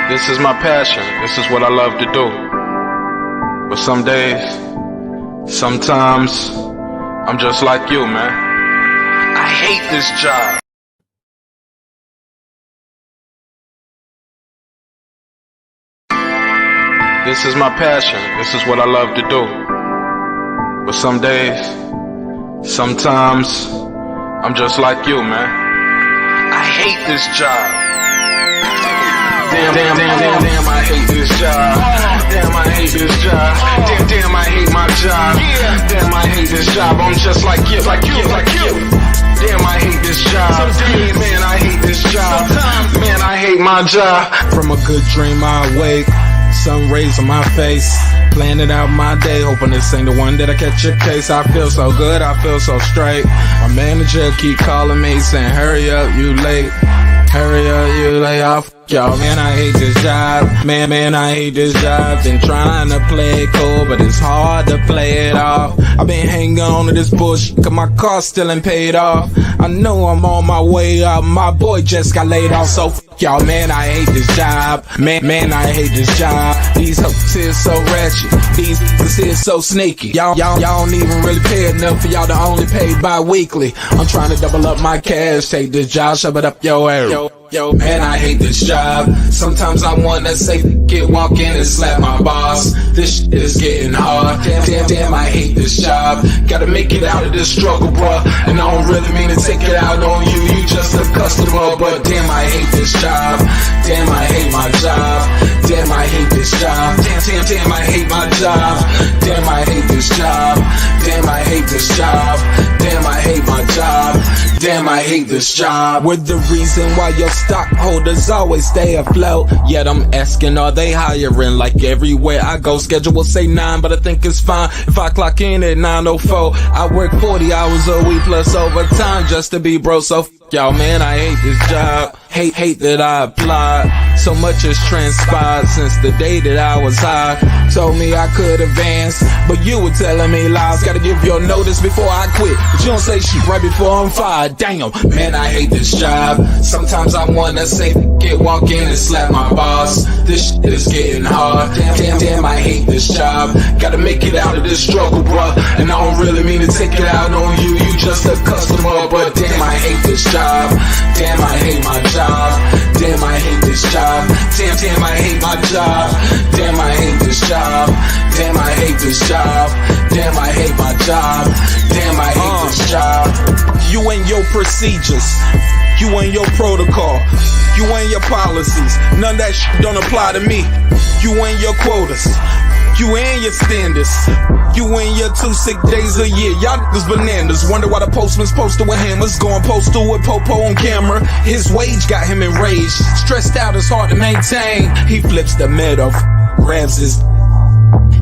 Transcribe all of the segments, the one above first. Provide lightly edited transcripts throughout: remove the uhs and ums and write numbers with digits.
This is my passion, this is what I love to do. But some days, sometimes, I'm just like you, man. I hate this job. This is my passion, this is what I love to do. But some days, sometimes, I'm just like you, man. I hate this job. Damn, I hate this job. Damn, I hate this job. Damn, I hate my job. Damn, I hate this job. I'm just like you. Damn, I hate this job. Man, I hate this job. Man, I hate my job. From a good dream I wake, sun rays on my face, planning out my day, hoping this ain't the one that I catch a case. I feel so good, I feel so straight. My manager keep calling me saying, hurry up, you late. Hurry up, you lay off. Y'all, man, I hate this job. Man, I hate this job. Been trying to play it cool, but it's hard to play it off. I've been hanging on to this bullshit, cause my car still ain't paid off. I know I'm on my way up, my boy just got laid off, so y'all, man, I hate this job. Man, I hate this job. These hoes here so ratchet, these niggas here so sneaky. Y'all don't even really pay enough for y'all to only pay bi-weekly. I'm trying to double up my cash, take this job, shove it up your area. Yo, man, I hate this job. Sometimes I wanna say, walk in and slap my boss. This shit is getting hard. Damn, I hate this job. Gotta make it out of this struggle, bruh. And I don't really mean to take it out on you. You just a customer, but damn, I hate this job. Damn, I hate my job. Damn, I hate this job. Damn, I hate my job. Damn, I hate this job. Damn, I hate this job. Damn, I hate my job. Damn, I hate this job. We're the reason why your stockholders always stay afloat. Yet I'm asking, are they hiring? Like everywhere I go, schedule will say 9, but I think it's fine if I clock in at 9:04. I work 40 hours a week plus overtime just to be broke. So y'all, man, I hate this job. Hate that I applied. So much has transpired since the day that I was high. Told me I could advance, but you were telling me lies. Gotta give your notice before I quit, but you don't say shit right before I'm fired. Damn, man, I hate this job. Sometimes I wanna say, walk in and slap my boss. This shit is getting hard. Damn, I hate this job. Gotta make it out of this struggle, bruh. And I don't really mean to take it out on you. You just a customer, but damn, I hate this job. Damn, I hate my job. Damn, I hate this job. Damn, I hate my job. Damn, I hate this job. Damn, I hate this job. Damn, I hate my job. Damn, I hate this job. You and your procedures, you and your protocol, you and your policies, none of that shit don't apply to me. You and your quotas, you and your standards, you and your 2 sick days a year. Y'all niggas bananas. Wonder why the postman's posted with hammers, going postal with Popo on camera. His wage got him enraged, stressed out, it's hard to maintain. He flips the middle, grabs his.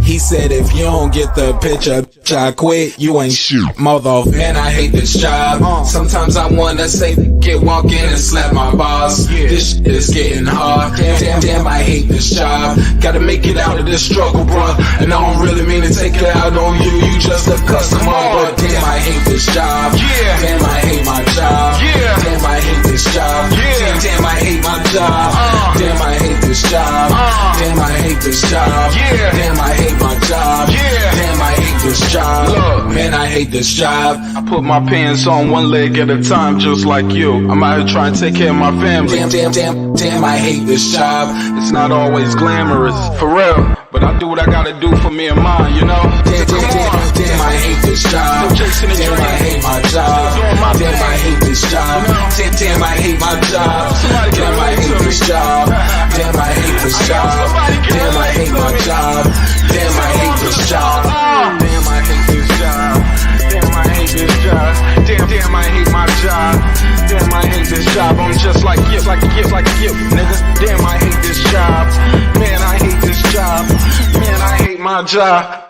He said, if you don't get the picture, I quit. You ain't shit, mother. Man, I hate this job. Sometimes I wanna say, walk in and slap my boss. This shit is getting hard. Damn, I hate this job. Gotta make it out of this struggle, bruh. And I don't really mean to take it out on you. You just a customer, but damn, I hate this job. Damn, I hate my job. Damn, I hate this job. Damn, I hate my job. Damn, I hate this job. Damn, I hate this job. Damn, I hate my job. Damn, I hate this job. Look, man, I hate this job. I put my pants on one leg at a time, just like you. I'm out here trying to take care of my family. Damn, I hate this job. It's not always glamorous, for real, but I do what I gotta do for me and mine, you know? Damn, I hate this job. Damn, I hate my job. Damn, I hate this job. Damn, I hate my job. Damn, I hate this job. Damn, I hate this job. Damn, I hate my job. Damn, I hate this job. Damn, I hate this job. Damn, I hate this job. Damn, I hate my job. Damn, I hate this job. I'm just like you, nigga. Damn, I hate this job. Man, I hate this job. Man, I hate my job.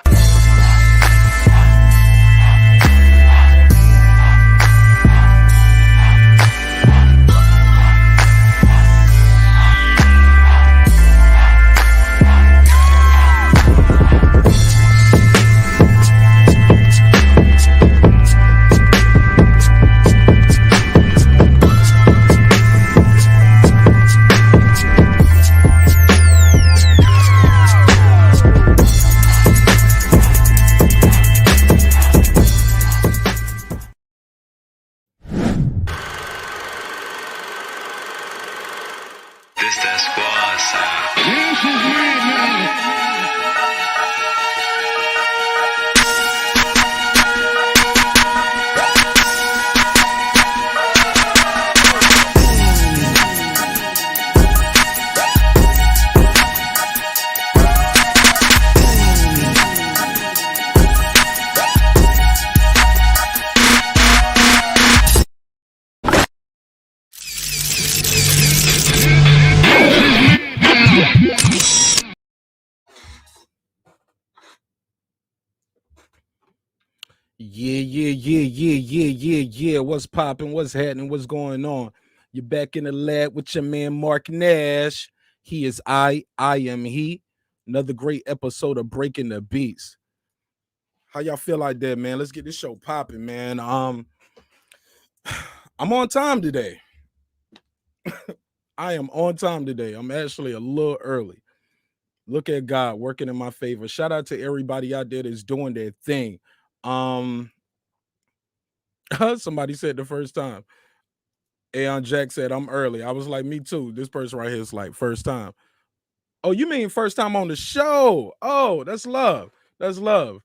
Yeah. What's popping? What's happening? What's going on? You're back in the lab with your man Marq Nash. He is I am he. Another great episode of Breaking the Beats. How y'all feel like that, man? Let's get this show popping, man. I'm on time today. I am on time today. I'm actually a little early. Look at God working in my favor. Shout out to everybody out there that's doing their thing. Um, somebody said the first time. Aeon Jack said, I'm early. I was like, me too. This person right here is like, first time. Oh, you mean first time on the show? Oh, that's love. That's love.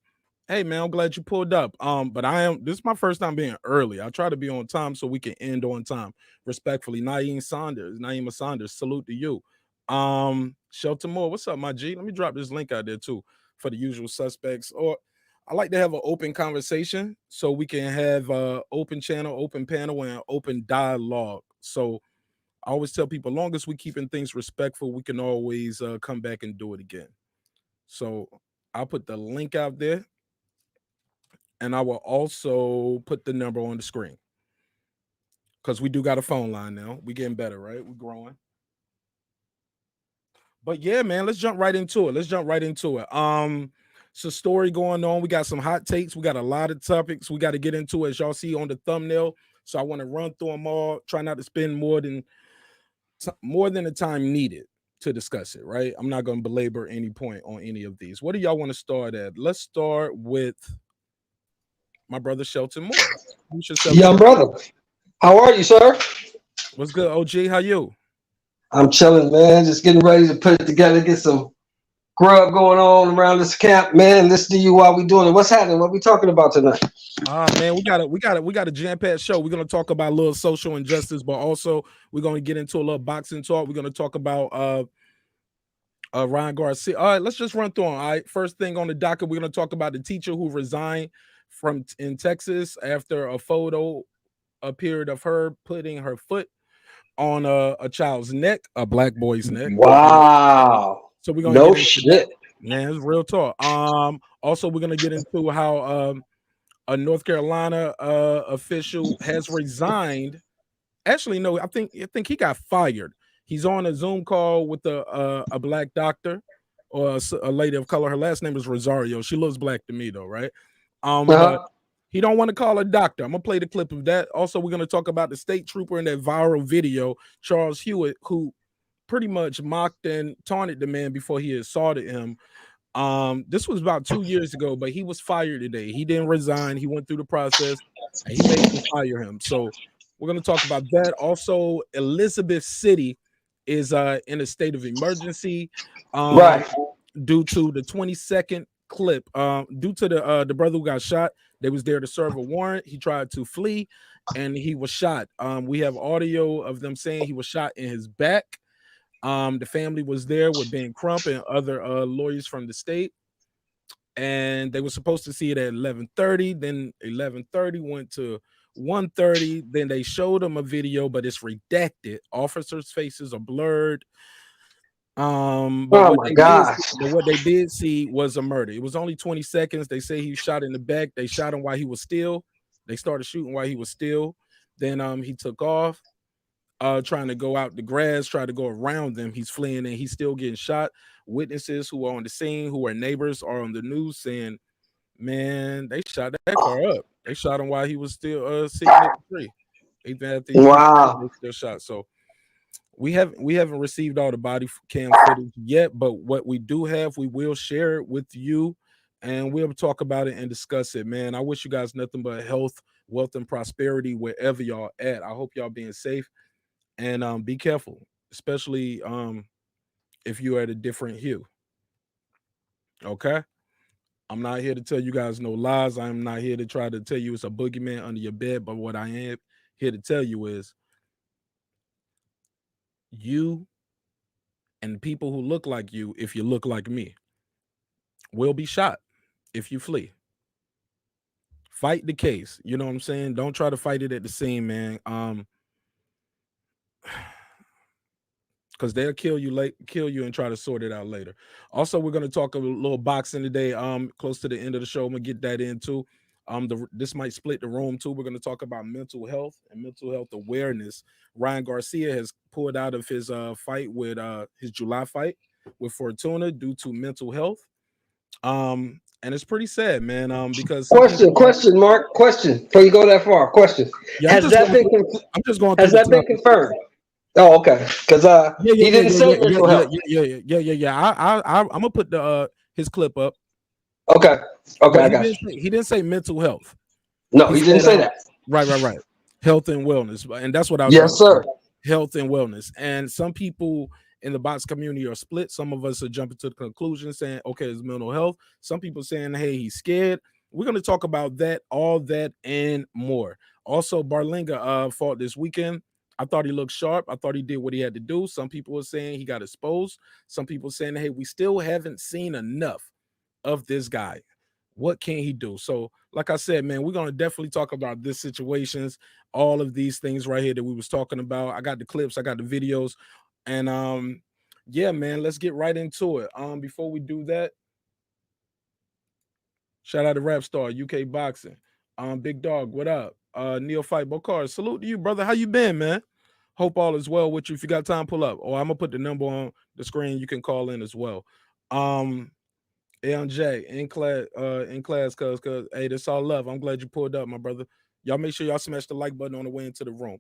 Hey man, I'm glad you pulled up. But this is my first time being early. I try to be on time so we can end on time. Respectfully, Naima Saunders, salute to you. Shelton Moore, what's up, my G? Let me drop this link out there too for the usual suspects. Or I like to have an open conversation so we can have open channel, open panel, and open dialogue. So I always tell people, long as we keeping things respectful, we can always come back and do it again. So I'll put the link out there, and I will also put the number on the screen because we do got a phone line now. We getting better, right? We're growing. But yeah, man, let's jump right into it. It's a story going on. We got some hot takes. We got a lot of topics we got to get into, as y'all see on the thumbnail. So I want to run through them all. Try not to spend more than the time needed to discuss it, right? I'm not going to belabor any point on any of these. What do y'all want to start at? Let's start with my brother Shelton Moore. Young brother, how are you, sir? What's good, OG? How you? I'm chilling, man. Just getting ready to put it together, get some grub going on around this camp, man. Listen to you while we doing it. What's happening? What we talking about tonight? Man, we got a jam-packed show. We're gonna talk about a little social injustice, but also we're gonna get into a little boxing talk. We're gonna talk about Ryan Garcia. All right, let's just run through them. All right, first thing on the docket, we're gonna talk about the teacher who resigned in Texas after a photo appeared of her putting her foot on a child's neck, a black boy's neck. Wow. So we're gonna get into shit. that. Man, it's real talk. Also we're gonna get into how a North Carolina official has resigned. Actually, no, I think he got fired. He's on a Zoom call with a black doctor or a lady of color. Her last name is Rosario. She looks black to me though, right? But he don't want to call a doctor. I'm gonna play the clip of that. Also, we're gonna talk about the state trooper in that viral video, Charles Hewitt, who pretty much mocked and taunted the man before he assaulted him. This was about 2 years ago, but he was fired today. He didn't resign. He went through the process and he made them fire him. So we're going to talk about that. Also, Elizabeth City is in a state of emergency Right. due to the 22nd clip. Due to the brother who got shot, they was there to serve a warrant. He tried to flee and he was shot. We have audio of them saying he was shot in his back. The family was there with Ben Crump and other lawyers from the state, and they were supposed to see it at 11:30. Then 11:30 went to 1:30. Then they showed them a video, but it's redacted. Officers' faces are blurred. But what they did see was a murder. It was only 20 seconds. They say he shot in the back. They shot him while he was still. They started shooting while he was still. Then he took off. Trying to go out the grass, try to go around them. He's fleeing and he's still getting shot. Witnesses who are on the scene, who are neighbors, are on the news saying, man, they shot that car up. They shot him while he was still sitting at the tree. Even after they still shot. So we haven't received all the body cam footage yet, but what we do have, we will share it with you and we'll talk about it and discuss it, man. I wish you guys nothing but health, wealth, and prosperity wherever y'all at. I hope y'all being safe. And be careful, especially if you're at a different hue. Okay? I'm not here to tell you guys no lies. I'm not here to try to tell you it's a boogeyman under your bed. But what I am here to tell you is you and people who look like you, if you look like me, will be shot if you flee. Fight the case. You know what I'm saying? Don't try to fight it at the scene, man. Because they'll kill you and try to sort it out later. Also, we're going to talk a little boxing today. Close to the end of the show, I'm gonna get that in too. This might split the room too. We're going to talk about mental health and mental health awareness. Ryan Garcia has pulled out of his fight with his July fight with Fortuna due to mental health. And it's pretty sad, man. Because question, Mark. Question before you go that far. Question. Yeah, has that been confirmed? Oh, okay. Because he didn't say mental health. Yeah. I'm gonna put his clip up. Okay. I got you. He didn't say mental health. No, he didn't say that. Right. Health and wellness, and that's what I was. Yes, sir. Health and wellness, and some people in the box community are split. Some of us are jumping to the conclusion saying, okay, it's mental health. Some people saying, hey, he's scared. We're going to talk about that, all that, and more. Also, Berlanga fought this weekend. I thought he looked sharp. I thought he did what he had to do. Some people are saying he got exposed. Some people saying, hey, we still haven't seen enough of this guy. What can he do? So, like I said, man, we're going to definitely talk about this situations, all of these things right here that we was talking about. I got the clips, I got the videos, and yeah, man, let's get right into it. Before we do that, shout out to Rap Star, UK Boxing. Big Dog, what up? Neophyte Bokar, salute to you, brother. How you been, man? Hope all is well with you. If you got time, pull up. Or I'm gonna put the number on the screen. You can call in as well. AMJ in class, cuz hey, that's all love. I'm glad you pulled up, my brother. Y'all make sure y'all smash the like button on the way into the room.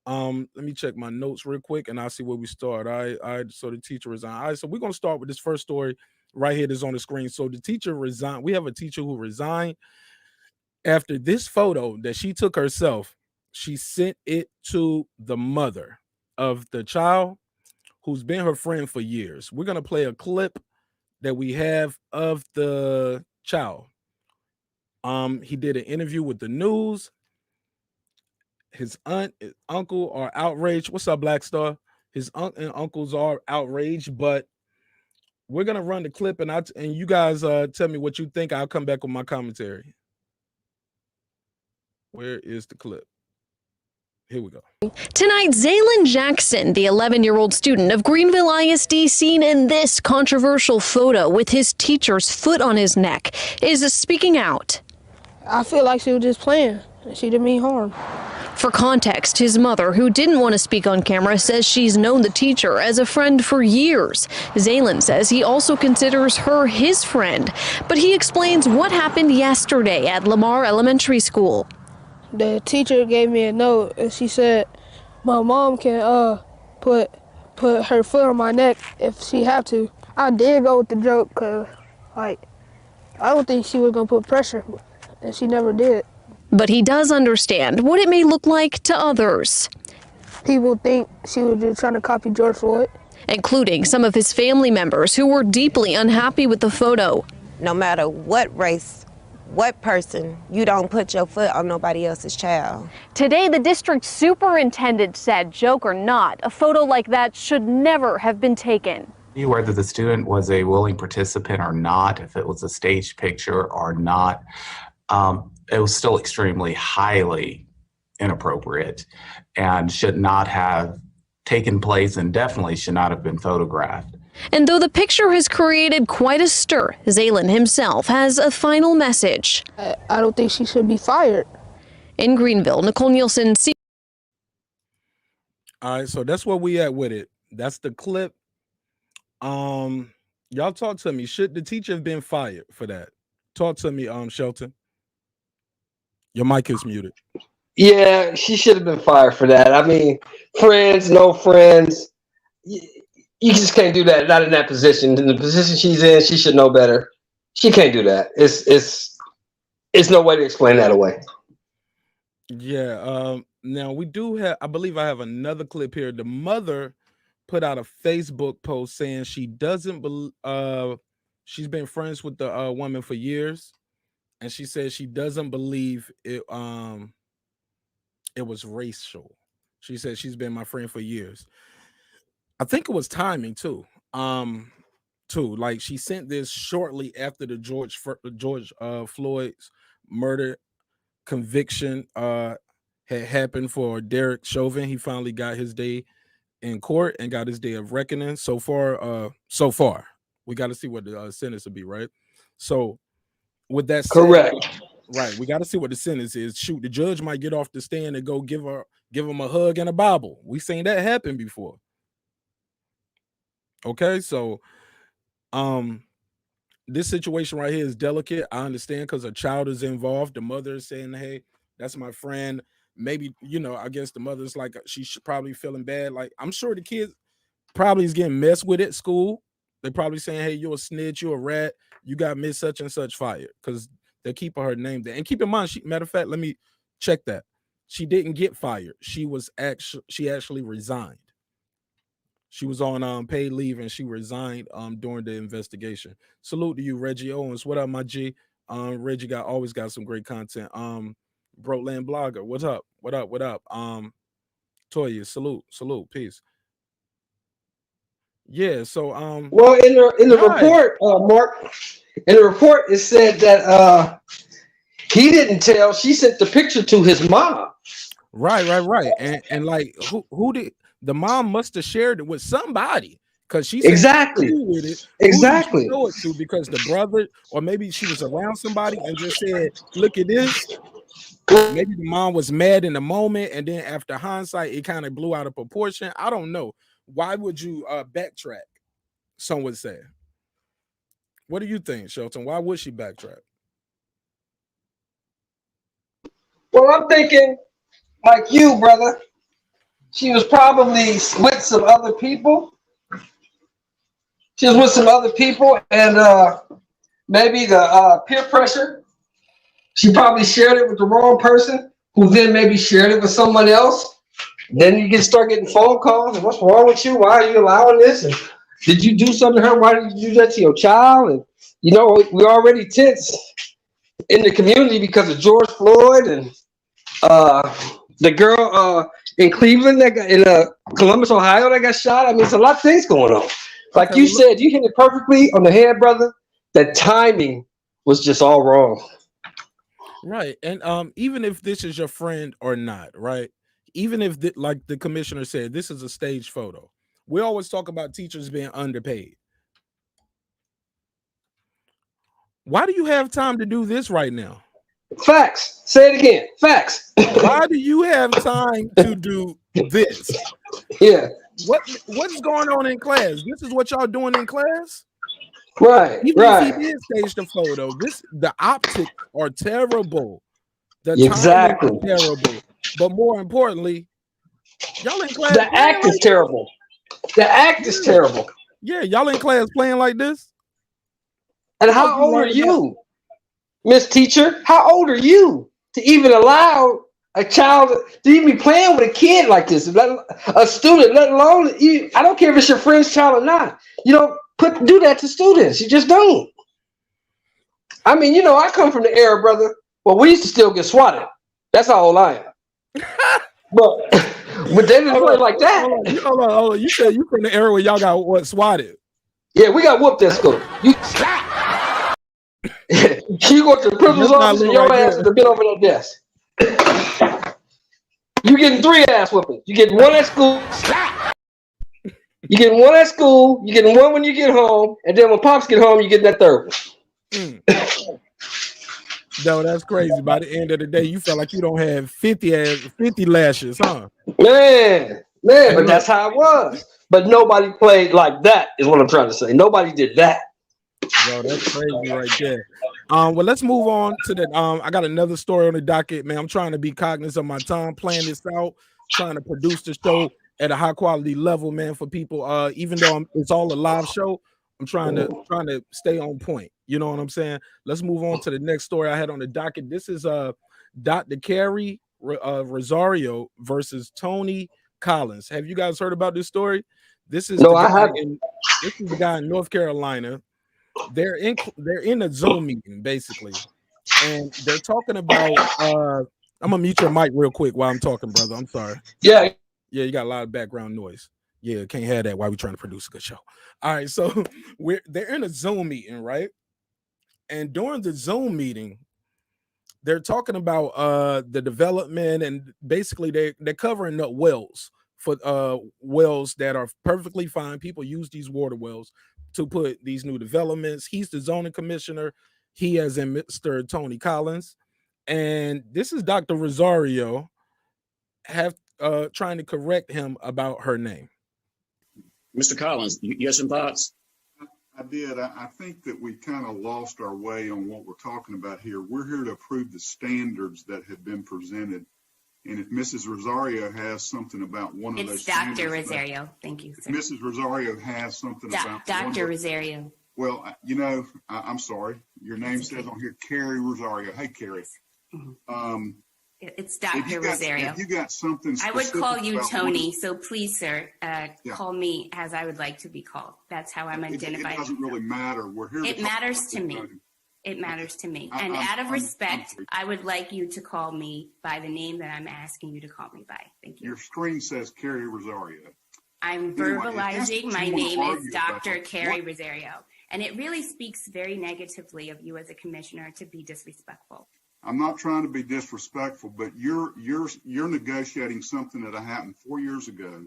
Let me check my notes real quick and I'll see where we start. All right. So the teacher resigned. All right, so we're gonna start with this first story right here that's on the screen. So the teacher resigned. We have a teacher who resigned after this photo that she took herself. She sent it to the mother of the child who's been her friend for years. We're gonna play a clip that we have of the child. He did an interview with the news. His aunt and uncle are outraged. What's up, Black Star? His aunt and uncles are outraged, but we're gonna run the clip and you guys tell me what you think. I'll come back with my commentary. Where is the clip? Here we go. Tonight, Zaylin Jackson, the 11-year-old student of Greenville ISD, seen in this controversial photo with his teacher's foot on his neck, is speaking out. I feel like she was just playing. She didn't mean harm. For context, his mother, who didn't want to speak on camera, says she's known the teacher as a friend for years. Zaylin says he also considers her his friend, but he explains what happened yesterday at Lamar Elementary School. The teacher gave me a note and she said my mom can put her foot on my neck if she have to. I did go with the joke because I don't think she was going to put pressure, and she never did. But he does understand what it may look like to others. People think she was just trying to copy George Floyd. Including some of his family members who were deeply unhappy with the photo. No matter what race, what person, you don't put your foot on nobody else's child. Today, the district superintendent said, joke or not, a photo like that should never have been taken. Whether the student was a willing participant or not, if it was a staged picture or not, it was still extremely highly inappropriate and should not have taken place and definitely should not have been photographed. And though the picture has created quite a stir, Zaylin himself has a final message. I don't think she should be fired. In Greenville, Nicole Nielsen. All right, so that's where we at with it. That's the clip. Y'all talk to me. Should the teacher have been fired for that? Talk to me, Shelton. Your mic is muted. Yeah, she should have been fired for that. I mean, friends, no friends. You just can't do that. Not in that position. In the position she's in, she should know better. She can't do that. It's no way to explain that away. Yeah. Now we do have. I believe I have another clip here. The mother put out a Facebook post saying she doesn't believe. She's been friends with the woman for years, and she says she doesn't believe it. It was racial. She said she's been my friend for years. I think it was timing too. Like she sent this shortly after the George Floyd's murder conviction had happened for Derek Chauvin. He finally got his day in court and got his day of reckoning. So far, we got to see what the sentence will be, right? So, with that said, correct. Right. We got to see what the sentence is. Shoot, the judge might get off the stand and go give him a hug and a Bible. We seen that happen before. Okay, so this situation right here is delicate. I understand because a child is involved. The mother is saying, "Hey, that's my friend." Maybe, I guess the mother's like, she's probably feeling bad. Like, I'm sure the kid probably is getting messed with at school. They're probably saying, "Hey, you're a snitch, you're a rat, you got Miss Such and Such fired," because they're keeping her name there. And keep in mind, matter of fact, let me check that. She didn't get fired. She actually resigned. She was on paid leave and she resigned during the investigation. Salute to you, Reggie Owens. What up, my G? Reggie always got some great content. Broadland blogger. What's up? What up? Toya, salute, peace. Yeah, so well, in the report, Mark, in the report it said that he didn't tell. She sent the picture to his mom. Right. And like who did the mom must have shared it with somebody, because she said exactly with it. Exactly. Who did she show it to? Because the brother, or maybe she was around somebody and just said, "Look at this." Maybe the mom was mad in the moment, and then after hindsight, it kind of blew out of proportion. I don't know. Why would you backtrack? Some would say. What do you think, Shelton? Why would she backtrack? Well, I'm thinking, like you, brother, she was probably with some other people. She was with some other people, and maybe the peer pressure. She probably shared it with the wrong person, who then maybe shared it with someone else. Then you start getting phone calls, and what's wrong with you? Why are you allowing this? And did you do something to her? Why did you do that to your child? And we're already tense in the community because of George Floyd and the girl in Cleveland that got in Columbus, Ohio, that got shot. I mean, it's a lot of things going on. Like you said, you hit it perfectly on the head, brother. The timing was just all wrong. Right. And even if this is your friend or not, right? Even if, like the commissioner said, this is a staged photo. We always talk about teachers being underpaid. Why do you have time to do this right now? Facts. Say it again. Facts. Why do you have time to do this? Yeah. What's going on in class? This is what y'all doing in class? Right. Even right. if he did stage the photo, the optics are terrible. The exactly. timing is terrible. But more importantly, y'all in class. The act is terrible. The act is terrible. Yeah, y'all in class playing like this. And how old are you, Miss Teacher? How old are you to even allow a child to even be playing with a kid like this? A student, let alone I don't care if it's your friend's child or not. You don't do that to students. You just don't. I mean, I come from the era, brother. Well, we used to still get swatted. That's how old I am. but they didn't play like that. Hold on. You said you from the era where y'all got swatted. Yeah, we got whooped at school. You go to the principal's office and your ass would have been over that desk. You getting 3 ass whoopings. You getting 1 at school. You getting 1 at school. You getting 1 when you get home, and then when pops get home, you get that 3rd one. No, that's crazy. By the end of the day, you felt like you don't have 50 lashes, huh? Man, but that's how it was. But nobody played like that, is what I'm trying to say. Nobody did that. Yo, that's crazy right there. Well, let's move on to the I got another story on the docket, man. I'm trying to be cognizant of my time, playing this out, trying to produce the show at a high quality level, man, for people. Even though it's all a live show, I'm trying to stay on point. You know what I'm saying? Let's move on to the next story I had on the docket. This is Dr. Carrie Rosario versus Tony Collins. Have you guys heard about this story? This is this is the guy in North Carolina. They're in a Zoom meeting basically, and they're talking about. I'm gonna mute your mic real quick while I'm talking, brother. I'm sorry. Yeah, you got a lot of background noise. Yeah, can't have that while we're trying to produce a good show. All right, so they're in a Zoom meeting, right? And during the Zoom meeting, they're talking about the development, and basically they're covering up wells for wells that are perfectly fine. People use these water wells to put these new developments. He's the zoning commissioner. He, as in Mr. Tony Collins, and this is Dr. Rosario trying to correct him about her name. Mr. Collins, you have some thoughts? I did. I think that we kind of lost our way on what we're talking about here. We're here to approve the standards that have been presented. And if Mrs. Rosario has something about one of those standards. It's Dr. Rosario. Thank you, sir. If Mrs. Rosario has something about Dr. Rosario. Well, you know, I'm sorry. Your name says on here, Carrie Rosario. Hey, Carrie. Mm-hmm. It's Dr. Rosario. If you got something I would call you Tony, so please, sir, call me as I would like to be called. That's how I'm identified. It doesn't really matter. We're here. It matters to me. It matters to me. And out of respect, I would like you to call me by the name that I'm asking you to call me by. Thank you. Your screen says Carrie Rosario. I'm verbalizing my name is Dr. Carrie Rosario. And it really speaks very negatively of you as a commissioner to be disrespectful. I'm not trying to be disrespectful, but you're negotiating something that happened 4 years ago.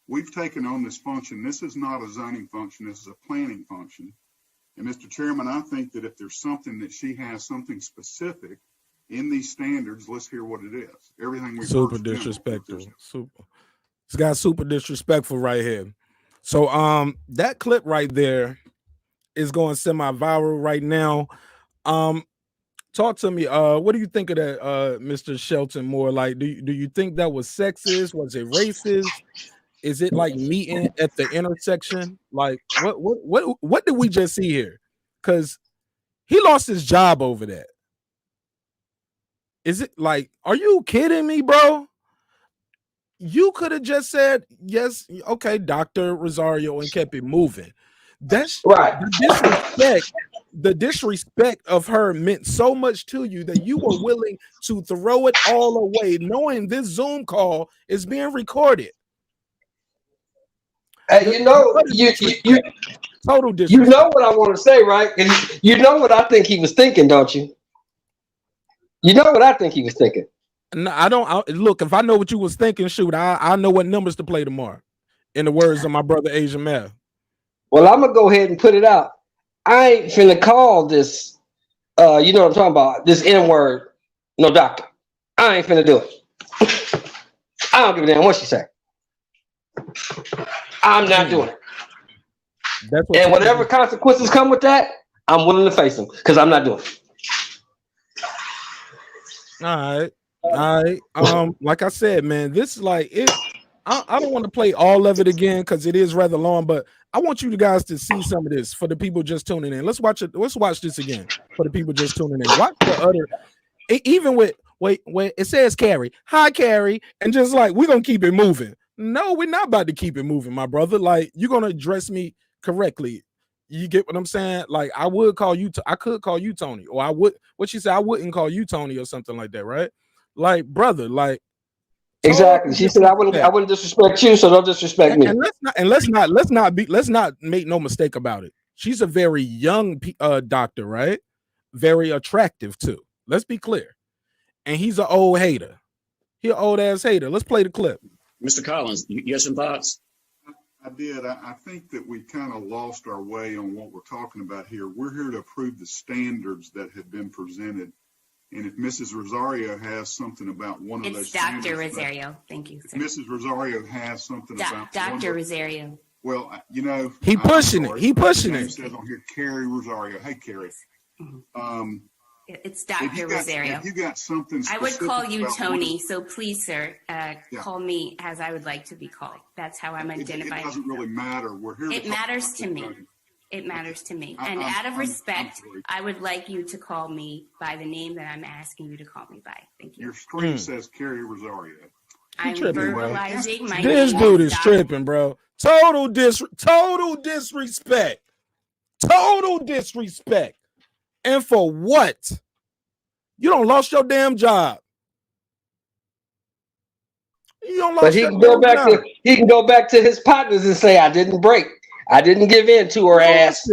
We've taken on this function. This is not a zoning function. This is a planning function. And Mr. Chairman, I think that if there's something that she has, something specific in these standards, let's hear what it is. Everything we super disrespectful. Super. This guy's super disrespectful right here. So that clip right there is going semi-viral right now. Talk to me. What do you think of that, Mr. Shelton Moore? Like, do you think that was sexist? Was it racist? Is it like meeting at the intersection? Like, what did we just see here? Because he lost his job over that. Is it like, are you kidding me, bro? You could have just said, yes, okay, Dr. Rosario, and kept it moving. That's right. The disrespect of her meant so much to you that you were willing to throw it all away, knowing this Zoom call is being recorded. And you know, total disrespect. You know what I want to say, right? And you know what I think he was thinking, don't you? You know what I think he was thinking. No, I don't. Look, if I know what you was thinking, shoot, I know what numbers to play tomorrow. In the words of my brother Asian Math. Well, I'm gonna go ahead and put it out. I ain't finna call this. You know what I'm talking about? This N word, no doctor. I ain't finna do it. I don't give a damn what she say. I'm not doing it. And whatever consequences come with that, I'm willing to face them because I'm not doing it. All right. Like I said, man, this is like it. I don't want to play all of it again because it is rather long, but I want you guys to see some of this for the people just tuning in. Let's watch it. Let's watch this again for the people just tuning in. Watch the other, even with wait, it says Carrie, hi Carrie, and just like we're gonna keep it moving. No, we're not about to keep it moving, my brother. Like you're gonna address me correctly. You get what I'm saying? Like I would call you, I could call you Tony, or I would. What she said, I wouldn't call you Tony or something like that, right? Like brother, like. Exactly. She said I wouldn't disrespect you, so don't disrespect me. And let's not make no mistake about it. She's a very young doctor, right? Very attractive too. Let's be clear. And he's an old hater. He an old ass hater. Let's play the clip. Mr. Collins, you have some thoughts? I did. I think that we kind of lost our way on what we're talking about here. We're here to approve the standards that have been presented. And if Mrs. Rosario has something about one of those It's Dr. Rosario. Thank you, sir. If Mrs. Rosario has something about Dr. Rosario. Well, you know, he pushing it. He pushing it. It says on here, Carrie Rosario. Hey, Carrie. It's Dr. Rosario. If you got something I would call you Tony, so please, sir, call me as I would like to be called. That's how I'm identified. It doesn't really matter. We're here. It matters to me. It matters to me. And out of respect, I would like you to call me by the name that I'm asking you to call me by. Thank you. Your screen says Carrie Rosario. I'm verbalizing my name. This dude is tripping, bro. Total disrespect. Total disrespect. And for what? You don't lost your damn job. You don't lost but he your can go back job. he can go back to his partners and say, I didn't break. I didn't give in to her ass.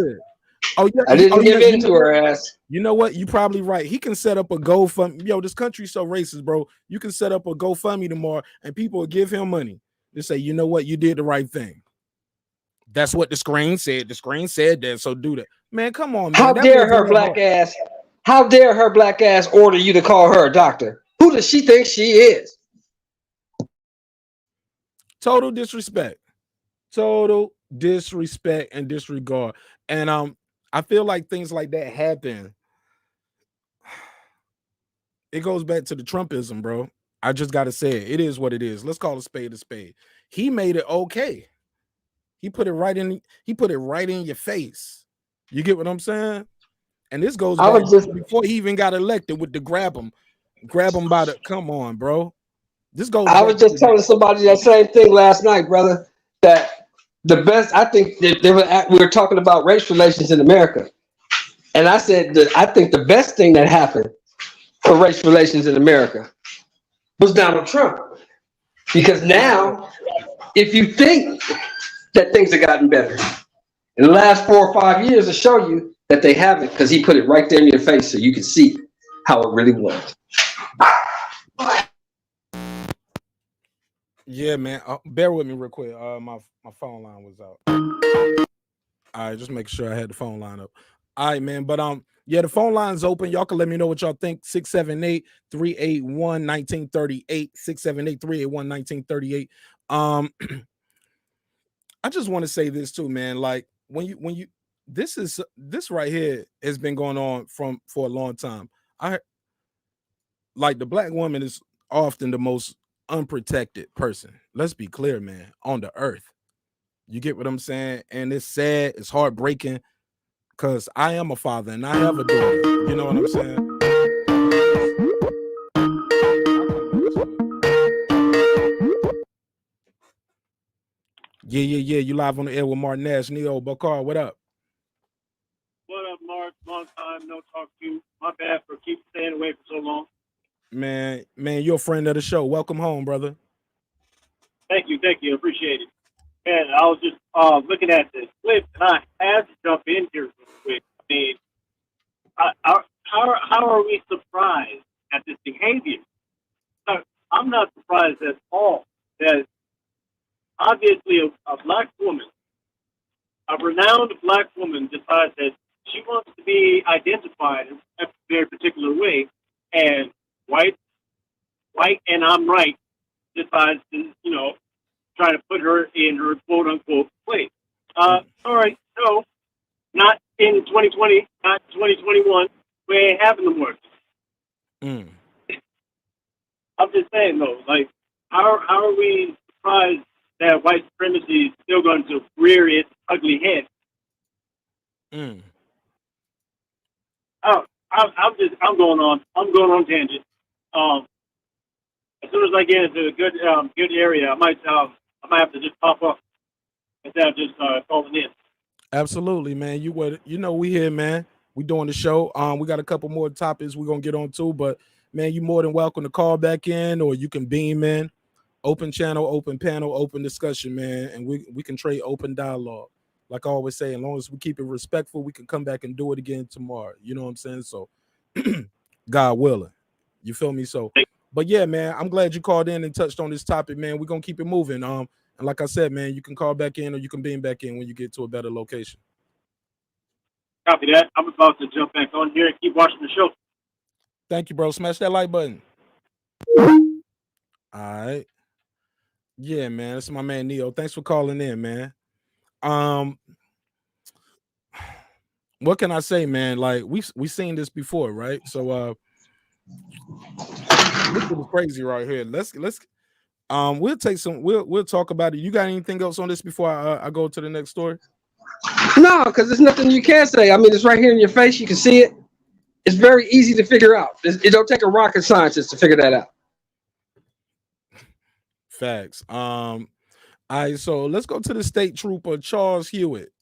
Oh yeah, I didn't give in to her ass. You know what? You're probably right. He can set up a GoFundMe. Yo, this country's so racist, bro. You can set up a GoFundMe tomorrow, and people will give him money. They say, you know what? You did the right thing. That's what the screen said. The screen said that, so do that. Man, come on, man. How dare her black ass? How dare her black ass order you to call her a doctor? Who does she think she is? Total disrespect. Total disrespect and disregard. And I feel like things like that happen. It goes back to the Trumpism, bro. I just gotta say it. It is what it is. Let's call a spade a spade. He made it okay. He put it right in your face. You get what I'm saying? And this goes back before he even got elected with the grab him by the, come on, bro. This goes. I was just telling somebody that same thing last night, brother, that the best, I think we were talking about race relations in America. And I said that I think the best thing that happened for race relations in America was Donald Trump. Because now, if you think that things have gotten better, in the last 4 or 5 years to show you that they haven't, because he put it right there in your face so you can see how it really was. Yeah, man. Bear with me real quick. My phone line was out. All right, just make sure I had the phone line up. All right, man. But yeah, the phone line's open. Y'all can let me know what y'all think. 678-381-1938. 678-381-1938. I just want to say this too, man. Like when you this right here has been going on for a long time. Like the black woman is often the most unprotected person. Let's be clear, man, on the earth. You get what I'm saying? And it's sad, it's heartbreaking, because I am a father and I have a daughter. You know what I'm saying? Yeah. You live on the air with Marq, Nash, Neo, Bakar. What up? What up, Marq? Long time no talk to you. My bad for keep staying away for so long. Man, you're a friend of the show. Welcome home, brother. Thank you. Appreciate it. And I was just looking at this clip, and I had to jump in here real quick. I mean, how are we surprised at this behavior? I'm not surprised at all that obviously a black woman, a renowned black woman, decides that she wants to be identified in a very particular way, and white and I'm right decides to, try to put her in her quote unquote place. Sorry, no, not in 2020, not 2021. We ain't having them work. I'm just saying though, like, how are we surprised that white supremacy is still going to rear its ugly head? I'm going on tangent. As soon as I get into a good area, I might have to just pop up instead of just calling in. Absolutely, man. We here, man. We doing the show. We got a couple more topics we're gonna get on too, but man, you more than welcome to call back in, or you can beam in. Open channel, open panel, open discussion, man, and we can trade open dialogue. Like I always say, as long as we keep it respectful, we can come back and do it again tomorrow. You know what I'm saying? So, God willing, you feel me? So, but yeah, man, I'm glad you called in and touched on this topic, man. We're gonna keep it moving. And like I said, man, you can call back in or you can beam back in when you get to a better location. Copy that. I'm about to jump back on here and keep watching the show. Thank you, bro. Smash that like button. All right. Yeah, man. That's my man Neo. Thanks for calling in, man. What can I say, man? Like we've seen this before, right? So this is crazy right here. Let's we'll talk about it. You got anything else on this before I go to the next story? No, because there's nothing you can say. I mean, it's right here in your face. You can see it. It's very easy to figure out. It don't take a rocket scientist to figure that out. Facts. All right, so let's go to the state trooper Charles Hewitt.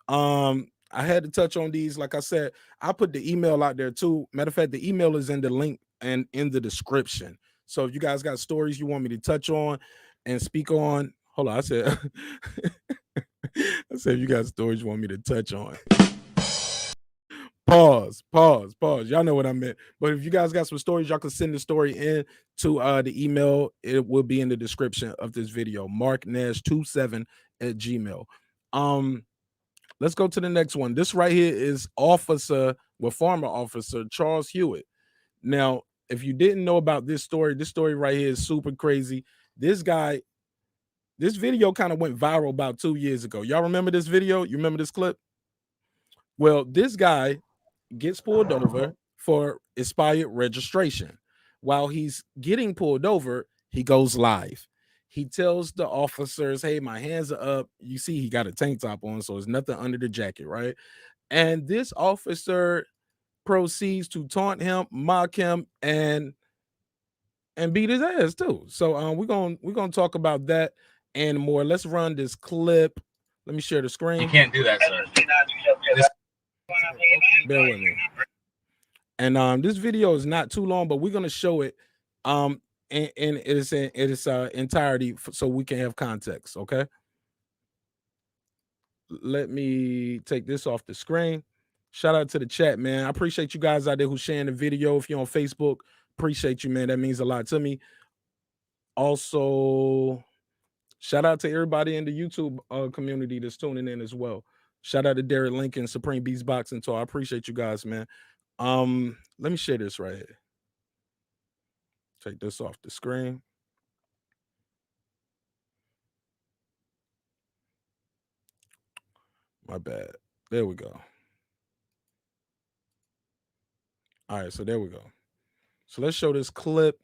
I had to touch on these. Like I said, I put the email out there too. Matter of fact, the email is in the link and in the description. So if you guys got stories you want me to touch on and speak on, hold on. I said if you got stories you want me to touch on. Pause. Y'all know what I meant. But if you guys got some stories, y'all can send the story in to the email. It will be in the description of this video. marknash27@gmail.com. Let's go to the next one. This right here is Officer with former officer Charles Hewitt. Now, if you didn't know about this story right here is super crazy. This video kind of went viral about 2 years ago. Y'all remember this video? You remember this clip? Well, this guy gets pulled over for expired registration. While he's getting pulled over, he goes live. He tells the officers, hey, my hands are up. You see, he got a tank top on, so there's nothing under the jacket, right? And this officer proceeds to taunt him, mock him, and beat his ass too. So we're gonna talk about that and more. Let's run this clip. Let me share the screen. You can't do that, sir. Bear with me. And this video is not too long, but we're gonna show it in its entirety so we can have context. Okay. Let me take this off the screen. Shout out to the chat, man. I appreciate you guys out there who sharing the video. If you're on Facebook, appreciate you, man. That means a lot to me. Also, shout out to everybody in the YouTube community that's tuning in as well. Shout out to Derek Lincoln, Supreme Beast Boxing Tour. I appreciate you guys, man. Let me share this right here. Take this off the screen. My bad. There we go. All right, so there we go. So let's show this clip,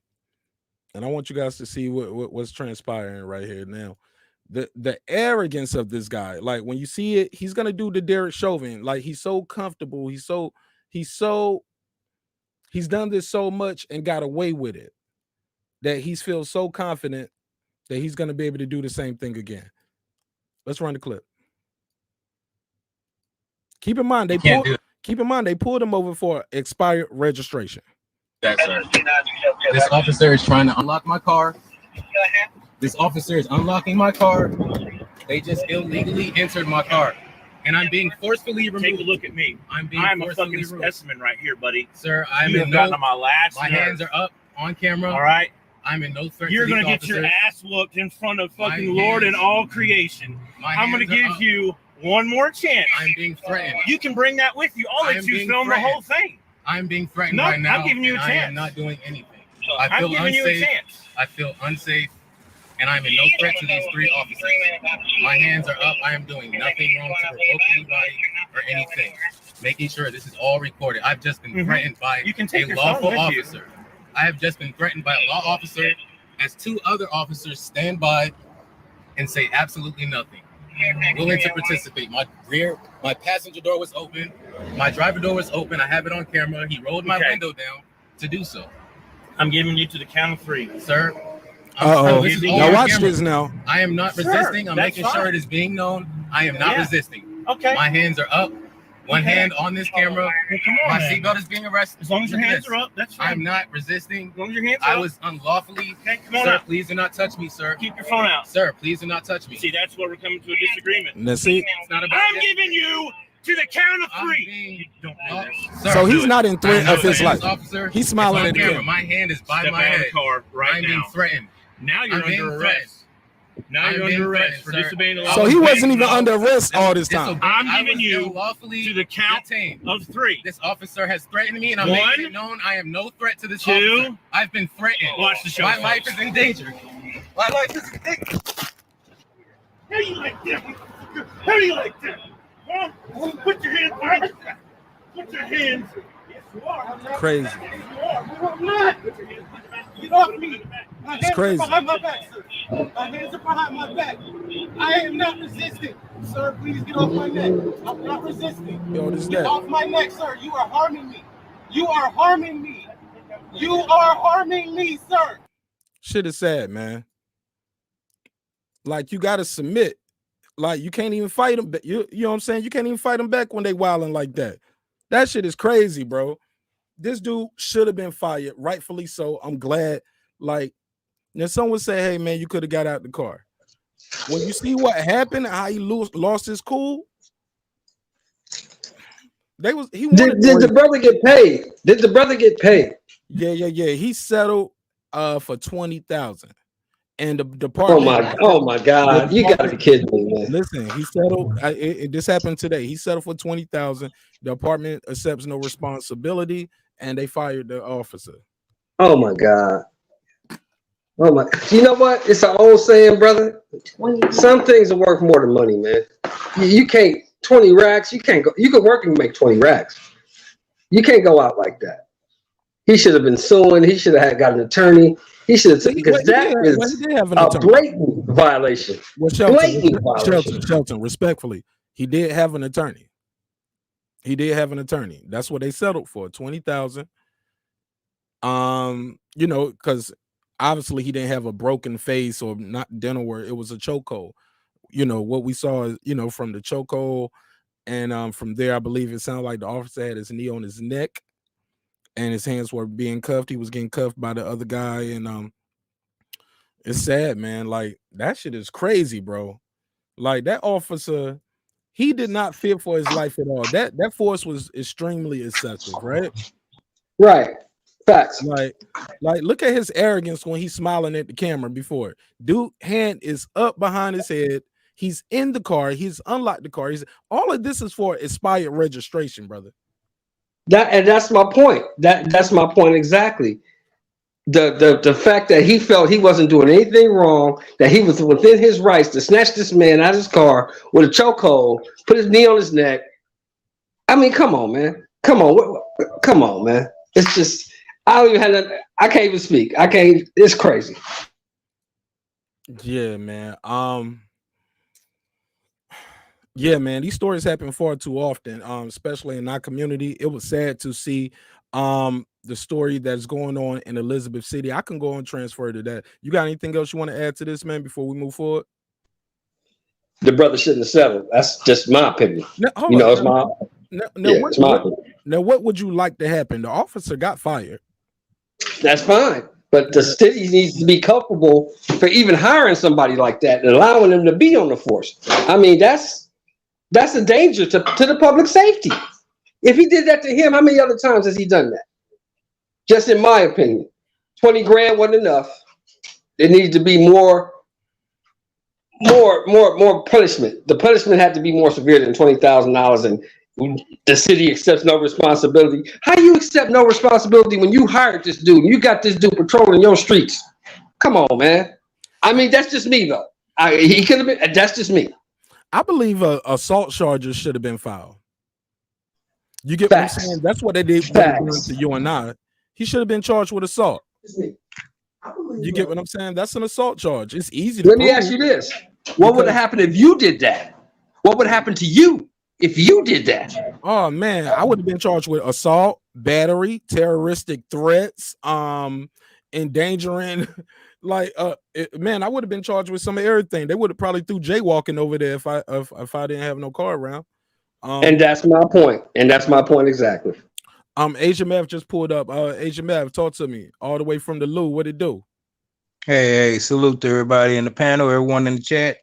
and I want you guys to see what's transpiring right here now. The arrogance of this guy, like when you see it, he's gonna do the Derek Chauvin. Like he's so comfortable, he's done this so much and got away with it that he feels so confident that he's gonna be able to do the same thing again. Let's run the clip. Keep in mind they pulled him over for expired registration. That, sir. This officer is trying to unlock my car. This officer is unlocking my car. They just illegally entered my car, and I'm being forcefully removed. Take a look at me. I'm a fucking specimen right here, buddy. Sir, you have gotten on my last My nerve. hands are up on camera. All right. I'm in no threat. You're to gonna these get your officers. ass whooped in front of fucking Lord and all creation. I'm gonna give you one more chance. I'm being threatened. You can bring that with you. I'll let you film the whole thing. I'm being threatened No, right now. I'm giving you a and chance. I am not doing anything. I'm giving you a chance. I feel unsafe, and I'm in no threat to these three officers. My hands are up. I am doing nothing wrong to provoke anybody or anything. Making sure this is all recorded. I've just been threatened by a lawful officer. I have just been threatened by a law officer as two other officers stand by and say absolutely nothing. Willing to participate. My passenger door was open. My driver door was open. I have it on camera. He rolled my window down to do so. I'm giving you to the count of 3. Sir. Now watch this now. I am not resisting. I'm making sure it is being known. I am not resisting. Okay. My hands are up. One hand on this camera. Well, come on, my man. seatbelt is being arrested. As long as your hands are up, that's fine. I'm not resisting. As long as your hands are I up. was unlawfully. Okay, come on sir, out. please do not touch me, sir. Keep your phone out. Sir, please do not touch me. See, that's where we're coming to a disagreement. Now see, it's not about I'm giving you to the count of 3. You don't do this. so he's not in threat of his life. Officer, He's smiling at the camera. My hand is by Step my out of head. the car right I'm now. being threatened. Now you're I'm being under threatened. arrest. Now I'm you're being under arrest threatened, for sir. disobeying the law. So he wasn't even under arrest all this time. I'm giving you to the count of 3. This officer has threatened me, and I'm 1, making it known I am no threat to this 2. officer. I've been threatened. Watch the show, My folks. life is in danger. My life is in danger. How do you like that? How do you like that? Huh? Put your hands behind your back. Put your hands. Yes, you are. Crazy. Yes, you are. No, I'm not. Put your hands behind your back. Get off me. My It's hands crazy. are behind my back, sir. My hands are behind my back. I am not resisting. Sir, please get off my neck. I'm not resisting. Yo, this is Get that. off my neck, sir. You are harming me. You are harming me. You are harming me, sir. Shit is sad, man. Like you gotta submit. Like you can't even fight them. You know what I'm saying? You can't even fight them back when they wilding like that. That shit is crazy, bro. This dude should have been fired, rightfully so. I'm glad. Like, now someone would say, "Hey, man, you could have got out the car." When you see what happened, how he lost his cool, he wanted Did the brother get paid? Did the brother get paid? Yeah. He settled for $20,000. And the department. Oh my God! You gotta be kidding me, man. Listen, he settled. This happened today. He settled for $20,000. The department accepts no responsibility, and they fired the officer. Oh my God! Oh my! You know what? It's an old saying, brother. Some things are worth more than money, man. You can't 20 racks. You can't go. You could work and make 20 racks. You can't go out like that. He should have been suing. He should have got an attorney. He should have, because that is a blatant violation. Well, Shelton, respectfully, he did have an attorney. He did have an attorney. That's what they settled for, $20,000. You know, because obviously he didn't have a broken face or not dental work. It was a chokehold. You know what we saw is, you know, from the chokehold, and from there, I believe it sounded like the officer had his knee on his neck, and his hands were being cuffed. He was getting cuffed by the other guy, and it's sad, man. Like, that shit is crazy, bro. Like, that officer, he did not fear for his life at all. That force was extremely excessive, right? Right. Facts. Like, look at his arrogance when he's smiling at the camera before. Dude, hand is up behind his head. He's in the car. He's unlocked the car. All of this is for expired registration, brother. That's my point. That's my point exactly. The fact that he felt he wasn't doing anything wrong, that he was within his rights to snatch this man out of his car with a chokehold, put his knee on his neck. I mean, come on, man. Come on, man. It's just, I can't even speak. It's crazy. Yeah, man. Yeah, man, these stories happen far too often, especially in our community. It was sad to see the story that's going on in Elizabeth City. I can go and transfer to that. You got anything else you want to add to this, man, before we move forward? The brother shouldn't have settled. That's just my opinion. It's my opinion. Now, what would you like to happen? The officer got fired. That's fine. But the city needs to be culpable for even hiring somebody like that and allowing them to be on the force. I mean, that's a danger to the public safety. If he did that to him, how many other times has he done that? Just in my opinion, 20 grand wasn't enough. There needs to be more punishment. The punishment had to be more severe than $20,000, and the city accepts no responsibility. How do you accept no responsibility when you hired this dude and you got this dude patrolling your streets? Come on, man. I mean, that's just me, though. He could have been. That's just me. I believe assault charges should have been filed. You get what I'm saying? That's what they did to you and I. He should have been charged with assault. You get what I'm saying? That's an assault charge. It's easy to Let me ask you this. What would have happened if you did that? What would happen to you if you did that? Oh, man, I would have been charged with assault, battery, terroristic threats, endangering. Like, man, I would have been charged with some of everything. They would have probably threw jaywalking over there if I didn't have no car around. And that's my point. And that's my point exactly. Asia Mav just pulled up. Asia Mav, talk to me all the way from the Lou. What it do? Hey, salute to everybody in the panel, everyone in the chat.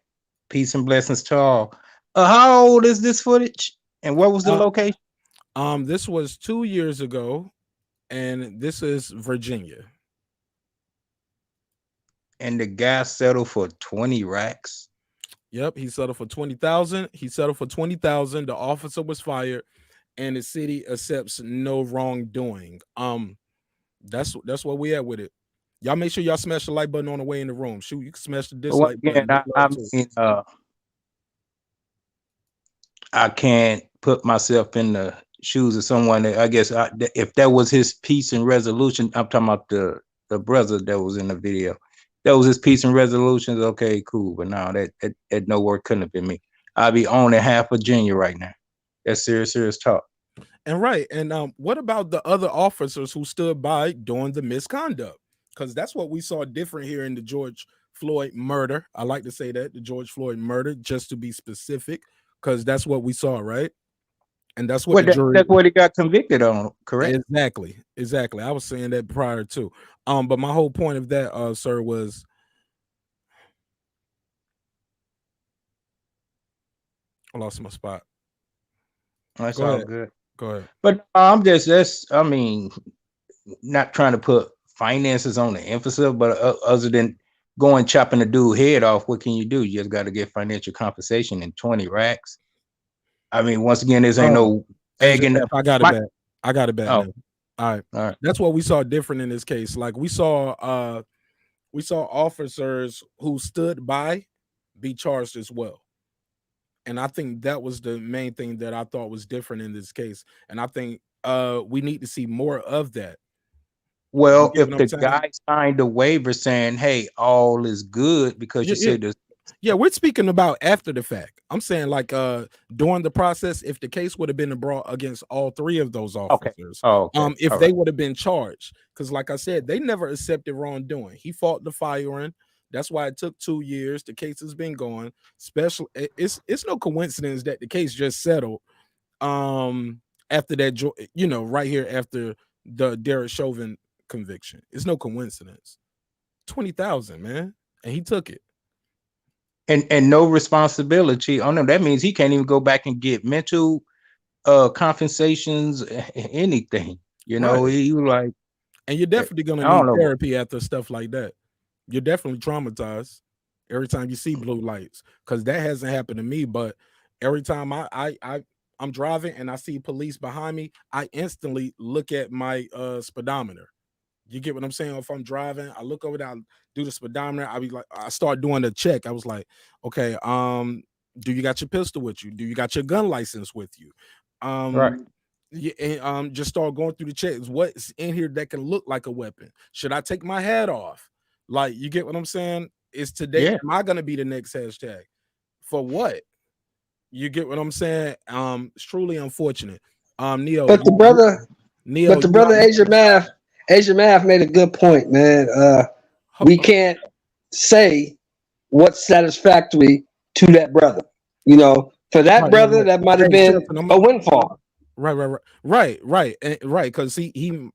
Peace and blessings to all. How old is this footage? And what was the location? This was 2 years ago, and this is Virginia. And the guy settled for 20 racks. Yep, he settled for 20,000. He settled for 20,000. The officer was fired, and the city accepts no wrongdoing. That's what we at with it. Y'all make sure y'all smash the like button on the way in the room. Shoot, you can smash the dislike button. I can't put myself in the shoes of someone that I guess if that was his peace and resolution. I'm talking about the brother that was in the video. That was his peace and resolutions. Okay, cool. But no, that no work couldn't have been me. I'd be owning half Virginia right now. That's serious talk. And right. And what about the other officers who stood by during the misconduct? Because that's what we saw different here in the George Floyd murder. I like to say that, the George Floyd murder, just to be specific, because that's what we saw, right? And that's what that's what he got convicted on, correct? Exactly. I was saying that prior to. But my whole point of that, sir, was I lost my spot. That's all good. Go ahead. But I'm not trying to put finances on the emphasis, but other than going chopping the dude head off, what can you do? You just got to get financial compensation in 20 racks. I mean, once again, this ain't no egging. I got it back. I got it back now. All right. That's what we saw different in this case. Like we saw officers who stood by be charged as well. And I think that was the main thing that I thought was different in this case. And I think we need to see more of that. Well, if the guy signed a waiver saying, hey, all is good because you said this. Yeah, we're speaking about after the fact. I'm saying like during the process, if the case would have been brought against all three of those officers, if they would have been charged, because like I said, they never accepted wrongdoing. He fought the firing. That's why it took 2 years. The case has been going. It's no coincidence that the case just settled after that, right here after the Derek Chauvin conviction. It's no coincidence. 20,000, man, and he took it. And no responsibility on him. That means he can't even go back and get mental compensations, anything. Right. He like, and you're definitely gonna need therapy after stuff like that. You're definitely traumatized every time you see blue lights, because that hasn't happened to me. But every time I'm driving and I see police behind me, I instantly look at my speedometer. You get what I'm saying? If I'm driving, I look over there, I do the speedometer. I start doing the check. I was like, okay, do you got your pistol with you? Do you got your gun license with you? Right. Just start going through the checks. What's in here that can look like a weapon? Should I take my hat off? Like, you get what I'm saying? Is today, am I gonna be the next hashtag? For what? You get what I'm saying? It's truly unfortunate. Neo. But the brother Asia Math made a good point, man. We can't say what's satisfactory to that brother. For that brother, that might have been a windfall. Right. Because we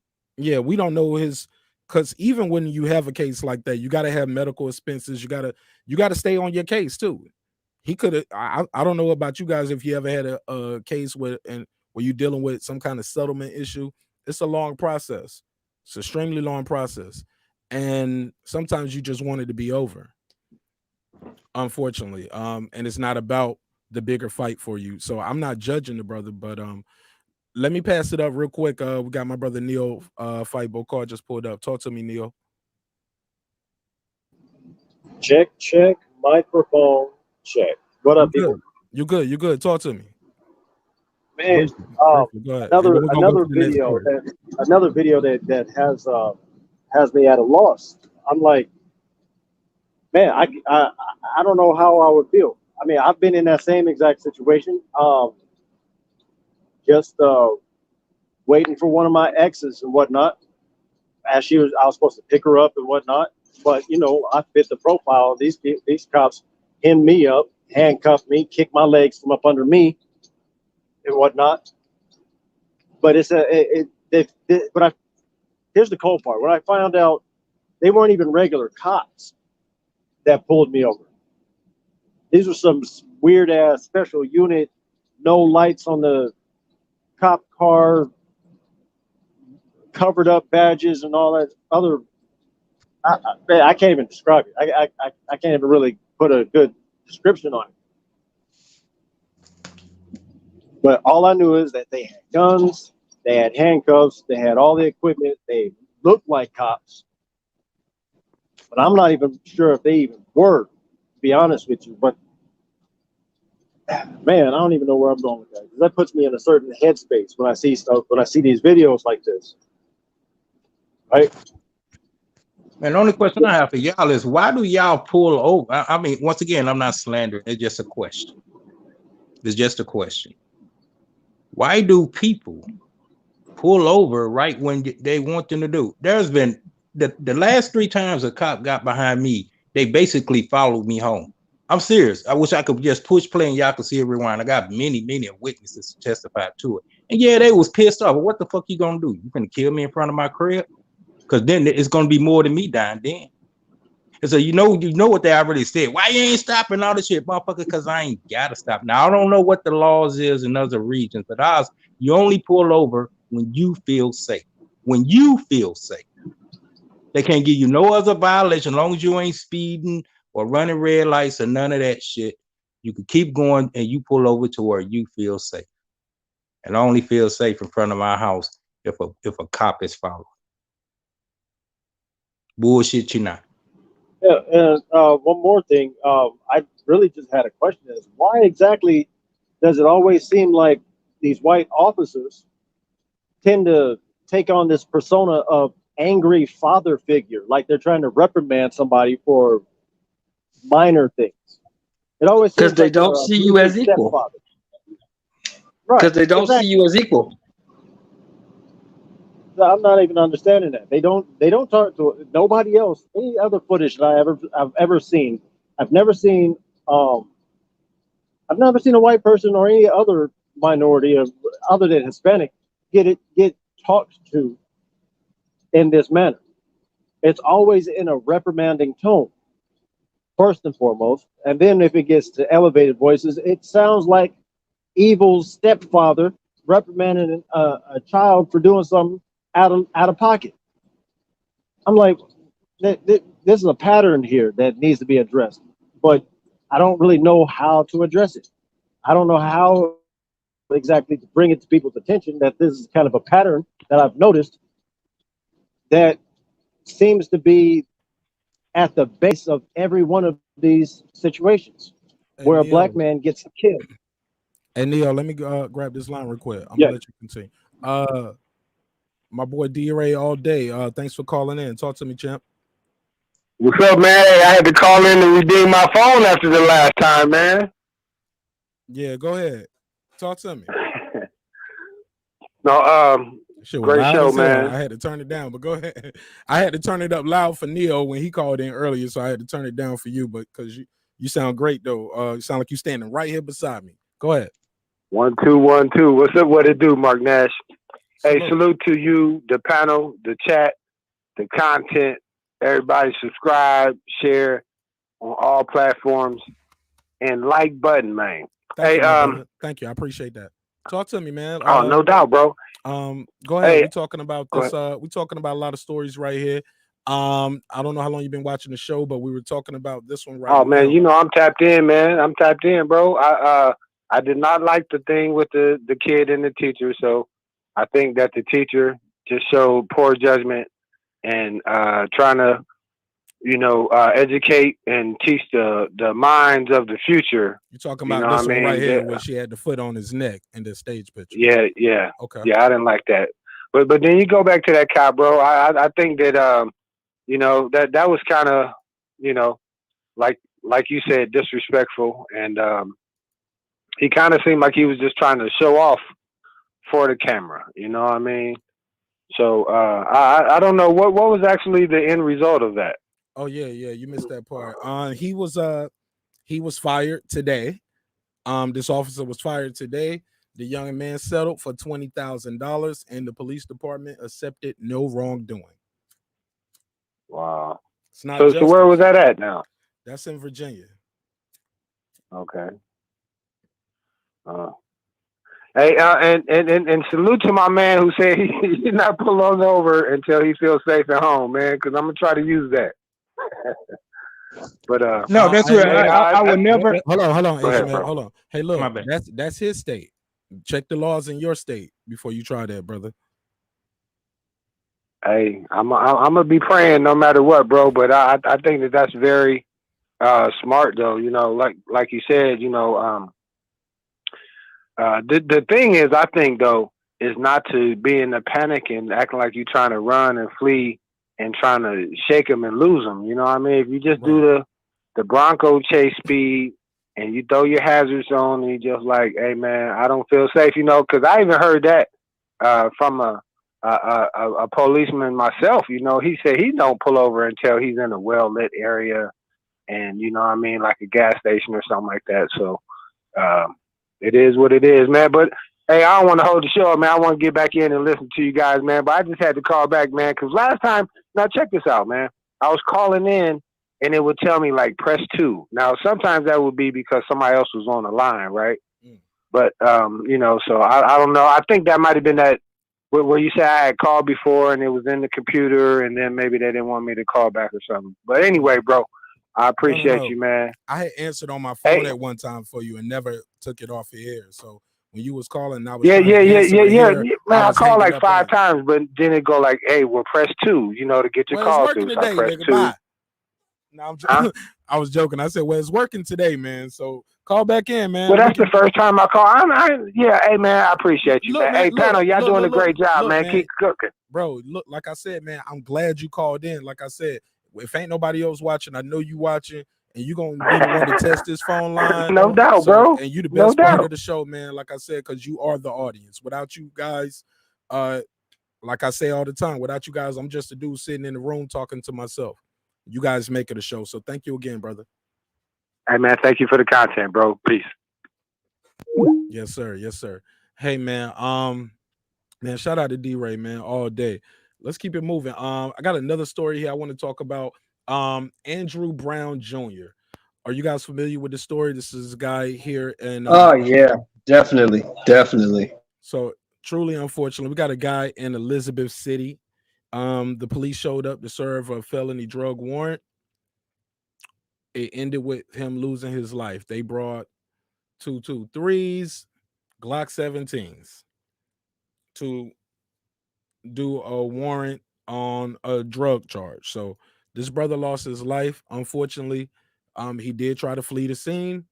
don't know his. Because even when you have a case like that, you got to have medical expenses. You got to stay on your case too. He could have. I don't know about you guys if you ever had a case where you're dealing with some kind of settlement issue. It's a long process. It's an extremely long process, and sometimes you just want it to be over. Unfortunately, and it's not about the bigger fight for you. So I'm not judging the brother, but let me pass it up real quick. We got my brother Neil Fightbo card just pulled up. Talk to me, Neil. Check, microphone, check. What up, people? You good. Talk to me. Man, another video that has me at a loss. I'm like, man, I don't know how I would feel. I mean, I've been in that same exact situation. Just waiting for one of my exes and whatnot. I was supposed to pick her up and whatnot, but I fit the profile. These cops hem me up, handcuff me, kick my legs from up under me, and whatnot. But here's the cold part. When I found out they weren't even regular cops that pulled me over. These were some weird ass special unit, no lights on the cop car, covered up badges and all that other. I can't even describe it. I can't even really put a good description on it. But all I knew is that they had guns, they had handcuffs, they had all the equipment, they looked like cops. But I'm not even sure if they even were, to be honest with you. But man, I don't even know where I'm going with that. That puts me in a certain headspace when I see stuff, when I see these videos like this. Right? And the only question I have for y'all is, why do y'all pull over? I mean, once again, I'm not slandering. It's just a question. It's just a question. Why do people pull over right when they want them to do? There's been the last 3 times a cop got behind me, they basically followed me home. I'm serious. I wish I could just push play and y'all could see it rewind. I got many witnesses to testify to it. And yeah, they was pissed off. But what the fuck you gonna do? You gonna kill me in front of my crib? Because then it's gonna be more than me dying then. And so you know what they already said. Why you ain't stopping all this shit, motherfucker? Because I ain't gotta stop. Now I don't know what the laws is in other regions, but ours, you only pull over when you feel safe. When you feel safe. They can't give you no other violation as long as you ain't speeding or running red lights or none of that shit. You can keep going and you pull over to where you feel safe. And I only feel safe in front of my house if a cop is following. Bullshit, you not. Yeah, and one more thing. I really just had a question: is why exactly does it always seem like these white officers tend to take on this persona of angry father figure, like they're trying to reprimand somebody for minor things? It always Because seems they like don't see you as equal. Right. Because they don't exactly. see you as equal. I'm not even understanding that. They don't talk to nobody else. Any other footage that I've ever seen, I've never seen a white person or any other minority other than Hispanic get talked to in this manner. It's always in a reprimanding tone, first and foremost, and then if it gets to elevated voices, it sounds like evil stepfather reprimanding a child for doing something out of pocket. I'm like, this is a pattern here that needs to be addressed, but I don't really know how to address it. I don't know how exactly to bring it to people's attention that this is kind of a pattern that I've noticed that seems to be at the base of every one of these situations where a black man gets killed. Hey, Neo, let me grab this line real quick. I'm Yeah. gonna let you continue. My boy D-Ray all day. Thanks for calling in. Talk to me, champ. What's up, man? Hey, I had to call in to redeem my phone after the last time, man. Yeah, go ahead. Talk to me. No, great show, man. I had to turn it down, but go ahead. I had to turn it up loud for Neo when he called in earlier, so I had to turn it down for you. But because you sound great though. You sound like you standing right here beside me. Go ahead. 1 2 1 2. What's up? What it do, Marq Nash? Hey, salute to you, the panel, the chat, the content. Everybody subscribe, share on all platforms, and like button, man. Thank you. I appreciate that. Talk to me, man. Oh, no doubt, bro. Go ahead. Hey, we're talking about this. We're talking about a lot of stories right here. I don't know how long you've been watching the show, but we were talking about this one right now. Oh man, you know I'm tapped in, man. I'm tapped in, bro. I did not like the thing with the kid and the teacher, so I think that the teacher just showed poor judgment and trying to, educate and teach the minds of the future. You're talking about this one right here where she had the foot on his neck in the stage picture. Yeah. Okay. Yeah, I didn't like that. But then you go back to that cop, bro. I think that that was kind of, like you said, disrespectful, and he kind of seemed like he was just trying to show off for the camera. You know what I mean? So I don't know what was actually the end result of that. Oh yeah, you missed that part. He was fired today. This officer was fired today. The young man settled for $20,000, and the police department accepted no wrongdoing. Wow. It's not so where was that at now? That's in Virginia. Okay. Hey, and salute to my man who said he's not pulling over until he feels safe at home, man. Because I'm gonna try to use that. But no, that's where I would never. Hold on, Go ahead, Ishmael, hold on. Hey, look, that's his state. Check the laws in your state before you try that, brother. Hey, I'm gonna be praying no matter what, bro. But I think that's very smart, though. Like you said, the thing is, I think though, is not to be in a panic and acting like you're trying to run and flee and trying to shake them and lose them. You know what I mean? If you just do the Bronco chase speed and you throw your hazards on and you just like, hey man, I don't feel safe, because I even heard that from a policeman myself. He said he don't pull over until he's in a well-lit area and, you know what I mean, like a gas station or something like that. So it is what it is, man. But hey, I don't want to hold the show, man. I want to get back in and listen to you guys, man. But I just had to call back, man, because last time, now check this out, man. I was calling in and it would tell me like press 2. Now, sometimes that would be because somebody else was on the line, right? But, so I don't know. I think that might have been that Where you say I had called before and it was in the computer, and then maybe they didn't want me to call back or something. But anyway, bro, I appreciate you, man. I had answered on my phone at one time for you and never took it off the air. So when you was calling, I was Yeah. man, I called like 5 times, but then it go like, hey, well, press 2, to get your call through. So I press 2. No, I was joking. I said, well, it's working today, man. So call back in, man. Well, that's the first time I call. Hey, man, I appreciate you, man. Hey, panel, y'all doing a great job, man. Keep cooking. Bro, look, like I said, man, I'm glad you called in. Like I said, if ain't nobody else watching, I know you watching, and you going to be the one to test this phone line. No doubt, bro. And you the best part of the show, man, like I said, because you are the audience. Without you guys, like I say all the time, without you guys, I'm just a dude sitting in the room talking to myself. You guys make it a show. So thank you again, brother. Hey, man, thank you for the content, bro. Peace. Yes, sir. Yes, sir. Hey, man. Man, shout out to D-Ray, man, all day. Let's keep it moving. I got another story here I want to talk about. Andrew Brown Jr. Are you guys familiar with the story? This is a guy here in oh yeah, definitely. So truly unfortunately, we got a guy in Elizabeth City. The police showed up to serve a felony drug warrant. It ended with him losing his life. They brought 223s, Glock 17s to do a warrant on a drug charge. So this brother lost his life. Unfortunately, he did try to flee the scene,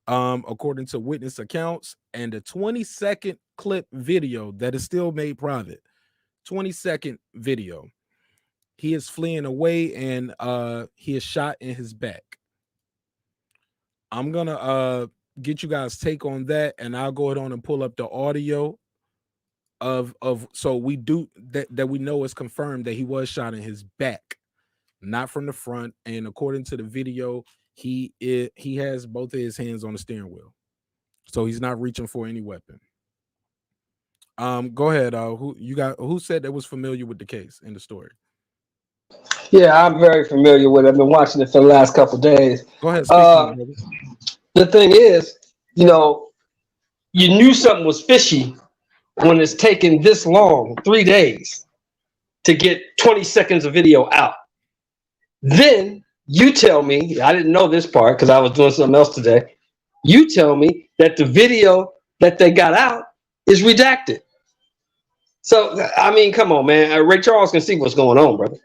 according to witness accounts, and the 20-second clip video that is still made private. 20-second video. He is fleeing away, and he is shot in his back. I'm gonna get you guys' take on that, and I'll go ahead on and pull up the audio of so we do that we know is confirmed that he was shot in his back, not from the front. And according to the video, he has both of his hands on the steering wheel, so he's not reaching for any weapon. Go ahead. Who said that was familiar with the case in the story? Yeah, I'm very familiar with it. I've been watching it for the last couple of days. Go ahead. Speak to me, the thing is, you knew something was fishy when it's taken this long, 3 days, to get 20 seconds of video out. Then you tell me, I didn't know this part because I was doing something else today. You tell me that the video that they got out is redacted. So, I mean, come on, man. Ray Charles can see what's going on, brother.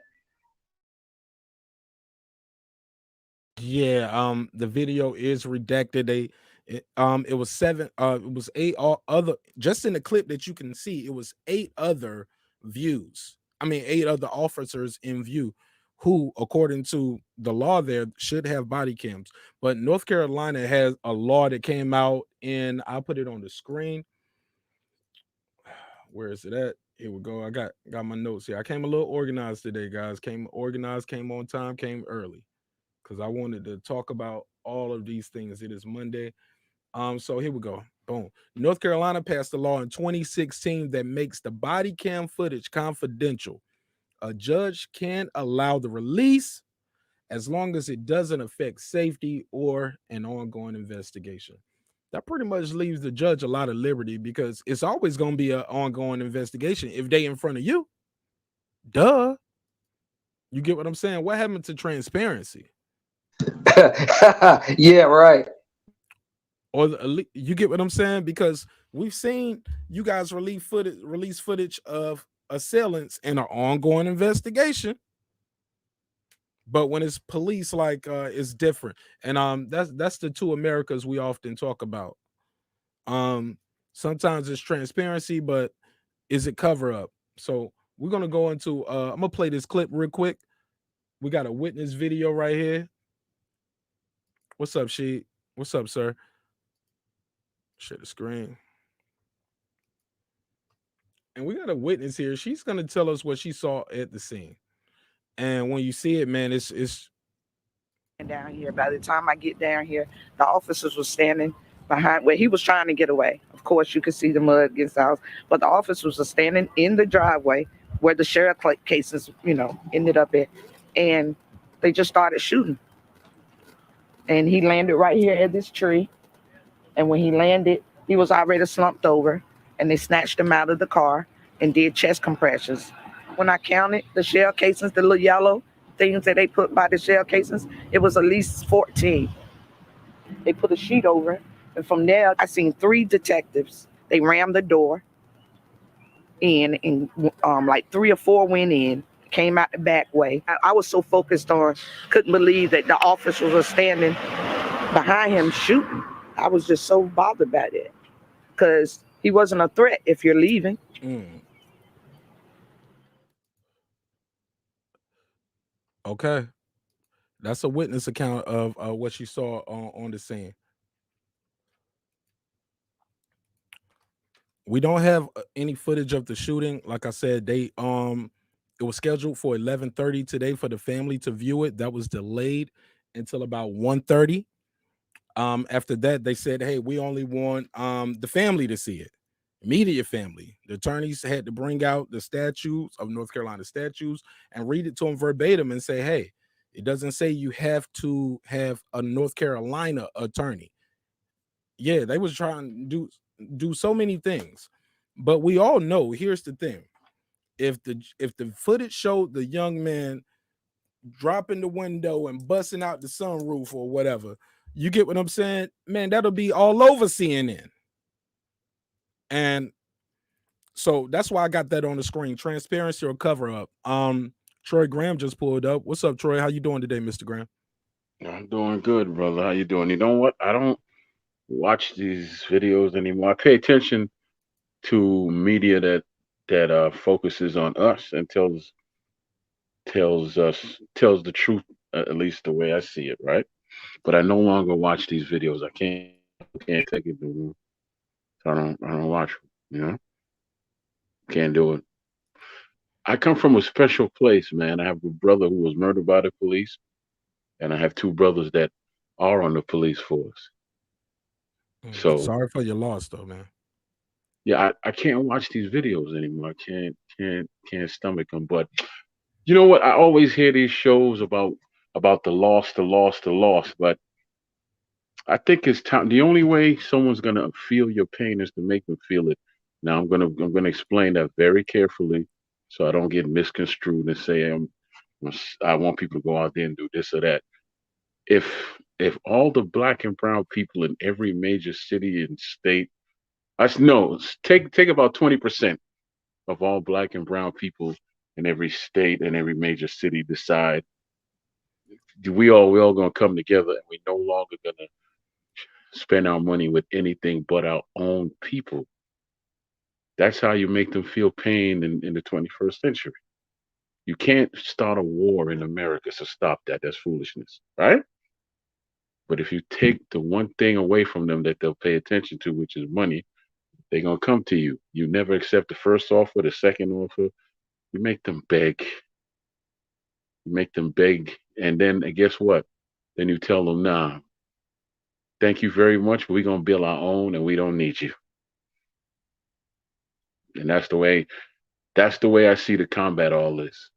Yeah, the video is redacted. It was 7, it was 8 other, just in the clip that you can see, it was 8 other views. I mean, 8 other officers in view who, according to the law there, should have body cams. But North Carolina has a law that came out in, I'll put it on the screen. Where is it at? Here we go. I got my notes here. I came a little organized today, guys. Came organized, came on time, came early, because I wanted to talk about all of these things. It is Monday. So here we go. Boom. North Carolina passed a law in 2016 that makes the body cam footage confidential. A judge can allow the release as long as it doesn't affect safety or an ongoing investigation. That pretty much leaves the judge a lot of liberty, because it's always going to be an ongoing investigation if they in front of you. Duh. You get what I'm saying? What happened to transparency? Yeah, right. Or you get what I'm saying? Because we've seen you guys release footage of assailants in an ongoing investigation, but when it's police, like it's different. And that's the two Americas we often talk about. Sometimes it's transparency, but is it cover up? So we're gonna go into I'm gonna play this clip real quick. We got a witness video right here. What's up, Sheet? What's up, sir? Share the screen. And we got a witness here. She's going to tell us what she saw at the scene. And when you see it, man, it's down here. By the time I get down here, the officers were standing behind where he was trying to get away. Of course, you could see the mud against the house, but the officers were standing in the driveway where the sheriff cases, ended up at, and they just started shooting. And he landed right here at this tree. And when he landed, he was already slumped over, and they snatched him out of the car and did chest compressions. When I counted the shell casings, the little yellow things that they put by the shell casings, it was at least 14. They put a sheet over it. And from there, I seen 3 detectives. They rammed the door in, and like 3 or 4 went in, came out the back way. I was so focused on, couldn't believe that the officers were standing behind him shooting. I was just so bothered by that because he wasn't a threat if you're leaving. Okay. That's a witness account of what she saw on the scene. We don't have any footage of the shooting. Like I said, it was scheduled for 11:30 today for the family to view it. That was delayed until about 1:30. After that, they said, hey, we only want the family to see it. Immediate family. The attorneys had to bring out the statutes of North Carolina statutes and read it to them verbatim and say, hey, it doesn't say you have to have a North Carolina attorney. Yeah, they was trying to do so many things, but we all know, here's the thing: if the footage showed the young man dropping the window and busting out the sunroof or whatever, you get what I'm saying, man, that'll be all over CNN. And so that's why I got that on the screen. Transparency or cover up. Troy Graham just pulled up. What's up, Troy? How you doing today, Mr. Graham? I'm doing good, brother. How you doing? You know what? I don't watch these videos anymore. I pay attention to media that focuses on us and tells the truth, at least the way I see it, right? But I no longer watch these videos. I can't take it no more. So I don't watch them, you know? Can't do it. I come from a special place, man. I have a brother who was murdered by the police, and I have 2 brothers that are on the police force. So sorry for your loss, though, man. Yeah, I can't watch these videos anymore. I can't stomach them. But you know what? I always hear these shows about the loss. But I think it's time. The only way someone's gonna feel your pain is to make them feel it. Now I'm gonna explain that very carefully, so I don't get misconstrued and say I want people to go out there and do this or that. If all the black and brown people in every major city and state, take about 20% of all black and brown people in every state and every major city decide we all gonna come together, and we no longer gonna spend our money with anything but our own people. That's how you make them feel pain in the 21st century. You can't start a war in America to stop that. That's foolishness, right? But if you take the one thing away from them that they'll pay attention to, which is money, they're gonna come to you. You never accept the first offer, the second offer. You make them beg. And then guess what? Then you tell them, nah, thank you very much, but we're gonna build our own and we don't need you. And that's the way I see to combat all this.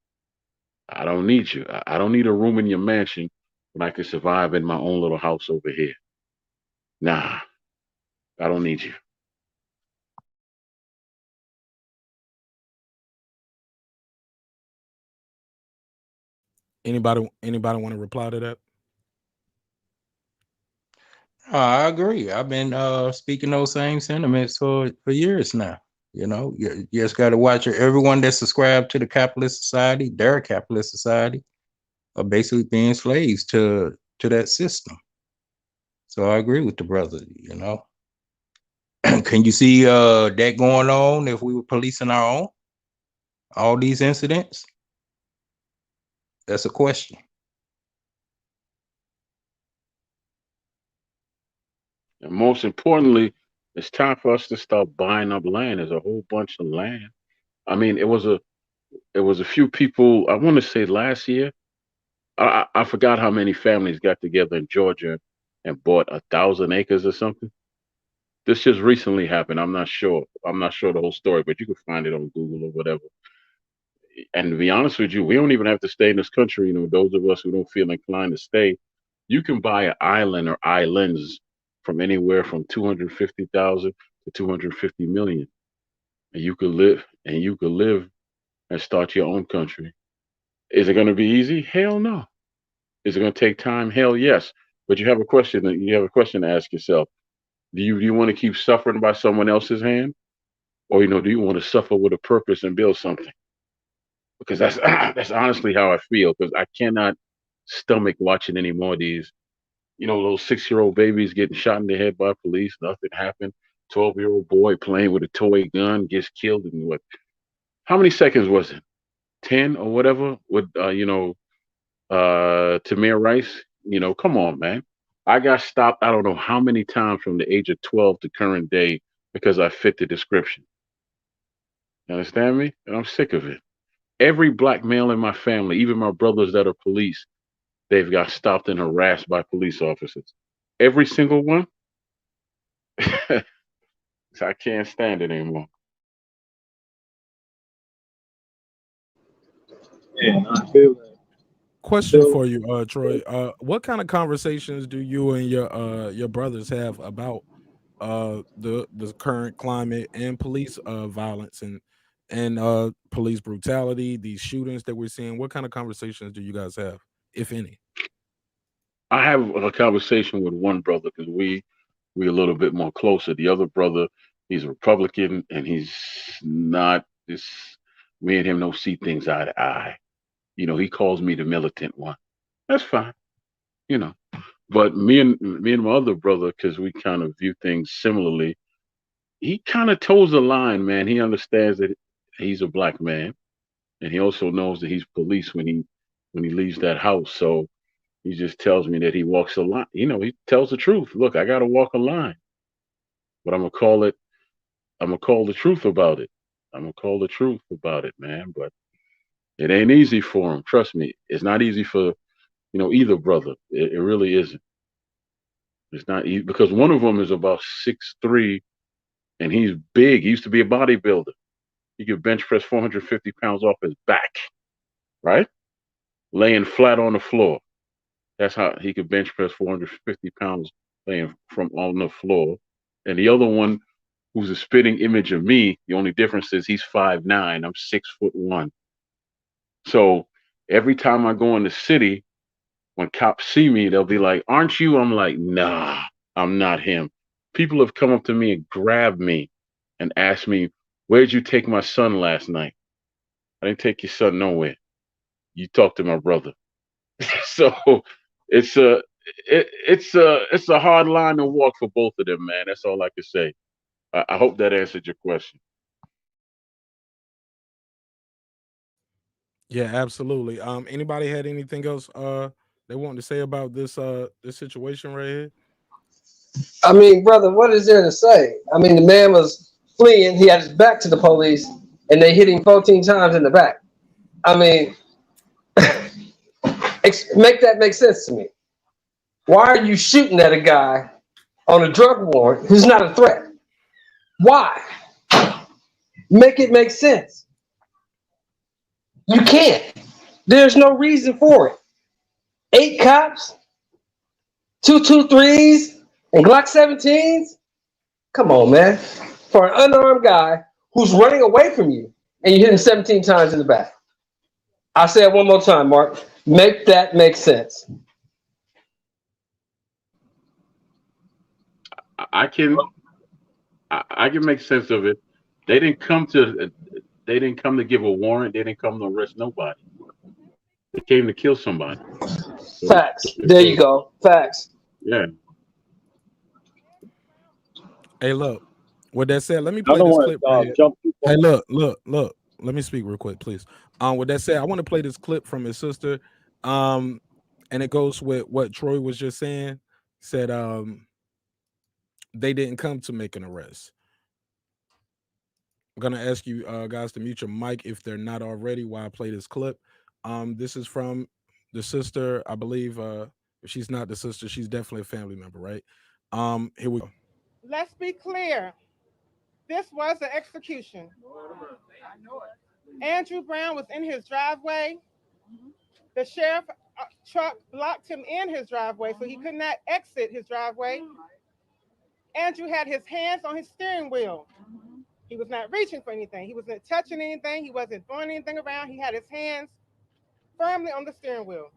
I don't need you. I don't need a room in your mansion when I can survive in my own little house over here. Nah, I don't need you. Anybody want to reply to that? I agree. I've been speaking those same sentiments for years now. You know, you just got to watch it. Everyone that's subscribed to the capitalist society, their capitalist society, are basically being slaves to that system. So I agree with the brother, you know. Can you see that going on if we were policing our own? All these incidents? That's a question. And most importantly, it's time for us to start buying up land. There's a whole bunch of land. I mean, it was a few people, I want to say last year. I forgot how many families got together in Georgia and bought 1,000 acres or something. This just recently happened. I'm not sure the whole story, but you can find it on Google or whatever. And to be honest with you, we don't even have to stay in this country. You know, those of us who don't feel inclined to stay, you can buy an island or islands from anywhere from 250,000 to 250 million. And you could live and you could live and start your own country. Is it going to be easy? Hell no. Is it going to take time? Hell yes. But you have a question. You have a question to ask yourself. Do you want to keep suffering by someone else's hand, or do you want to suffer with a purpose and build something? Because that's that's honestly how I feel. Because I cannot stomach watching any more of these. Those 6-year-old babies getting shot in the head by police. Nothing happened. 12-year-old boy playing with a toy gun gets killed in what? How many seconds was it? 10 or whatever with Tamir Rice. Come on, man. I got stopped I don't know how many times from the age of 12 to current day because I fit the description. You understand me? And I'm sick of it. Every black male in my family, even my brothers that are police, they've got stopped and harassed by police officers. Every single one. I can't stand it anymore. Yeah, I feel that. Question for you, Troy. What kind of conversations do you and your brothers have about the current climate and police violence and police brutality, these shootings that we're seeing? What kind of conversations do you guys have, if any? I have a conversation with one brother because we a little bit more closer. The other brother, he's a Republican and he's not this. Me and him don't see things eye to eye. He calls me the militant one. That's fine. But me and my other brother, because we kind of view things similarly, he kind of toes the line, man. He understands that he's a black man, and he also knows that he's police when he leaves that house. So he just tells me that he walks a line. He tells the truth. Look, I got to walk a line, but I'm gonna call the truth about it. I'm gonna call the truth about it, man. But it ain't easy for him. Trust me, it's not easy for either brother. It really isn't. It's not easy because one of them is about 6'3", and he's big. He used to be a bodybuilder. He could bench press 450 pounds off his back, right? Laying flat on the floor. That's how he could bench press 450 pounds laying from on the floor. And the other one, who's a spitting image of me, the only difference is he's 5'9". I'm 6'1". So every time I go in the city, when cops see me, they'll be like, "Aren't you?" I'm like, "Nah, I'm not him." People have come up to me and grabbed me and asked me, "Where'd you take my son last night?" I didn't take your son nowhere. You talked to my brother. So it's a hard line to walk for both of them, man. That's all I can say. I hope that answered your question. Yeah, absolutely. Anybody had anything else they wanted to say about this situation right here? I mean, brother, what is there to say? I mean, the man was fleeing. He had his back to the police, and they hit him 14 times in the back. I mean, make that make sense to me. Why are you shooting at a guy on a drug warrant who's not a threat? Why? Make it make sense. You can't. There's no reason for it. 8 cops, 223s, and Glock 17s. Come on, man. For an unarmed guy who's running away from you, and you hit him 17 times in the back. I'll say it one more time, Mark. Make that make sense. I can make sense of it. They didn't come to give a warrant. They didn't come to arrest nobody. They came to kill somebody. So, facts. There you go. Facts. Yeah. Hey, look. With that said, let me play this clip. Right hey, look. Let me speak real quick, please. With that said, I want to play this clip from his sister. And it goes with what Troy was just saying. Said they didn't come to make an arrest. I'm gonna ask you guys to mute your mic if they're not already while I play this clip. This is from the sister, I believe. If she's not the sister, she's definitely a family member, right? Here we go. Let's be clear. This was an execution. Andrew Brown was in his driveway. The sheriff truck blocked him in his driveway, so he could not exit his driveway. Andrew had his hands on his steering wheel. He was not reaching for anything. He wasn't touching anything. He wasn't throwing anything around. He had his hands firmly on the steering wheel.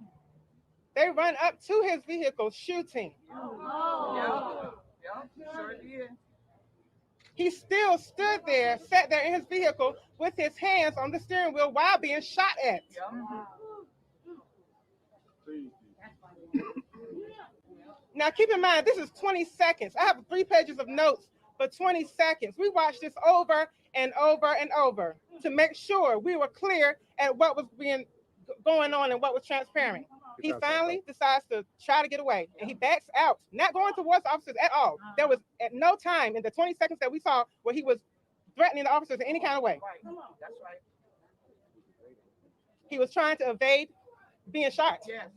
They run up to his vehicle shooting. Sure did. He still stood there, sat there in his vehicle with his hands on the steering wheel while being shot at. Now, keep in mind, this is 20 seconds. I have 3 pages of notes for 20 seconds. We watched this over and over and over to make sure we were clear at what was going on and what was transparent. He finally decides to try to get away, and he backs out, not going towards the officers at all. There was at no time in the 20 seconds that we saw where he was threatening the officers in any kind of way. That's right. He was trying to evade being shot. Yes.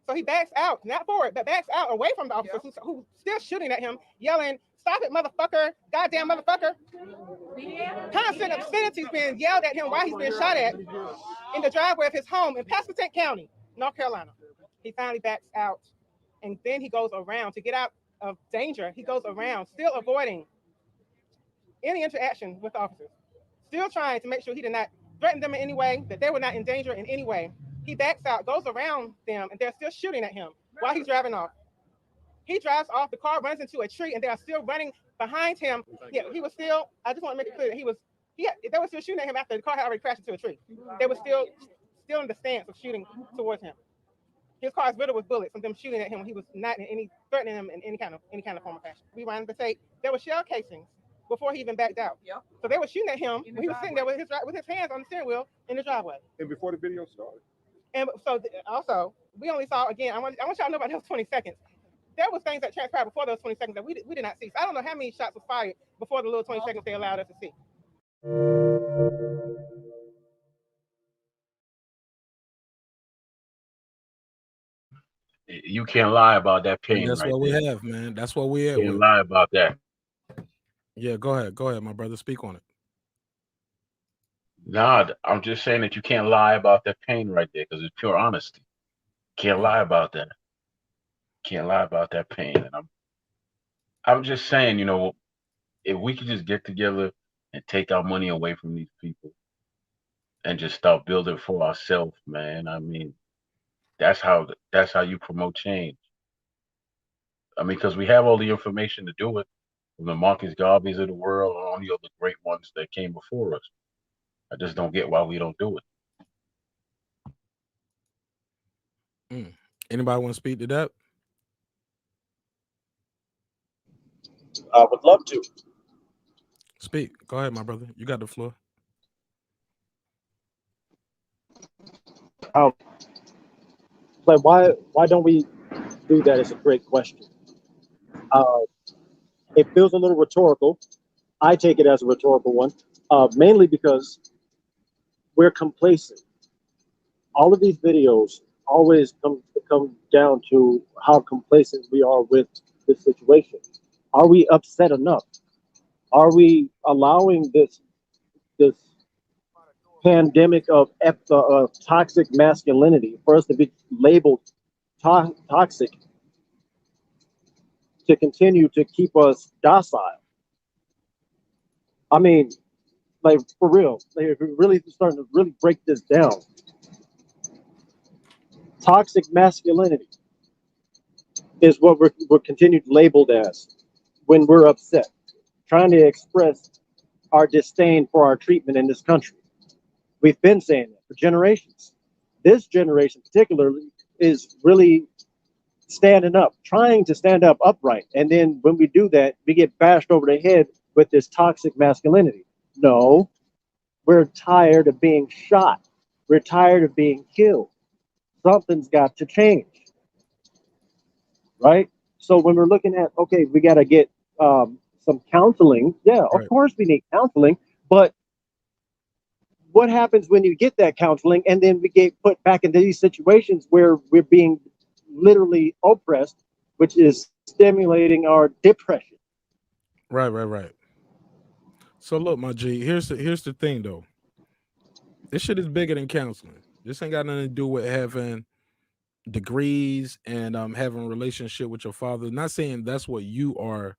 So he backs out, not forward, but backs out away from the officers who still shooting at him, yelling, "Stop it, motherfucker, goddamn motherfucker." Constant obscenities being yelled at him while he's being shot at in the driveway of his home in Pasquotank County, North Carolina. He finally backs out, and then he goes around to get out of danger. He goes around, still avoiding any interaction with the officers, still trying to make sure he did not threaten them in any way, that they were not in danger in any way. He backs out, goes around them, and they're still shooting at him while he's driving off. He drives off, the car runs into a tree, and they are still running behind him. Yeah, he was still, I just want to make it clear that they were still shooting at him after the car had already crashed into a tree. They were still in the stance of shooting towards him. His car is riddled with bullets from them shooting at him. He was not in any threatening them in any kind of form or fashion. We wanted to say there were shell casings before he even backed out. Yep. So they were shooting at him when he was sitting there with his hands on the steering wheel in the driveway. And before the video started. And so also, we only saw, again, I want y'all to know about those 20 seconds. There was things that transpired before those 20 seconds that we did not see. So I don't know how many shots was fired before the little 20 seconds they allowed us to see. You can't lie about that pain. That's right what we there. have, man. That's what we have. You can't lie about that. Yeah, go ahead, my brother. Speak on it. Nah, I'm just saying that you can't lie about that pain right there because it's pure honesty. Can't lie about that. Can't lie about that pain. And I'm just saying, you know, if we could just get together and take our money away from these people and just start building for ourselves, man. I mean, that's how you promote change. I mean, because we have all the information to do it, from the Marcus Garveys of the world and all the other great ones that came before us. I just don't get why we don't do it. Anybody want to speak to that? I would love to. Speak. Go ahead, my brother. You got the floor. But why don't we do that is a great question. It feels a little rhetorical. I take it as a rhetorical one, mainly because we're complacent. All of these videos always come down to how complacent we are with this situation. Are we upset enough? Are we allowing this pandemic of toxic masculinity for us to be labeled toxic to continue to keep us docile? I mean, like, for real, like, if we're really starting to really break this down, toxic masculinity is what we're continued labeled as when we're upset, trying to express our disdain for our treatment in this country. We've been saying that for generations. This generation particularly is really standing up, trying to stand up upright. And then when we do that, we get bashed over the head with this toxic masculinity. No, we're tired of being shot. We're tired of being killed. Something's got to change, right? So when we're looking at, okay, we got to get some counseling. Yeah, of course we need counseling, but what happens when you get that counseling and then we get put back into these situations where we're being literally oppressed, which is stimulating our depression? Right. So look, my G, here's the thing though. This shit is bigger than counseling. This ain't got nothing to do with having degrees and having a relationship with your father. Not saying that's what you are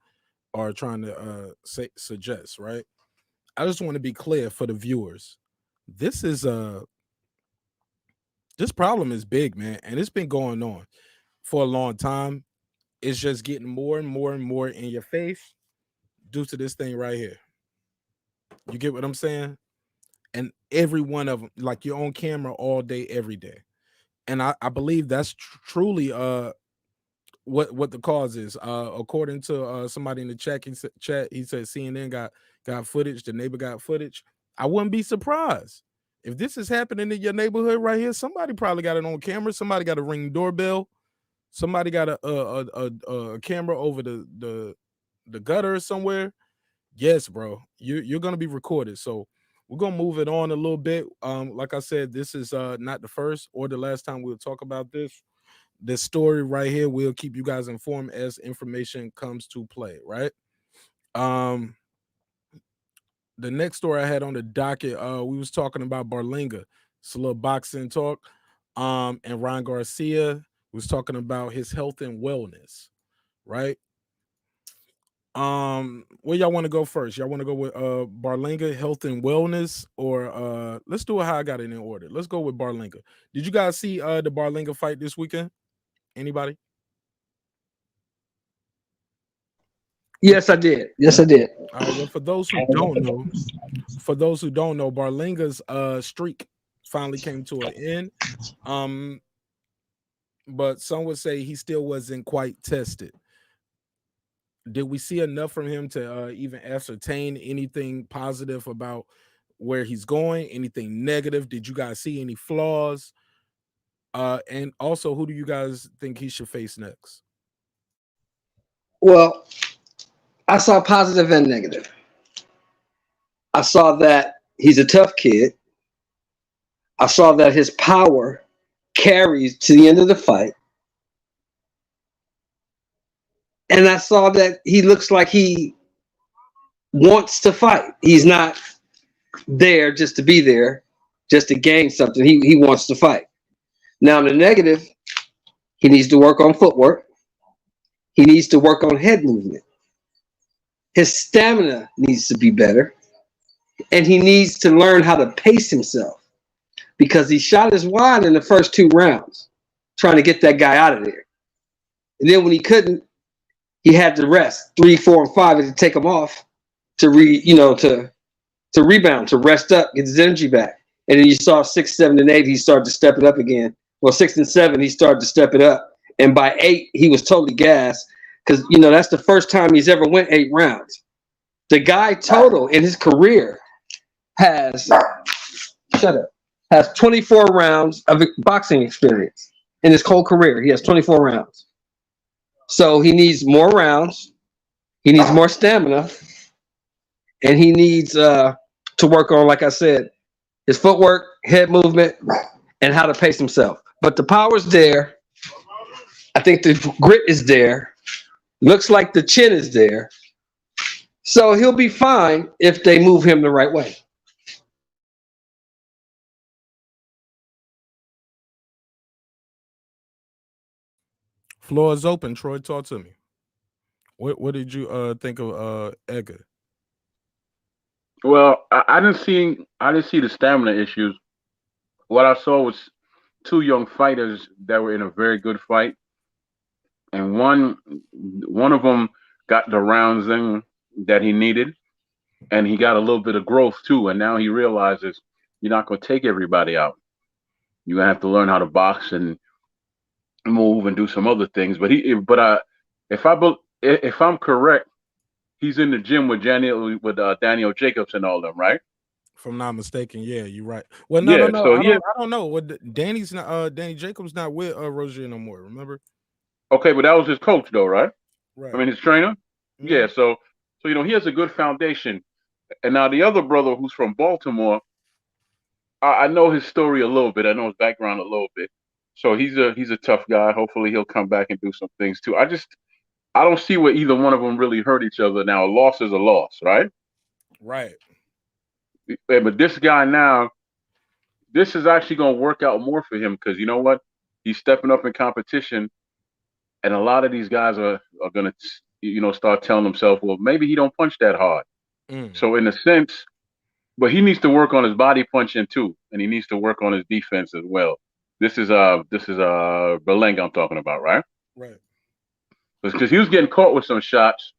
are trying to suggest, right? I just want to be clear for the viewers. This is this problem is big, man, and it's been going on for a long time. It's just getting more and more and more in your face due to this thing right here. You get what I'm saying? And every one of them, like you're on camera all day, every day. And I believe that's truly what the cause is. According to somebody in the chat, he said CNN got footage, the neighbor got footage. I wouldn't be surprised if this is happening in your neighborhood right here. Somebody probably got it on camera. Somebody got a Ring doorbell. Somebody got a camera over the gutter somewhere. Yes, bro, you're gonna be recorded. So we're gonna move it on a little bit. Like I said, this is not the first or the last time we'll talk about this. This story right here, we'll keep you guys informed as information comes to play, right? The next story I had on the docket, we was talking about Berlanga. It's a little boxing talk. And Ryan Garcia was talking about his health and wellness, right? Where y'all want to go first? Y'all want to go with Berlanga, health and wellness, or let's do it how I got it in order. Let's go with Berlanga. Did you guys see the Berlanga fight this weekend? Anybody? Yes, I did. Yes, I did. All right, well, for those who don't know, Berlanga's streak finally came to an end. But some would say he still wasn't quite tested. Did we see enough from him to even ascertain anything positive about where he's going? Anything negative? Did you guys see any flaws? And also, who do you guys think he should face next? Well, I saw positive and negative. I saw that he's a tough kid. I saw that his power carries to the end of the fight. And I saw that he looks like he wants to fight. He's not there just to be there, just to gain something. He wants to fight. Now, in the negative, he needs to work on footwork. He needs to work on head movement. His stamina needs to be better. And he needs to learn how to pace himself, because he shot his wad in the first 2 rounds, trying to get that guy out of there. And then when he couldn't, he had to rest 3, 4, and 5 and to take him off to rebound, to rest up, get his energy back. And then you saw 6, 7, and 8, he started to step it up again. Well, 6 and 7, he started to step it up. And by 8, he was totally gassed, because that's the first time he's ever went 8 rounds. The guy total in his career has 24 rounds of boxing experience in his whole career. He has 24 rounds. So he needs more rounds. He needs more stamina. And he needs to work on, like I said, his footwork, head movement, and how to pace himself. But the power's there. I think the grit is there. Looks like the chin is there. So he'll be fine if they move him the right way. Floor is open. Troy, talk to me. What did you think of Edgar? Well, I didn't see the stamina issues. What I saw was 2 young fighters that were in a very good fight, and one of them got the rounds in that he needed, and he got a little bit of growth too. And now he realizes you're not going to take everybody out. You're going to have to learn how to box and move and do some other things. But if I'm correct, he's in the gym with Daniel Jacobs and all them, right? If I'm not mistaken, yeah, you're right. Well, no. I don't know. Danny's not. Danny Jacobs not with Rozier no more. Remember? Okay, but that was his coach, though, right? Right. I mean, his trainer. Mm-hmm. Yeah. So he has a good foundation. And now the other brother, who's from Baltimore, I know his story a little bit. I know his background a little bit. So he's a tough guy. Hopefully, he'll come back and do some things too. I don't see where either one of them really hurt each other. Now, a loss is a loss, right? Right. But this guy now, this is actually going to work out more for him, because you know what? He's stepping up in competition, and a lot of these guys are going to start telling himself, well, maybe he don't punch that hard. Mm. So in a sense, but he needs to work on his body punching too, and he needs to work on his defense as well. This is Berlanga I'm talking about, right? Right. Because he was getting caught with some shots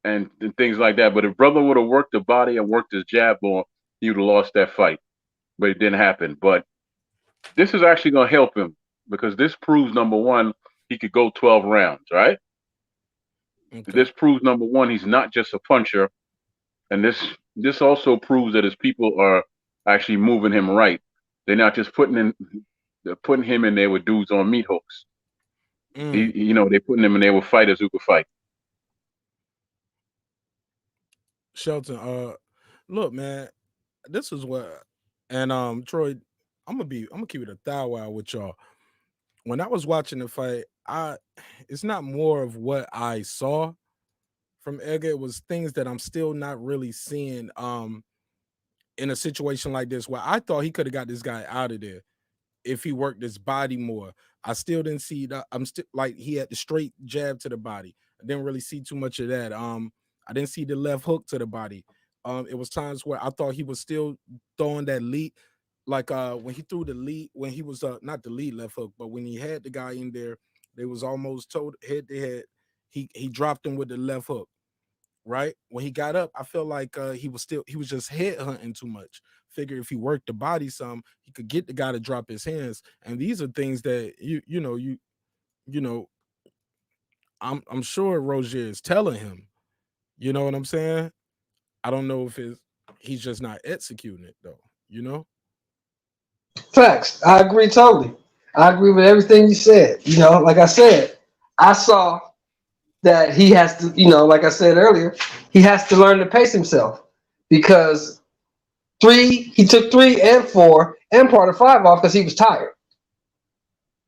and things like that. But if brother would have worked the body and worked his jab more, he would have lost that fight. But it didn't happen. But this is actually going to help him because this proves, number one, he could go 12 rounds, right? Okay. This proves, number one, he's not just a puncher. And this also proves that his people are actually moving him right. They're not just putting him in there with dudes on meat hooks. They're putting him in there with fighters who could fight. Shelton, look, man, this is what, and Troy, I'm gonna keep it a thou wow with y'all. When I was watching the fight, it's not more of what I saw from Edgar. It was things that I'm still not really seeing in a situation like this where I thought he could have got this guy out of there if he worked his body more. I still didn't see that. I'm still like he had the straight jab to the body. I didn't really see too much of that. I didn't see the left hook to the body. It was times where I thought he was still throwing that lead, like when he threw the lead, when he was not the lead left hook, but when he had the guy in there, they was almost told head to head. He dropped him with the left hook. Right when he got up, I felt like he was just head hunting too much. Figure if he worked the body some, he could get the guy to drop his hands. And these are things that I'm sure Rozier is telling him. You know what I'm saying? I don't know if he's just not executing it though. You know. Facts. I agree totally. I agree with everything you said. Like I said, I saw that he has to, like I said earlier, he has to learn to pace himself because he took 3 and 4 and part of 5 off because he was tired.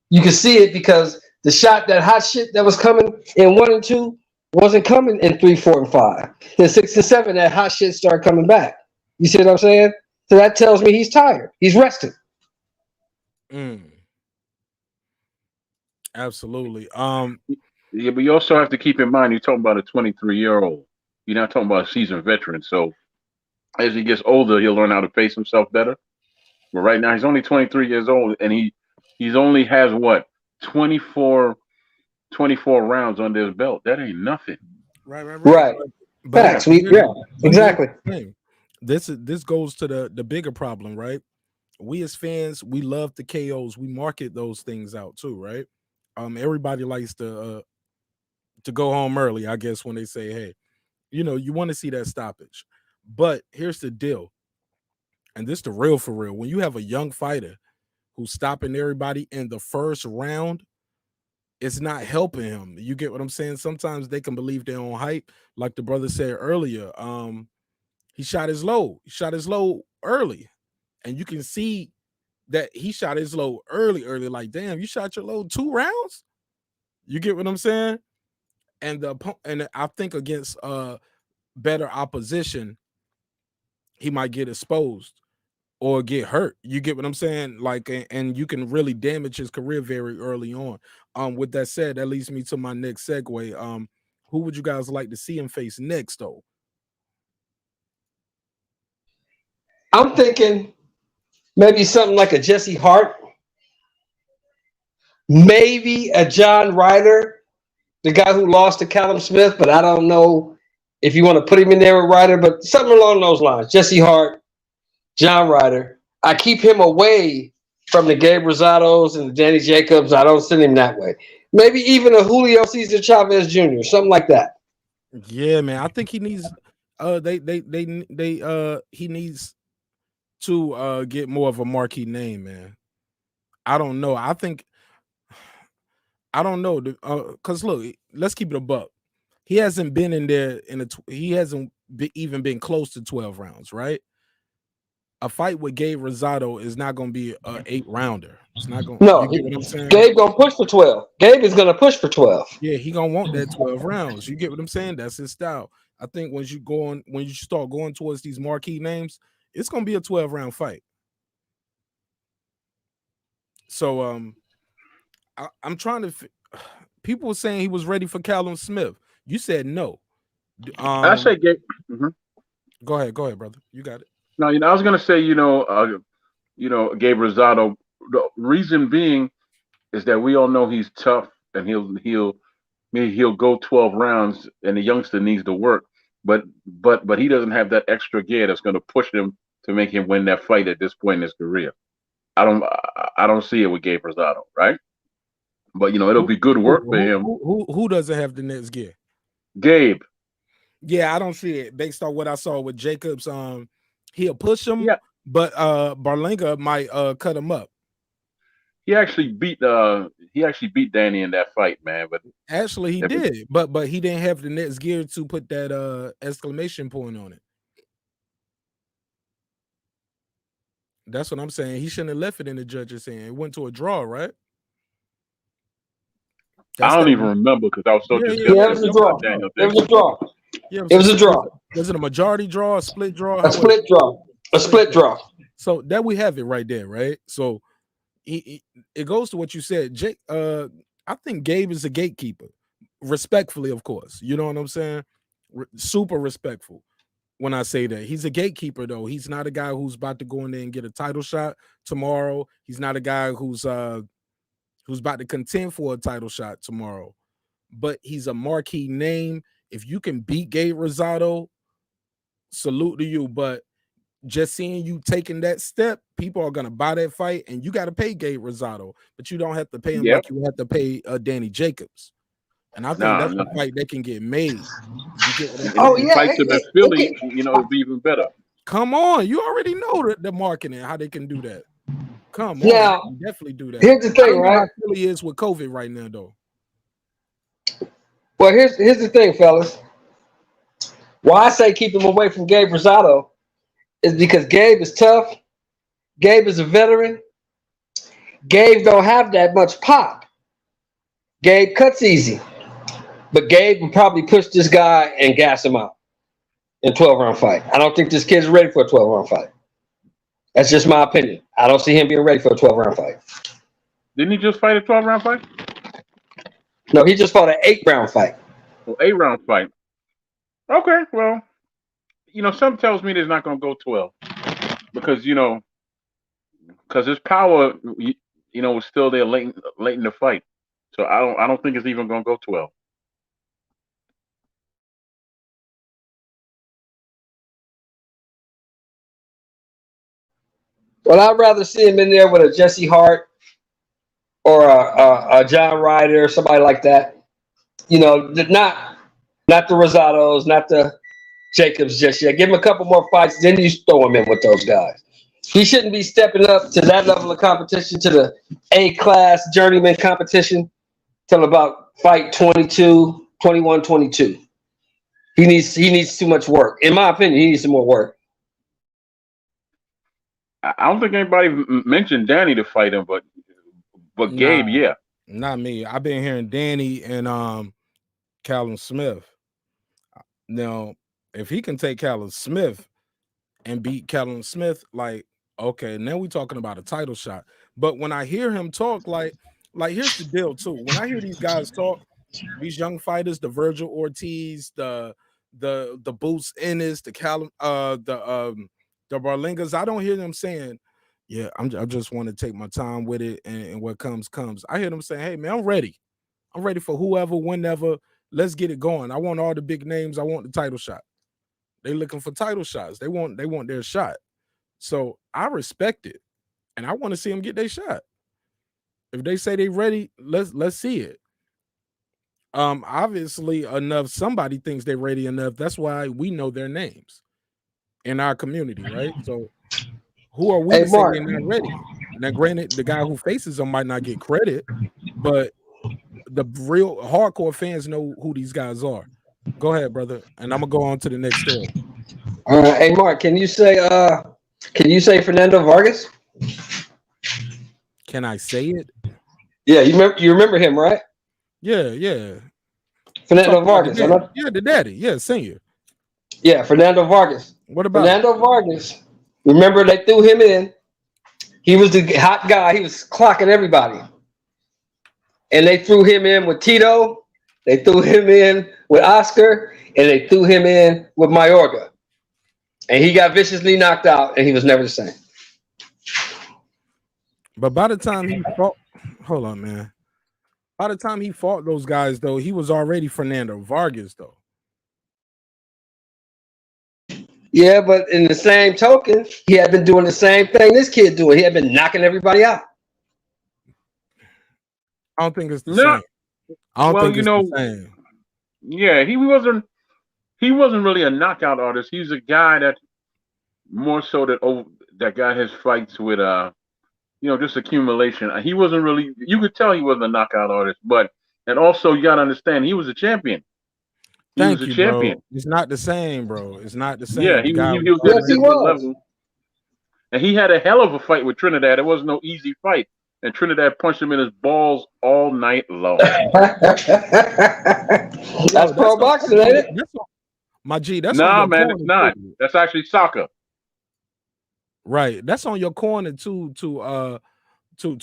You can see it because that hot shit that was coming in 1 and 2 wasn't coming in 3, 4, and 5. Then 6 and 7, that hot shit started coming back. You see what I'm saying? So that tells me he's tired. He's resting. Absolutely. Yeah, but you also have to keep in mind you're talking about a 23-year-old. You're not talking about a seasoned veteran. So as he gets older, he'll learn how to pace himself better. But right now he's only 23 years old, and he's only has what 24 rounds under his belt. That ain't nothing. Right. Facts. Exactly. This goes to the bigger problem, right? We as fans, we love the KOs. We market those things out too, right? Everybody likes to go home early, I guess, when they say, hey, you want to see that stoppage. But here's the deal, and this the real for real. When you have a young fighter who's stopping everybody in the first round, it's not helping him. You get what I'm saying? Sometimes they can believe their own hype. Like the brother said earlier, he shot his low. He shot his low early. And you can see that he shot his low early. Like, damn, you shot your low 2 rounds? You get what I'm saying? And I think against better opposition, he might get exposed or get hurt. You get what I'm saying? Like, and you can really damage his career very early on. With that said, that leads me to my next segue. Who would you guys like to see him face next, though? I'm thinking maybe something like a Jesse Hart, maybe a John Ryder, the guy who lost to Callum Smith, but I don't know if you want to put him in there with Ryder, but something along those lines. Jesse Hart, John Ryder. I keep him away from the Gabe Rosados and the Danny Jacobs. I don't send him that way. Maybe even a Julio Cesar Chavez Jr., something like that. Yeah, man. I think he needs he needs to get more of a marquee name, man. I don't know. I don't know. Because look, let's keep it a buck. He hasn't been in there he hasn't even been close to 12 rounds, right? A fight with Gabe Rosado is not going to be an 8-rounder. It's not going. No, you get what I'm saying? Gabe gonna push for 12. Gabe is gonna push for 12. Yeah, he gonna want that 12 rounds. You get what I'm saying? That's his style. I think when you start going towards these marquee names, it's gonna be a 12-round fight. So I'm trying to. People were saying he was ready for Callum Smith. You said no. I say Gabe. Go ahead, brother. You got it. No, I was gonna say, Gabe Rosado. The reason being is that we all know he's tough and he'll go 12 rounds, and the youngster needs to work, but he doesn't have that extra gear that's going to push him to make him win that fight at this point in his career. I don't see it with Gabe Rosado, right? But it'll be good work for him. Who doesn't have the next gear? Gabe. Yeah, I don't see it based on what I saw with Jacobs. He'll push him, but Berlanga might cut him up. He actually beat Danny in that fight, man. But actually he did, but he didn't have the next gear to put that exclamation point on it. That's what I'm saying. He shouldn't have left it in the judge's hand. It went to a draw, right? I don't even remember because I was so it was a draw. It was a draw. Yeah, it was a draw. Was it a majority draw, a split draw? A split draw. A split draw. So that we have it right there, right? So it goes to what you said, Jake. I think Gabe is a gatekeeper, respectfully, of course. You know what I'm saying? Super respectful when I say that. He's a gatekeeper, though. He's not a guy who's about to go in there and get a title shot tomorrow. He's not a guy who's about to contend for a title shot tomorrow. But he's a marquee name. If you can beat Gabe Rosado, salute to you. But just seeing you taking that step, people are gonna buy that fight, and you got to pay Gabe Rosado, but you don't have to pay him like you have to pay Danny Jacobs. And I think that's a fight that can get made. Fights him at Philly, it'll be even better. Come on, you already know the marketing, how they can do that. Come on, now, definitely do that. Here's the thing, right? How Philly is with COVID right now, though. Well, here's the thing, fellas. Why I say keep him away from Gabe Rosado is because Gabe is tough. Gabe is a veteran. Gabe don't have that much pop. Gabe cuts easy. But Gabe will probably push this guy and gas him out in a 12-round fight. I don't think this kid's ready for a 12-round fight. That's just my opinion. I don't see him being ready for a 12-round fight. Didn't he just fight a 12-round fight? No, he just fought an 8-round fight. Well, 8-round fight. Okay, well, something tells me there's not going to go 12 because his power, was still there late in the fight. So I don't think it's even going to go 12. Well, I'd rather see him in there with a Jesse Hart or a John Ryder or somebody like that. Not the Rosados, not the Jacobs just yet. Give him a couple more fights, then you throw him in with those guys. He shouldn't be stepping up to that level of competition, to the A-class journeyman competition, till about fight 22, 21, 22. He needs too much work. In my opinion, he needs some more work. I don't think anybody mentioned Danny to fight him, but Gabe, yeah. Not me. I've been hearing Danny and Callum Smith. Now, if he can take Callum Smith and beat Callum Smith, okay, now we're talking about a title shot. But when I hear him talk, like here's the deal too. When I hear these guys talk, these young fighters, the Virgil Ortiz, the Boots Ennis, the Callum, the Berlangas, I don't hear them saying, yeah, I just want to take my time with it, and what comes. I hear them saying, hey, man, I'm ready. I'm ready for whoever, whenever. Let's get it going. I want all the big names. I want the title shot. They looking for title shots. They want their shot. So I respect it, and I want to see them get their shot. If they say they ready, let's see it. Obviously enough, somebody thinks they're ready enough. That's why we know their names in our community, right? So who are we to say they're not ready? Now, granted, the guy who faces them might not get credit, but the real hardcore fans know who these guys are. Go ahead, brother, and I'm gonna go on to the next story. Hey, Mark, can you say Fernando Vargas? Can I say it? Yeah, you remember him, right? Yeah. Fernando Vargas. Yeah, the daddy. Yeah, senior. Yeah, Fernando Vargas. What about Fernando Vargas? Remember they threw him in. He was the hot guy. He was clocking everybody. And they threw him in with Tito They threw him in with Oscar, and they threw him in with Mayorga. And he got viciously knocked out, and he was never the same. But by the time he fought, hold on, man. By the time he fought those guys, though, he was already Fernando Vargas, though. Yeah, but in the same token, he had been doing the same thing this kid doing. He had been knocking everybody out. I don't think it's the same. I don't think it's the same. Yeah, he wasn't really a knockout artist. He's a guy that more so that got his fights with just accumulation. He wasn't really, you could tell he wasn't a knockout artist, and also you gotta understand he was a champion. He was a champion. Bro. It's not the same, bro. It's not the same. Yeah, he was at a different level. And he had a hell of a fight with Trinidad. It wasn't no easy fight. And Trinidad punched him in his balls all night long. That's pro boxing, ain't it? My G, that's nah, man, it's not. That's actually soccer. Right. That's on your corner to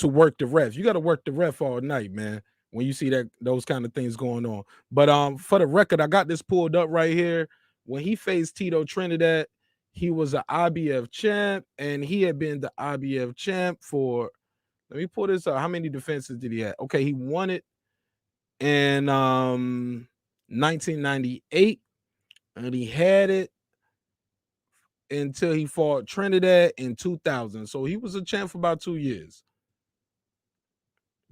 work the ref. You got to work the ref all night, man, when you see those kind of things going on. But for the record, I got this pulled up right here. When he faced Tito Trinidad, he was an IBF champ, and he had been the IBF champ for, let me pull this up. How many defenses did he have? Okay, he won it in 1998, and he had it until he fought Trinidad in 2000. So he was a champ for about 2 years.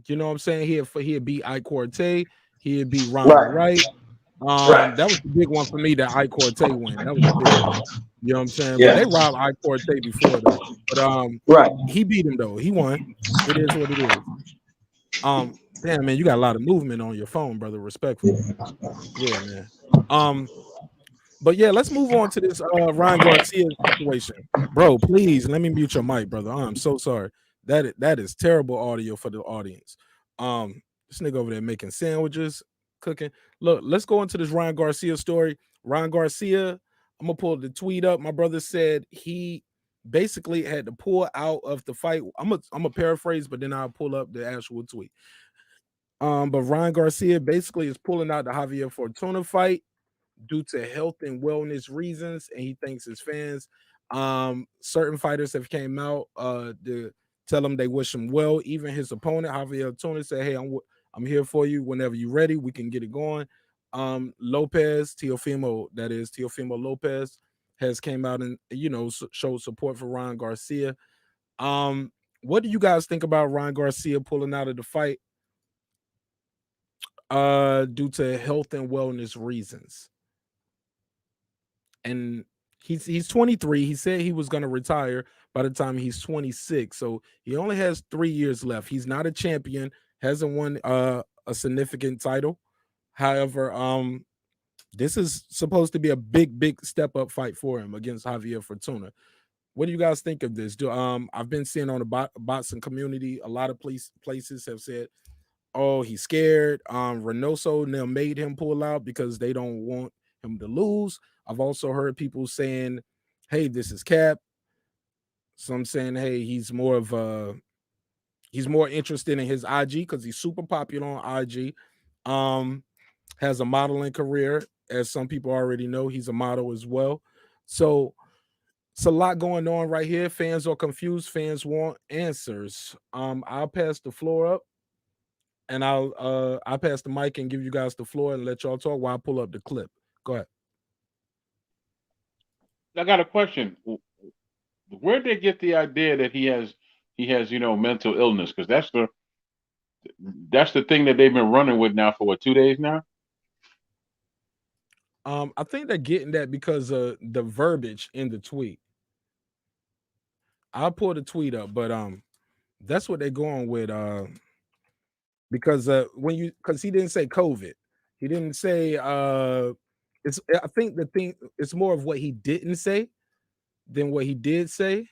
You know what I'm saying? He had beat Ike Corte. He had beat Ronald Wright. That was the big one for me, that Ike Corte win. That was the big one. You know what I'm saying? Yeah. But they robbed Ike Corte before, though. But he beat him, though. He won. It is what it is. Damn, man, you got a lot of movement on your phone, brother. Respectful. Yeah, man. But yeah, let's move on to this Ryan Garcia situation. Bro, please let me mute your mic, brother. I'm so sorry. That is terrible audio for the audience. This nigga over there making sandwiches, cooking. Look, let's go into this Ryan Garcia story. Ryan Garcia, I'm gonna pull the tweet up. My brother said he basically had to pull out of the fight. I'm gonna paraphrase, but then I'll pull up the actual tweet. But Ryan Garcia basically is pulling out the Javier Fortuna fight due to health and wellness reasons, and he thanks his fans. Certain fighters have came out to tell him they wish him well. Even his opponent, Javier Fortuna, said, "Hey, I'm here for you whenever you're ready. We can get it going." Teofimo Lopez has came out and showed support for Ryan Garcia. What do you guys think about Ryan Garcia pulling out of the fight due to health and wellness reasons? And he's 23. He said he was going to retire by the time he's 26. So he only has 3 years left. He's not a champion, hasn't won a significant title. However, this is supposed to be a big step up fight for him against Javier Fortuna. What do you guys think of this? I've been seeing on the boxing community, a lot of places have said, "Oh, he's scared." Reynoso now made him pull out because they don't want him to lose. I've also heard people saying, "Hey, this is cap." Some saying, "Hey, he's more interested in his IG because he's super popular on IG." Has a modeling career, as some people already know. He's a model as well. So it's a lot going on right here. Fans are confused. Fans want answers. I'll pass the floor up, and I'll pass the mic and give you guys the floor and let y'all talk while I pull up the clip. Go ahead. I got a question. Where'd they get the idea that he has mental illness? Because that's the thing that they've been running with now for 2 days now. I think they're getting that because of the verbiage in the tweet. I'll pull the tweet up, but that's what they're going with. Because he didn't say COVID, he didn't say I think the thing, it's more of what he didn't say than what he did say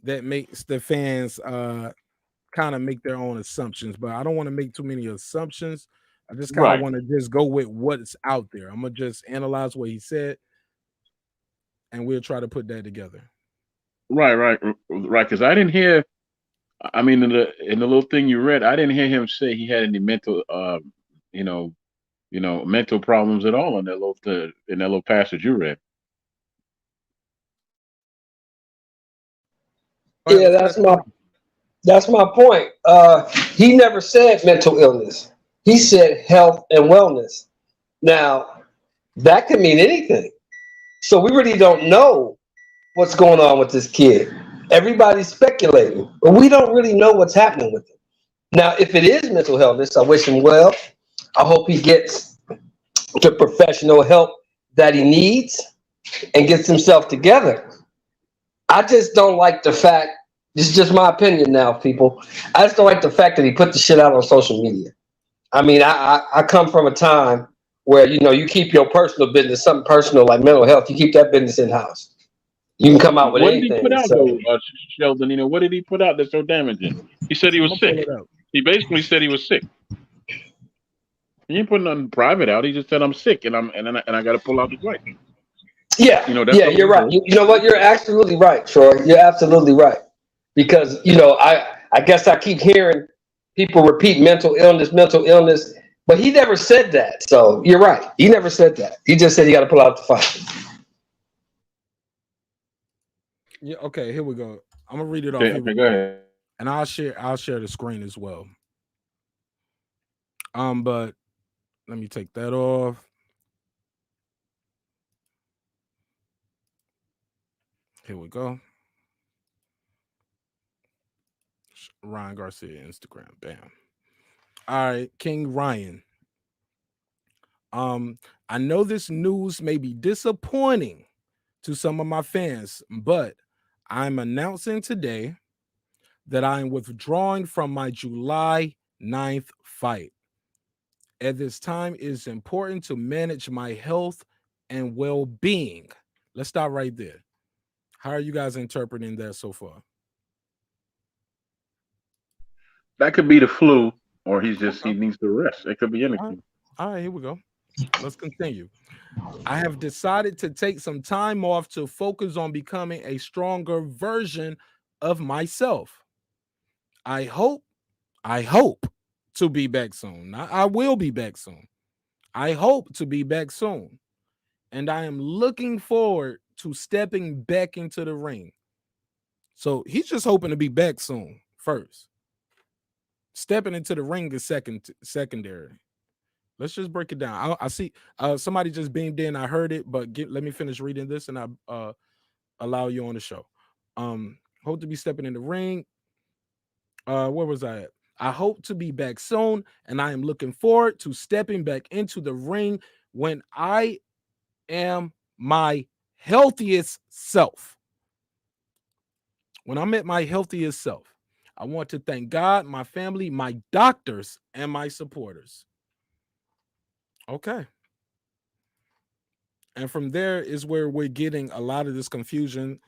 that makes the fans kind of make their own assumptions. But I don't want to make too many assumptions. I just kind of want to just go with what's out there. I'm gonna just analyze what he said, and we'll try to put that together. Right. Because I didn't hear. I mean, in the little thing you read, I didn't hear him say he had any mental, mental problems at all in that little passage you read. Yeah, that's my point. He never said mental illness. He said health and wellness. Now, that could mean anything. So we really don't know what's going on with this kid. Everybody's speculating, but we don't really know what's happening with him. Now, if it is mental illness, I wish him well. I hope he gets the professional help that he needs and gets himself together. I just don't like the fact, this is just my opinion now, people. I just don't like the fact that he put the shit out on social media. I mean, I come from a time where, you keep your personal business, something personal like mental health, you keep that business in-house. You can come out with What anything. did he put out, so. though, Sheldon? What did he put out that's so damaging? He said he was sick. He basically said he was sick. He didn't put nothing private out. He just said, I'm sick, and I got to pull out the right. Yeah, that's you're right. You know what? You're absolutely right, Troy. You're absolutely right. Because, I guess I keep hearing people repeat mental illness, but he never said that. So you're right. He never said that. He just said he got to pull out the fight. Yeah, okay, here we go. I'm gonna read it off. Okay, go ahead. And I'll share the screen as well. But let me take that off. Here we go. Ryan Garcia, Instagram. Bam. All right, King Ryan. I know this news may be disappointing to some of my fans, but I'm announcing today that I am withdrawing from my July 9th fight. At this time, it is important to manage my health and well-being. Let's stop right there. How are you guys interpreting that so far? That could be the flu, or he needs to rest. It could be anything. All right, here we go. Let's continue. I have decided to take some time off to focus on becoming a stronger version of myself. I hope to be back soon. I will be back soon. I hope to be back soon. And I am looking forward to stepping back into the ring. So he's just hoping to be back soon first. Stepping into the ring is secondary. Let's just break it down. I see somebody just beamed in. I heard it, but let me finish reading this and I allow you on the show. Hope to be stepping in the ring. Where was I at? I hope to be back soon, and I am looking forward to stepping back into the ring when I am my healthiest self. When I'm at my healthiest self, I want to thank God, my family, my doctors, and my supporters. Okay. And from there is where we're getting a lot of this confusion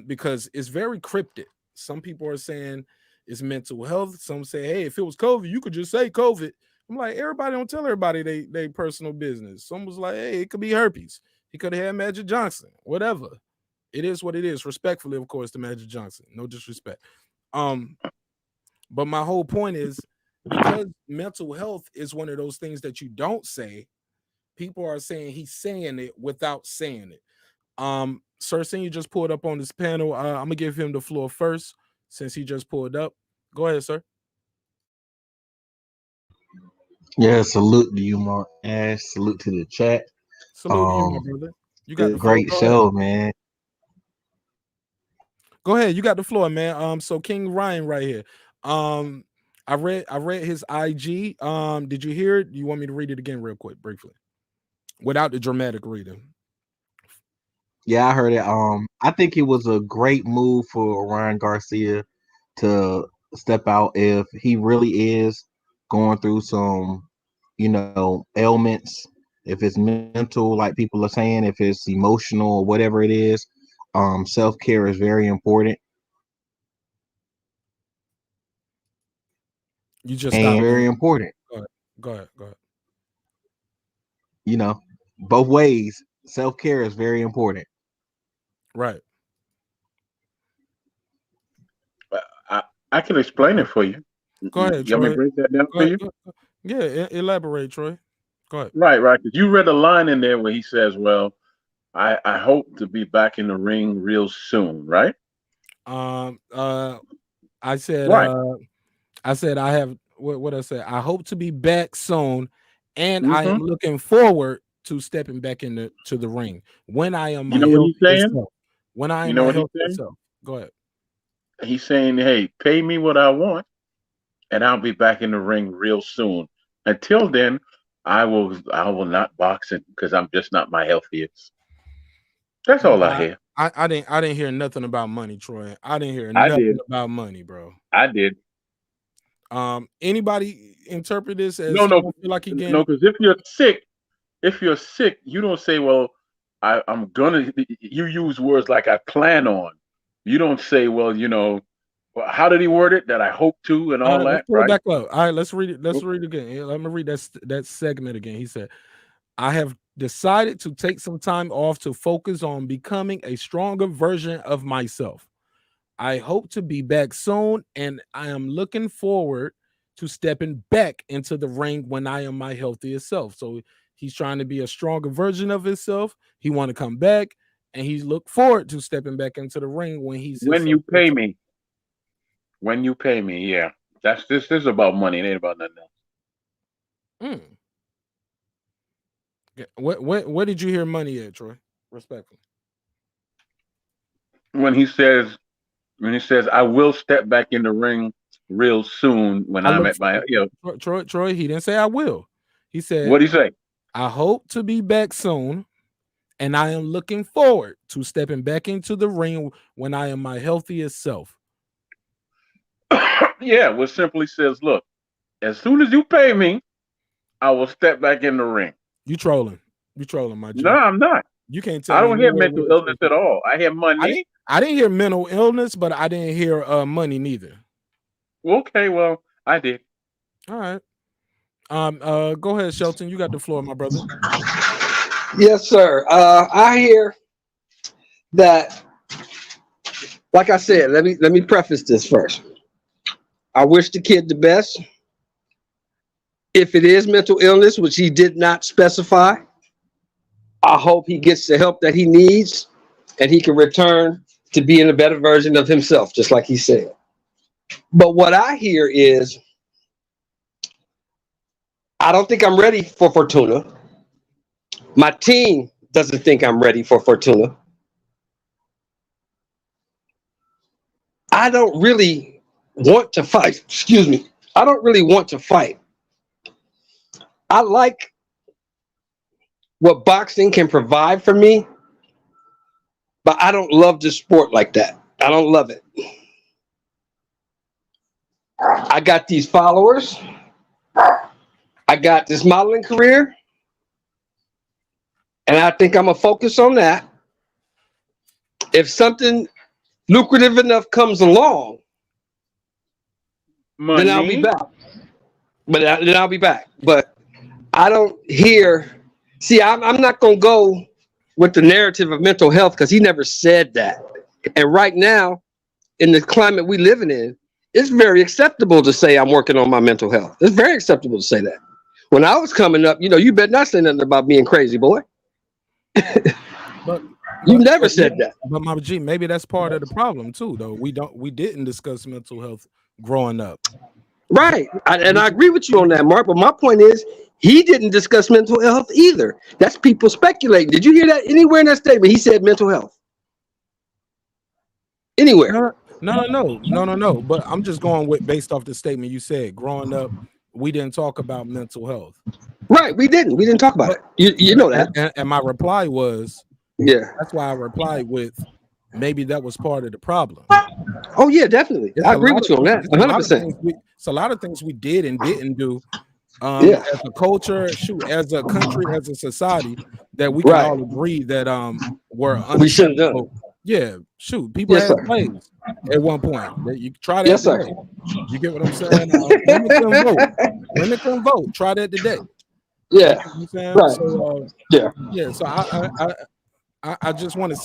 because it's very cryptic. Some people are saying it's mental health. Some say, hey, if it was COVID, you could just say COVID. I'm like, everybody don't tell everybody they personal business. Some was like, hey, it could be herpes. He could have had Magic Johnson, whatever. It is what it is. Respectfully, of course, to Magic Johnson. No disrespect. But my whole point is because mental health is one of those things that you don't say, people are saying he's saying it without saying it. Sir, since you just pulled up on this panel, I'm gonna give him the floor first since he just pulled up. Go ahead, sir. Yeah, salute to you, Marq. And salute to the chat. Salute to you, my brother. You got the great show, man. Go ahead, you got the floor, man. So King Ryan right here. I read his IG. Did you hear it? You want me to read it again real quick, briefly, without the dramatic reading? Yeah, I heard it. I think it was a great move for Ryan Garcia to step out if he really is going through some, ailments. If it's mental, like people are saying, if it's emotional or whatever it is, self-care is very important. You just and very important. Go ahead. Both ways, self-care is very important. Right. I can explain it for you. Go ahead, You want me to break that down for you? Yeah, elaborate, Troy. Go ahead. Right. 'Cause you read a line in there where he says, "Well, I hope to be back in the ring real soon." Right. I said, Right. I have what I said. I hope to be back soon, and I Mm-hmm. am looking forward to stepping back into the ring when I am You my know what he's healthiest saying? self. When I You am know my what he's healthiest saying? self. Go ahead. He's saying, "Hey, pay me what I want, and I'll be back in the ring real soon. Until then, I will not box it because I'm just not my healthiest." That's all I hear. I didn't hear nothing about money, Troy. I didn't hear I nothing did. about money, bro. I did. Anybody interpret this as No, he no, don't feel like he no. getting Because if you're sick, you don't say, "Well, I'm gonna." You use words like "I plan on." You don't say, "Well, well, how did he word it? That I hope to and all all right, let's that." pull it Right? back up. All right, let's read it. Let's read it again. Yeah, let me read that segment again. He said, I have decided to take some time off to focus on becoming a stronger version of myself. I hope to be back soon, and I am looking forward to stepping back into the ring when I am my healthiest self. So he's trying to be a stronger version of himself. He want to come back, and he's look forward to stepping back into the ring when he's his When you healthiest pay self. me, yeah. This is about money. It ain't about nothing else. Mm. Where did you hear money at, Troy? Respectfully. When he says, "I will step back in the ring real soon when I I'm look at my," Troy, he didn't say I will. He said, What'd he say? I hope to be back soon, and I am looking forward to stepping back into the ring when I am my healthiest self. Yeah, what simply says, "Look, as soon as you pay me, I will step back in the ring." You trolling. You trolling, my G. No, I'm not. You can't tell I me don't hear nowhere mental where it illness says that. at all. I hear money. I didn't hear mental illness, but I didn't hear money neither. Okay, well, I did. All right. Go ahead, Shelton. You got the floor, my brother. Yes, sir. I hear that, like I said, let me preface this first. I wish the kid the best. If it is mental illness, which he did not specify, I hope he gets the help that he needs and he can return to being a better version of himself, just like he said. But what I hear is, I don't think I'm ready for Fortuna. My team doesn't think I'm ready for Fortuna. I don't really want to fight. Excuse me. I don't really want to fight. I like what boxing can provide for me, but I don't love the sport like that. I don't love it. I got these followers. I got this modeling career. And I think I'm going to focus on that. If something lucrative enough comes along, then I'll be back. Then I'll be back. But I don't hear. See, I'm not going to go with the narrative of mental health because he never said that. And right now, in the climate we living in, it's very acceptable to say I'm working on my mental health. It's very acceptable to say that. When I was coming up, you better not say nothing about being crazy, boy. But you never said that. But my G, maybe that's part of the problem too, though. We didn't discuss mental health growing up. Right. And I agree with you on that, Mark. But my point is, he didn't discuss mental health either. That's people speculating. Did you hear that anywhere in that statement? He said mental health. Anywhere. No. But I'm just going with based off the statement you said. Growing up, we didn't talk about mental health. Right. We didn't talk about it. You know that. And my reply was, yeah. That's why I replied with, maybe that was part of the problem. Oh yeah, definitely. I agree with you on that. 100%. It's a lot of things we did and didn't do. As a culture, as a country, as a society, that we can all agree that were we should have done. Yeah, people had slaves at one point. You try that today. You get what I'm saying? Women can vote. Try that today. Yeah. You know what I'm saying? Right. So, yeah. So I just want to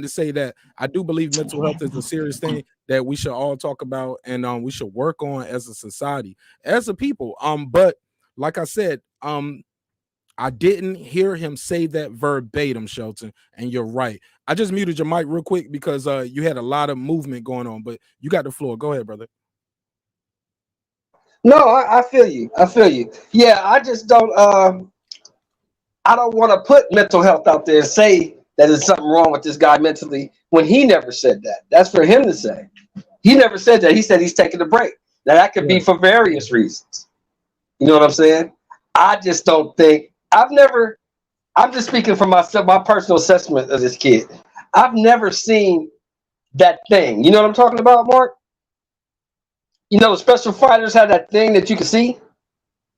say, that I do believe mental health is a serious thing that we should all talk about and we should work on as a society, as a people. But like I said, I didn't hear him say that verbatim, Shelton, and you're right. I just muted your mic real quick because you had a lot of movement going on, but you got the floor. Go ahead, brother. No, I feel you. I feel you. Yeah, I just don't. I don't want to put mental health out there and say that there's something wrong with this guy mentally when he never said that. That's for him to say. He never said that. He said he's taking a break. Now that could be for various reasons. You know what I'm saying? I just don't think I'm just speaking for myself, my personal assessment of this kid. I've never seen that thing. You know what I'm talking about, Mark? You know, the special fighters have that thing that you can see.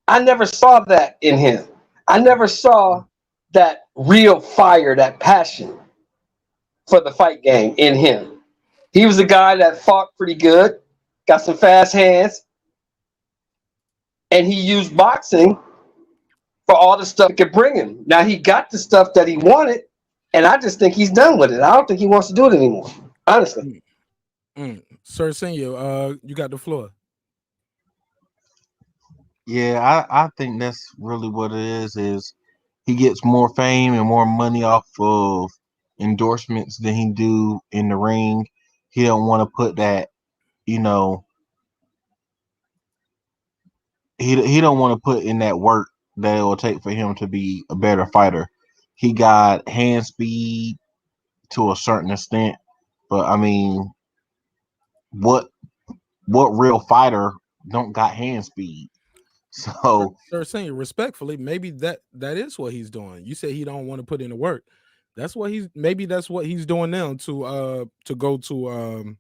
I never saw that in him. I never saw that real fire, that passion for the fight game in him. He was a guy that fought pretty good, got some fast hands, and he used boxing for all the stuff it could bring him. Now he got the stuff that he wanted, and I just think he's done with it. I don't think he wants to do it anymore, honestly. Sir Senior, you got the floor. Yeah, I think that's really what it is he gets more fame and more money off of endorsements than he do in the ring. He don't want to put that, you know, he don't want to put in that work that it will take for him to be a better fighter. He got hand speed to a certain extent, but I mean, what real fighter don't got hand speed? So, Sir Senior, respectfully, maybe that is what he's doing. You say he don't want to put in the work. That's what that's what he's doing now to go to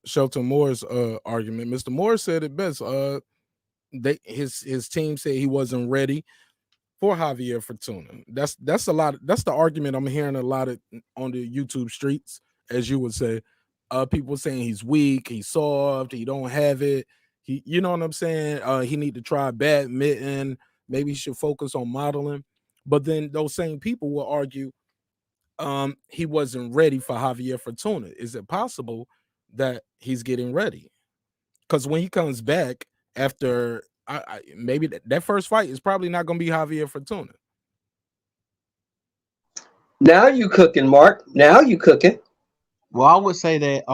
Shelton Moore's argument. Mr. Moore said it best. His team said he wasn't ready for Javier Fortuna. That's a lot. That's the argument I'm hearing a lot of on the YouTube streets, as you would say. People saying he's weak, he's soft, he don't have it. You know what I'm saying? He need to try badminton. Maybe he should focus on modeling. But then those same people will argue he wasn't ready for Javier Fortuna. Is it possible that he's getting ready? Because when he comes back after maybe that first fight is probably not going to be Javier Fortuna. Now you cooking, Mark. Now you cooking. Well, I would say that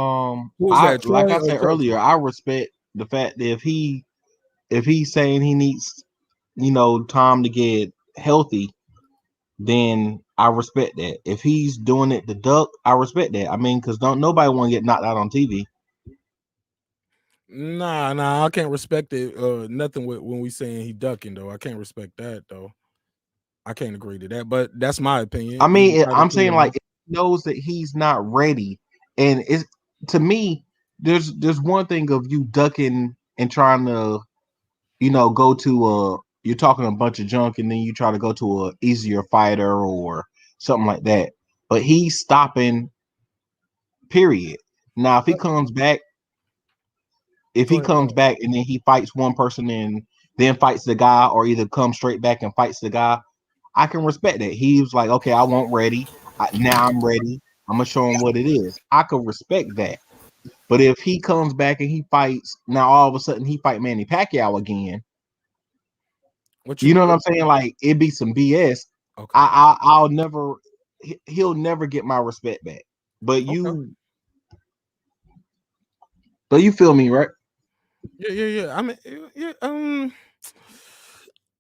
like I said earlier, I respect the fact that if he's saying he needs, you know, time to get healthy, then I respect that. If he's doing it to duck, I respect that. I mean, because nobody want to get knocked out on TV. Nah, I can't respect it. Nothing when we saying he ducking though. I can't respect that though. I can't agree to that, but that's my opinion. I mean, I'm saying like, if he knows that he's not ready, and it's, to me, there's one thing of you ducking and trying to, you know, go to you're talking a bunch of junk and then you try to go to a easier fighter or something like that. But he's stopping, period. Now, if he comes back, and then he fights one person and then fights the guy, or either comes straight back and fights the guy, I can respect that. He was like, okay, I want ready. Now I'm ready. I'm going to show him what it is. I could respect that. But if he comes back and he fights, now all of a sudden he fight Manny Pacquiao again, you know what I'm saying? Like, it'd be some BS. Okay. I'll never, he'll never get my respect back. But you feel me, right? Yeah. I mean,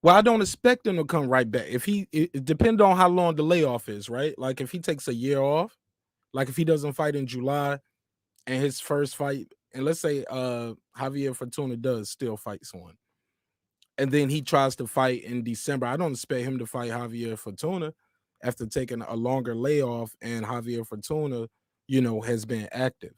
well, I don't expect him to come right back. It depends on how long the layoff is, right? Like if he takes a year off, like if he doesn't fight in July and his first fight, and let's say Javier Fortuna does still fight someone, and then he tries to fight in December, I don't expect him to fight Javier Fortuna after taking a longer layoff and Javier Fortuna, you know, has been active.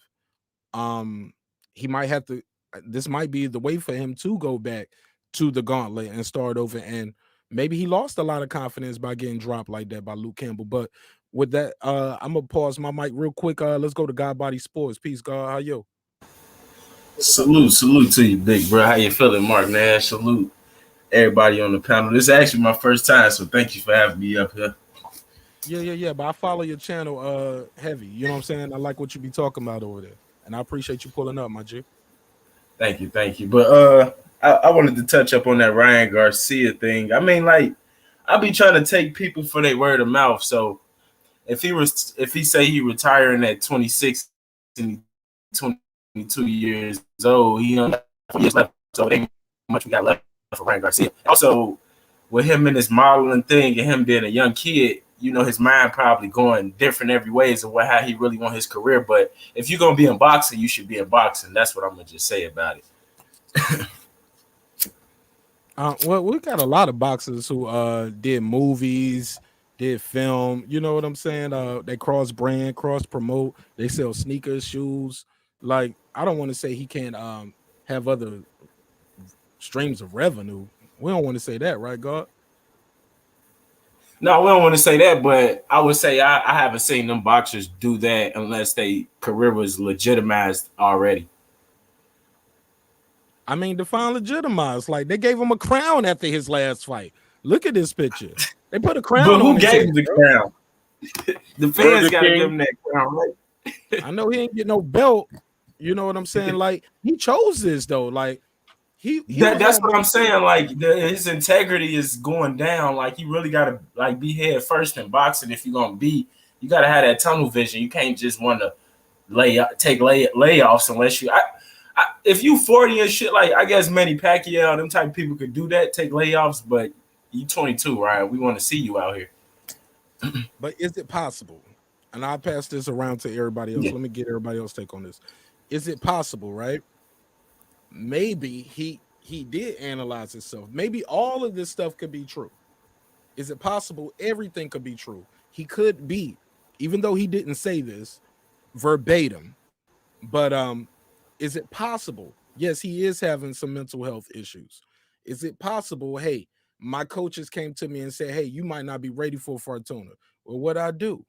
He might have to, this might be the way for him to go back to the gauntlet and start over, and maybe he lost a lot of confidence by getting dropped like that by Luke Campbell. But with that, I'm gonna pause my mic real quick. Let's go to God Body Sports. Peace, God. How you? Salute to you, big bro. How you feeling, Mark Nash? Salute everybody on the panel. This is actually my first time, so thank you for having me up here. Yeah. But I follow your channel heavy. You know what I'm saying? I like what you be talking about over there, and I appreciate you pulling up, my G. Thank you. But I wanted to touch up on that Ryan Garcia thing. I mean, like, I be trying to take people for their word of mouth. So if he say he retiring at 26 and 22 years old, he only got 4 years left. So it ain't much we got left for Ryan Garcia. Also, with him and his modeling thing and him being a young kid, you know, his mind probably going different every ways of how he really want his career. But if you're gonna be in boxing, you should be in boxing. That's what I'm gonna just say about it. Well, we got a lot of boxers who did movies, did film. You know what I'm saying? They cross brand, cross promote. They sell sneakers, shoes. Like, I don't want to say he can't have other streams of revenue. We don't want to say that, right, God? No, we don't want to say that, but I would say I haven't seen them boxers do that unless their career was legitimized already. I mean, define legitimized. Like, they gave him a crown after his last fight. Look at this picture. They put a crown on him. But who gave him the crown? The fans got to give him that crown, right? I know he ain't get no belt. You know what I'm saying? Like, he chose this, though. Like, that's what I'm saying. Like, his integrity is going down. Like, he really got to like be head first in boxing. If you're gonna be, you got to have that tunnel vision. You can't just want to take layoffs unless you. If you 40 and shit, like I guess Manny Pacquiao, them type of people could do that, take layoffs. But you 22, right? We want to see you out here. But is it possible? And I'll pass this around to everybody else. Let me get everybody else take on this. Is it possible, right? Maybe he did analyze himself. Maybe all of this stuff could be true. Is it possible everything could be true? He could be, even though he didn't say this verbatim, but is it possible? Yes, he is having some mental health issues. Is it possible, hey, my coaches came to me and said, hey, you might not be ready for Fortuna. Well, what I do?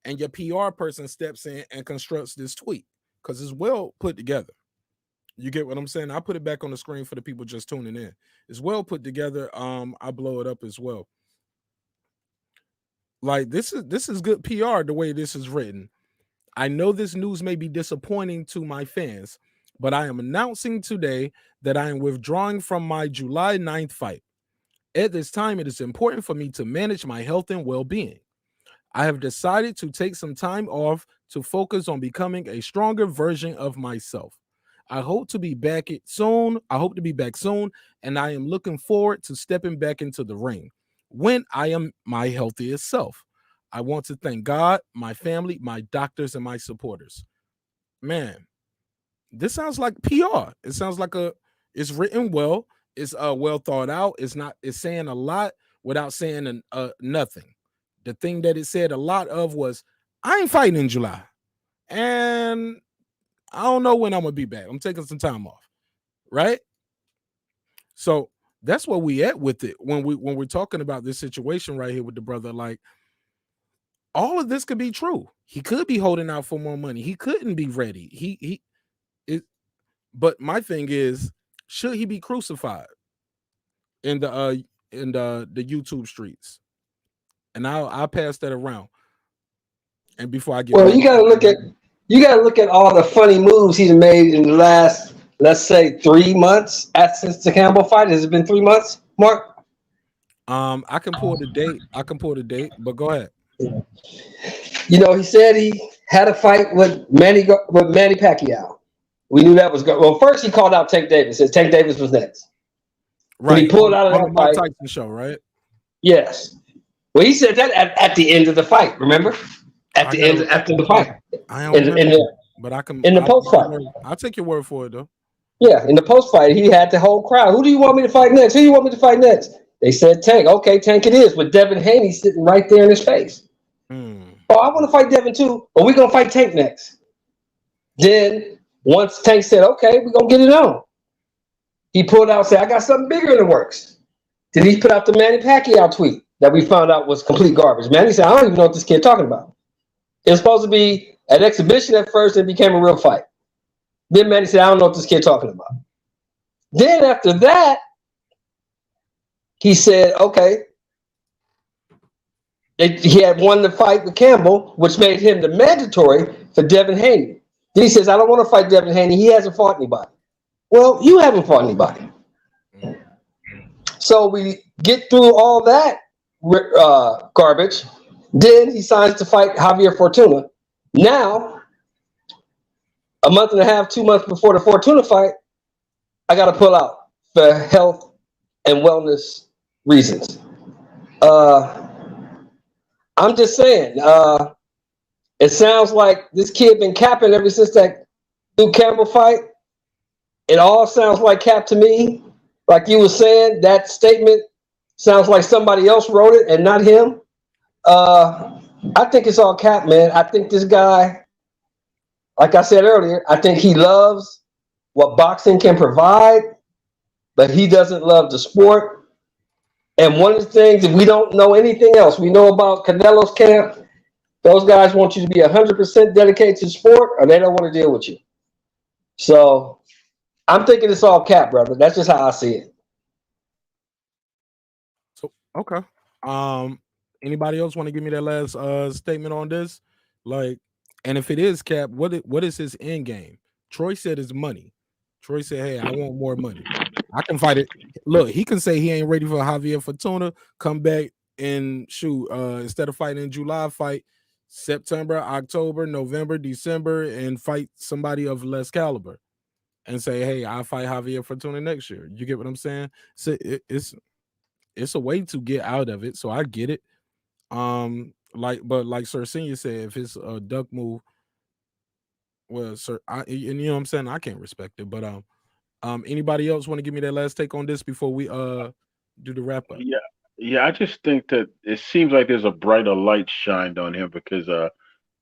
And your PR person steps in and constructs this tweet because it's well put together. You get what I'm saying? I put it back on the screen for the people just tuning in. It's well put together. I blow it up as well. Like, this is good PR the way this is written. I know this news may be disappointing to my fans, but I am announcing today that I am withdrawing from my July 9th fight. At this time, it is important for me to manage my health and well-being. I have decided to take some time off to focus on becoming a stronger version of myself. I hope to be back soon. And I am looking forward to stepping back into the ring when I am my healthiest self. I want to thank God, my family, my doctors, and my supporters. Man, this sounds like PR. It sounds like it's written well. It's well thought out. It's saying a lot without saying nothing. The thing that it said a lot of was, I ain't fighting in July. And I don't know when I'm gonna be back. I'm taking some time off, right? So that's where we at with it when we're talking about this situation right here with the brother. Like, all of this could be true. He could be holding out for more money. He couldn't be ready. But my thing is, should he be crucified in the YouTube streets? And I'll pass that around. And before I get you gotta look at all the funny moves he's made in the last, let's say, 3 months since the Campbell fight. Has it been 3 months, Mark? I can pull the date, but go ahead. You know, he said he had a fight with Manny Pacquiao. We knew that was good. Well, first he called out Tank Davis. Said Tank Davis was next. Right. When he pulled out of that Mike fight. Tyson show, right? Yes. Well, he said that at the end of the fight. Remember? After the fight. I don't remember, but I can. In the post fight. I'll take your word for it, though. Yeah, in the post fight, he had the whole crowd. Who do you want me to fight next? Who do you want me to fight next? They said Tank. Okay, Tank it is, with Devin Haney sitting right there in his face. Oh, I want to fight Devin too, but we're gonna fight Tank next. Then once Tank said, okay, we're gonna get it on, he pulled out and said, I got something bigger in the works. Then he put out the Manny Pacquiao tweet that we found out was complete garbage. Manny said, I don't even know what this kid talking about. It was supposed to be an exhibition at first and became a real fight. Then Manny said, I don't know what this kid talking about. Then after that, he said, okay, he had won the fight with Campbell, which made him the mandatory for Devin Haney. Then he says, I don't want to fight Devin Haney. He hasn't fought anybody. Well, you haven't fought anybody. So we get through all that garbage. Then he signs to fight Javier Fortuna. Now, a month and a half, 2 months before the Fortuna fight, I got to pull out for health and wellness reasons. I'm just saying, it sounds like this kid been capping ever since that Duke Campbell fight. It all sounds like cap to me. Like you were saying, that statement sounds like somebody else wrote it and not him. I think it's all cap, man. I think this guy, like I said earlier, I think he loves what boxing can provide, but he doesn't love the sport. And one of the things, if we don't know anything else, we know about Canelo's camp, those guys want you to be 100% dedicated to the sport, or they don't want to deal with you. So I'm thinking it's all cap, brother. That's just how I see it. So okay. Anybody else want to give me their last statement on this? Like, and if it is cap, what is his end game? Troy said it's money. Troy said, "Hey, I want more money. I can fight it." Look, he can say he ain't ready for Javier Fortuna. Come back and shoot. Instead of fighting in July, fight September, October, November, December, and fight somebody of less caliber. And say, "Hey, I'll fight Javier Fortuna next year." You get what I'm saying? So it's a way to get out of it. So I get it. But like Sir Senior said, if it's a duck move, well, sir, you know what I'm saying, I can't respect it. But anybody else want to give me their last take on this before we do the wrap up? Yeah, I just think that it seems like there's a brighter light shined on him because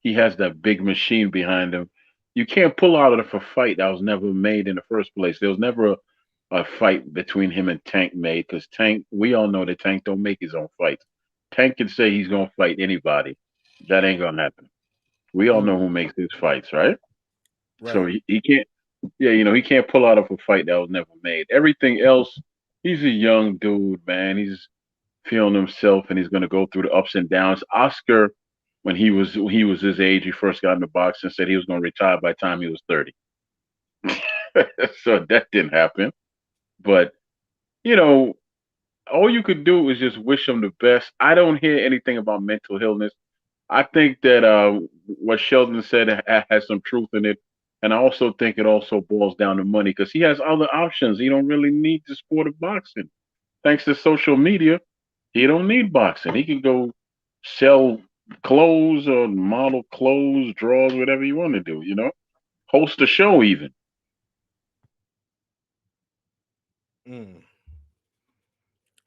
he has that big machine behind him. You can't pull out of a fight that was never made in the first place. There was never a fight between him and Tank made because Tank, we all know that Tank don't make his own fights. Tank can say he's gonna fight anybody. That ain't gonna happen. We all know who makes his fights, right? So he can't, he can't pull out of a fight that was never made. Everything else, he's a young dude, man. He's feeling himself and he's gonna go through the ups and downs. Oscar, when he was his age, he first got into boxing, said he was gonna retire by the time he was 30. So that didn't happen. But all you could do is just wish him the best. I don't hear anything about mental illness. I think that what Sheldon said has some truth in it. And I also think it also boils down to money because he has other options. He don't really need the sport of boxing. Thanks to social media, he don't need boxing. He can go sell clothes or model clothes, draws, whatever you want to do, host a show even.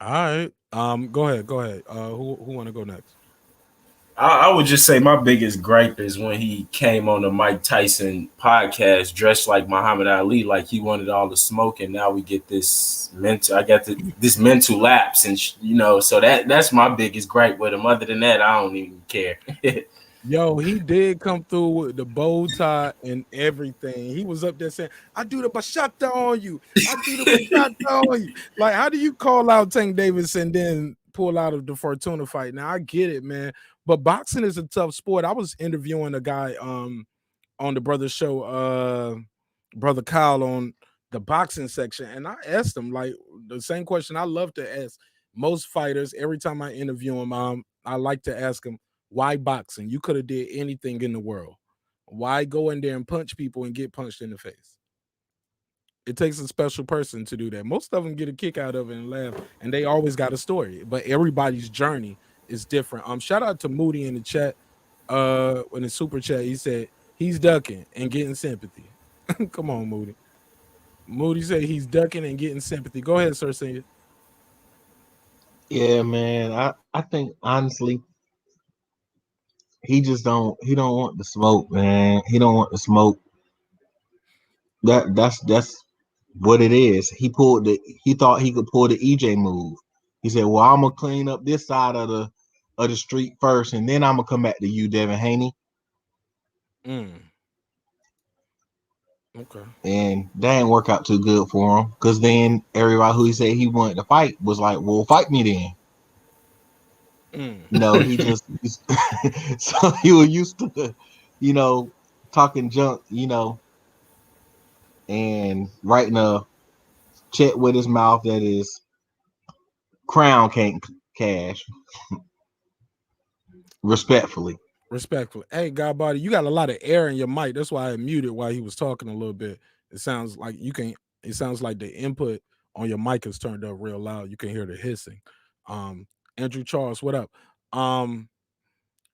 All right. Go ahead. Who want to go next? I would just say my biggest gripe is when he came on the Mike Tyson podcast dressed like Muhammad Ali, like he wanted all the smoke, and now we get this this mental lapse, and so that's my biggest gripe with him. Other than that, I don't even care. Yo, he did come through with the bow tie and everything. He was up there saying, "I do the bachata on you. I do the bachata on you." Like, how do you call out Tank Davis and then pull out of the Fortuna fight? Now, I get it, man. But boxing is a tough sport. I was interviewing a guy on the Brother Show, Brother Kyle, on the boxing section, and I asked him like the same question I love to ask most fighters every time I interview him. I like to ask him, why boxing? You could have did anything in the world. Why go in there and punch people and get punched in the face? It takes a special person to do that. Most of them get a kick out of it and laugh, and they always got a story. But everybody's journey is different. Shout out to Moody in the chat. In the super chat, he said he's ducking and getting sympathy. Come on, Moody. Moody said he's ducking and getting sympathy. Go ahead, Sir Senior. Yeah, man. I think honestly, he don't want the smoke, man. He don't want the smoke. That's what it is. He thought he could pull the EJ move. He said, "Well, I'm gonna clean up this side of the street first, and then I'm gonna come back to you, Devin Haney." Okay. And that didn't work out too good for him, because then everybody who he said he wanted to fight was like, "Well, fight me then." No, he just so he was used to, talking junk, and writing a check with his mouth that is Crown can't cash. Respectfully. Hey, Godbody, you got a lot of air in your mic. That's why I muted while he was talking a little bit. It sounds like it sounds like the input on your mic is turned up real loud. You can hear the hissing. Andrew Charles, what up?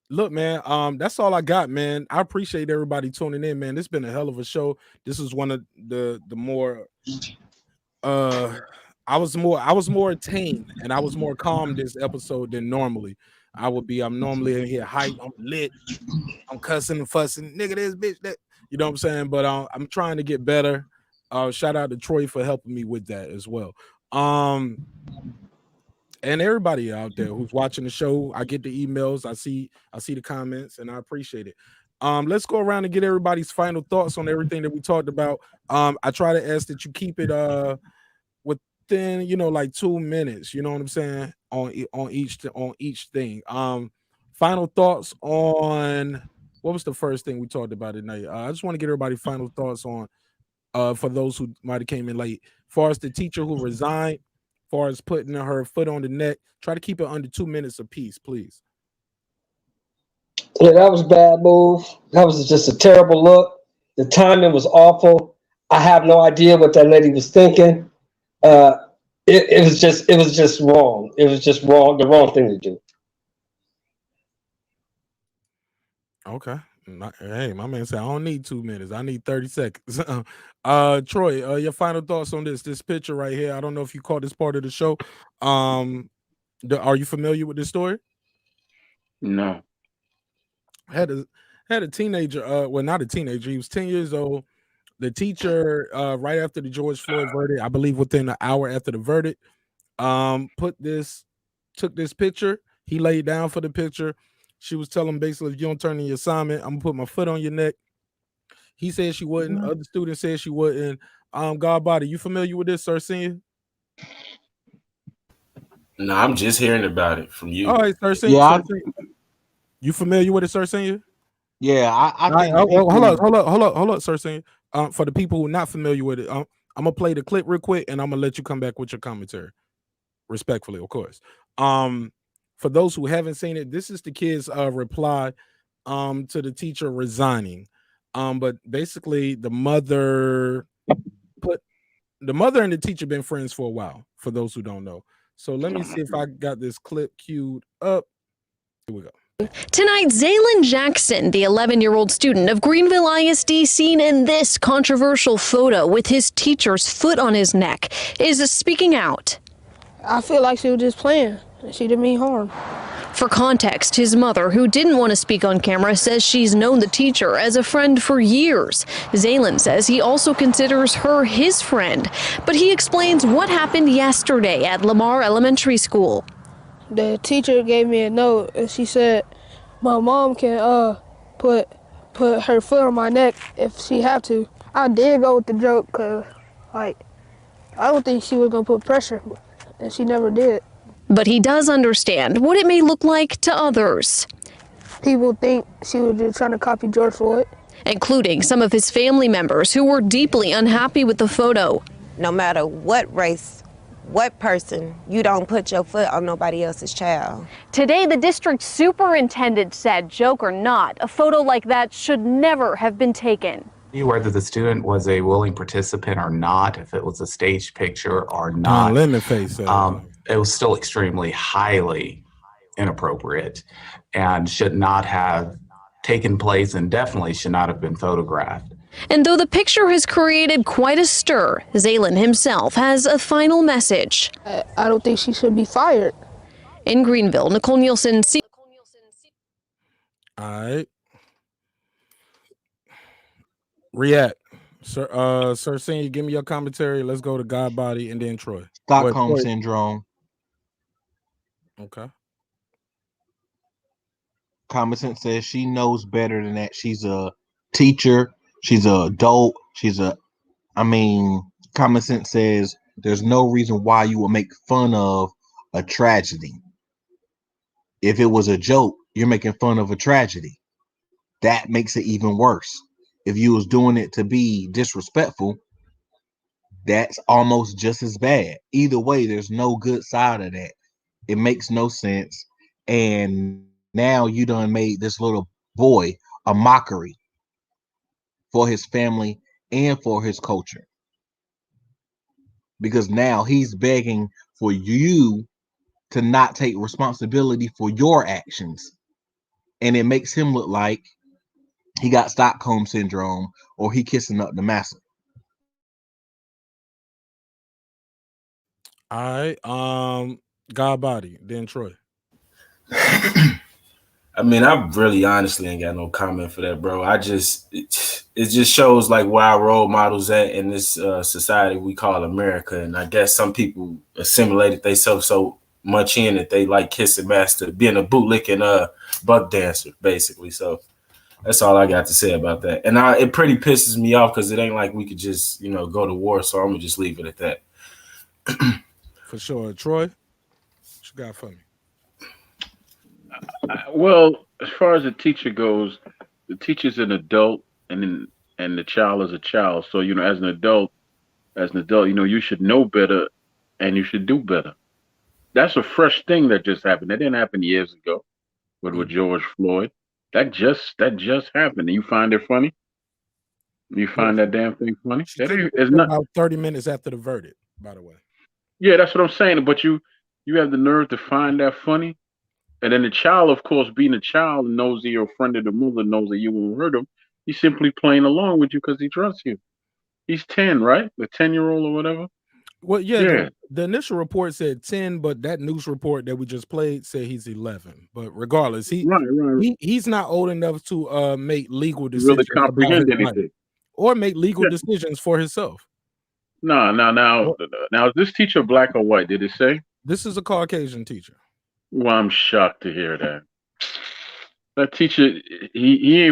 Look, man, that's all I got, man. I appreciate everybody tuning in, man. This has been a hell of a show. This is one of the more I was more tame and I was more calm this episode than normally I would be. I'm normally in here hype, I'm lit, I'm cussing and fussing, nigga, this bitch, that, you know what I'm saying? But I'm trying to get better. Shout out to Troy for helping me with that as well. And everybody out there who's watching the show, I get the emails, I see the comments, and I appreciate it. Let's go around and get everybody's final thoughts on everything that we talked about. I try to ask that you keep it within, like 2 minutes, you know what I'm saying, on each thing. Final thoughts on what was the first thing we talked about tonight? I just want to get everybody final thoughts on for those who might have came in late. As far as the teacher who resigned, as far as putting her foot on the neck, try to keep it under 2 minutes apiece, please. Yeah, that was a bad move. That was just a terrible look. The timing was awful. I have no idea what that lady was thinking. It was just wrong. It was just wrong, the wrong thing to do. Okay. Hey, my man said I don't need 2 minutes. I need 30 seconds. Troy, your final thoughts on this picture right here. I don't know if you caught this part of the show. Are you familiar with this story? No. Had a teenager, well, not a teenager, he was 10 years old. The teacher, right after the George Floyd verdict, I believe within an hour after the verdict, took this picture. He laid down for the picture. She was telling him basically, if you don't turn in your assignment, I'm gonna put my foot on your neck. He said she wouldn't. Other students said she wouldn't. Godbody, you familiar with this, Sir Senior? No, I'm just hearing about it from you. All right, Sir Senior. Yeah, You familiar with it, Sir Senior? Yeah, I think. Hold up, Sir Senior. For the people who are not familiar with it, I'm gonna play the clip real quick, and I'm gonna let you come back with your commentary, respectfully, of course. For those who haven't seen it, this is the kid's reply to the teacher resigning. But basically, the mother and the teacher been friends for a while. For those who don't know, so let me see if I got this clip queued up. Here we go. Tonight, Zaylin Jackson, the 11-year-old student of Greenville ISD, seen in this controversial photo with his teacher's foot on his neck, is speaking out. I feel like she was just playing. She didn't mean harm. For context, his mother, who didn't want to speak on camera, says she's known the teacher as a friend for years. Zaylin says he also considers her his friend, but he explains what happened yesterday at Lamar Elementary School. The teacher gave me a note and she said my mom can put her foot on my neck if she have to. I did go with the joke because I don't think she was gonna put pressure, and she never did. But he does understand what it may look like to others. People think she was just trying to copy George Floyd, including some of his family members who were deeply unhappy with the photo. No matter what race, what person, you don't put your foot on nobody else's child. Today, the district superintendent said, joke or not, a photo like that should never have been taken. Whether the student was a willing participant or not, if it was a staged picture or not, it was still extremely highly inappropriate and should not have taken place and definitely should not have been photographed. And though the picture has created quite a stir, Zaylin himself has a final message. I don't think she should be fired. In Greenville, Nicole Nielsen. All right. React. Sir Senior, give me your commentary. Let's go to Godbody and then Troy. Stockholm Syndrome. Okay. Common sense says she knows better than that. She's a teacher. She's an adult. Common sense says there's no reason why you would make fun of a tragedy. If it was a joke, you're making fun of a tragedy. That makes it even worse. If you was doing it to be disrespectful, that's almost just as bad. Either way, there's no good side of that. It makes no sense. And now you done made this little boy a mockery for his family and for his culture. Because now he's begging for you to not take responsibility for your actions. And it makes him look like he got Stockholm syndrome or he kissing up the master. All right. God body, then Troy. I mean, I really honestly ain't got no comment for that, bro. It just shows like where our role models at in this society we call America. And I guess some people assimilated themselves so much in that they like kissing master, being a bootlicking buck dancer, basically. So that's all I got to say about that. And it pretty pisses me off because it ain't like we could just, go to war. So I'm gonna just leave it at that. For sure. Troy, what you got for me? Well, as far as the teacher goes, the teacher's an adult, and the child is a child. So as an adult, you should know better, and you should do better. That's a fresh thing that just happened. That didn't happen years ago with George Floyd. That just happened. And you find it funny? You find that damn thing funny? It's not about 30 minutes after the verdict, by the way. Yeah, that's what I'm saying. But you have the nerve to find that funny. And then the child, of course, being a child, knows that you're a friend of the mother, knows that you won't hurt him. He's simply playing along with you because he trusts you. He's 10, right? The 10-year-old or whatever. Well, yeah. The initial report said 10, but that news report that we just played said he's 11. But regardless, he's not old enough to make legal decisions really comprehend anything or make legal decisions for himself. Now, is this teacher black or white? Did it say? This is a Caucasian teacher. Well, I'm shocked to hear that. That teacher, he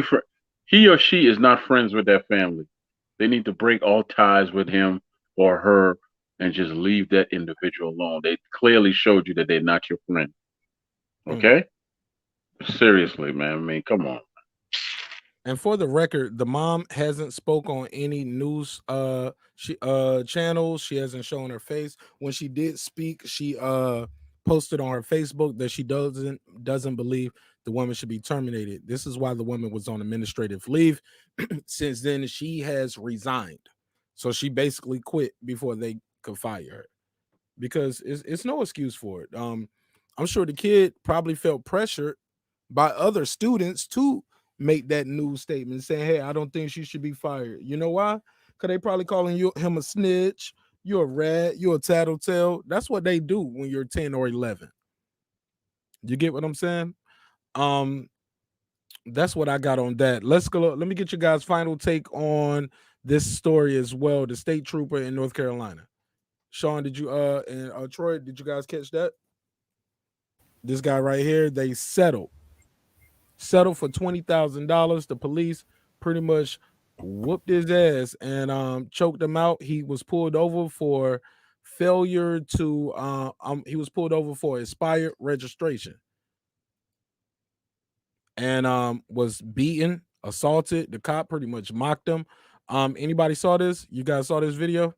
or she is not friends with that family. They need to break all ties with him or her and just leave that individual alone. They clearly showed you that they're not your friend. Okay? Seriously, man. I mean, come on. And for the record, the mom hasn't spoke on any news channels. She hasn't shown her face. When she did speak, she posted on her Facebook that she doesn't believe the woman should be terminated. This is why the woman was on administrative leave. Since then, she has resigned. So she basically quit before they could fire her because it's no excuse for it. I'm sure the kid probably felt pressured by other students to make that news statement saying, hey, I don't think she should be fired. You know why? Because they probably calling him a snitch. You're a rat. You're a tattletale. That's what they do when you're 10 or 11. You get what I'm saying? That's what I got on that. Let's go. Let me get you guys' final take on this story as well. The state trooper in North Carolina. Sean, did you and Troy, did you guys catch that? This guy right here, they settled for $20,000. The police pretty much whooped his ass and choked him out. He was pulled over for failure to he was pulled over for expired registration and was beaten, assaulted. The cop pretty much mocked him. Anybody saw this? You guys saw this video?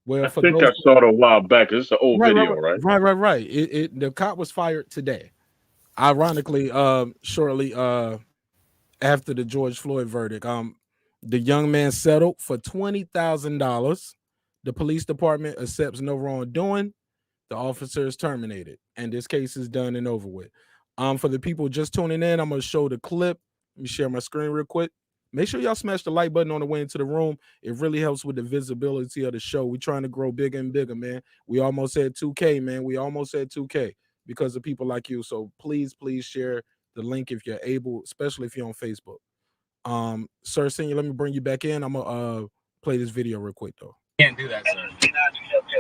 Well, I think I saw it a while back. It's an old video, right? Right. The cop was fired today. Ironically, shortly after the George Floyd verdict, the young man settled for $20,000. The police department accepts no wrongdoing. The officer is terminated, and this case is done and over with. For the people just tuning in, I'm gonna show the clip. Let me share my screen real quick. Make sure y'all smash the like button on the way into the room. It really helps with the visibility of the show. We're trying to grow bigger and bigger, man. We almost at 2K, man. We almost at 2K because of people like you. So please share the link if you're able, especially if you're on Facebook. Sir Senior, let me bring you back in. I'm gonna play this video real quick though. Can't do that, sir.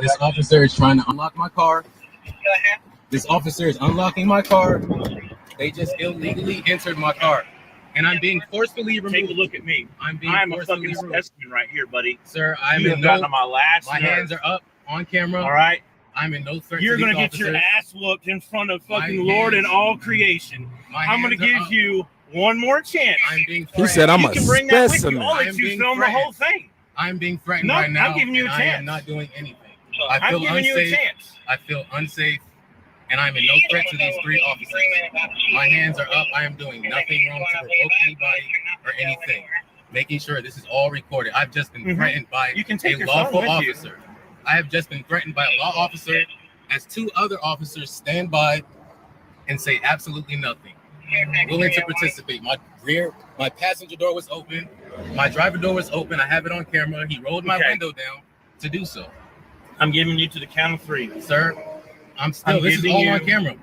This officer is trying to unlock my car. This officer is unlocking my car. They just illegally entered my car. And I'm being forcefully removed. Take a look at me. I'm a fucking specimen right here, buddy. Sir, you have gotten on my last My hands are up on camera. All right. I'm in no threat. You're going to get your ass whooped in front of fucking Lord and all creation. I'm going to give you one more chance. I'm being He said I'm a specimen. I'll let you film the whole thing. I'm being threatened right now. I'm giving you a chance. I am not doing anything. I feel I'm giving you a unsafe. chance. I feel unsafe, and I'm in no threat to these 3 officers. My hands are up. I am doing nothing wrong to provoke anybody or anything. Making sure this is all recorded. I've just been threatened by a lawful officer. I have just been threatened by a law officer as 2 other officers stand by and say absolutely nothing. Willing to participate. My passenger door was open. My driver door was open. I have it on camera. He rolled my window down to do so. I'm giving you to the count of 3. Sir, this is all on camera.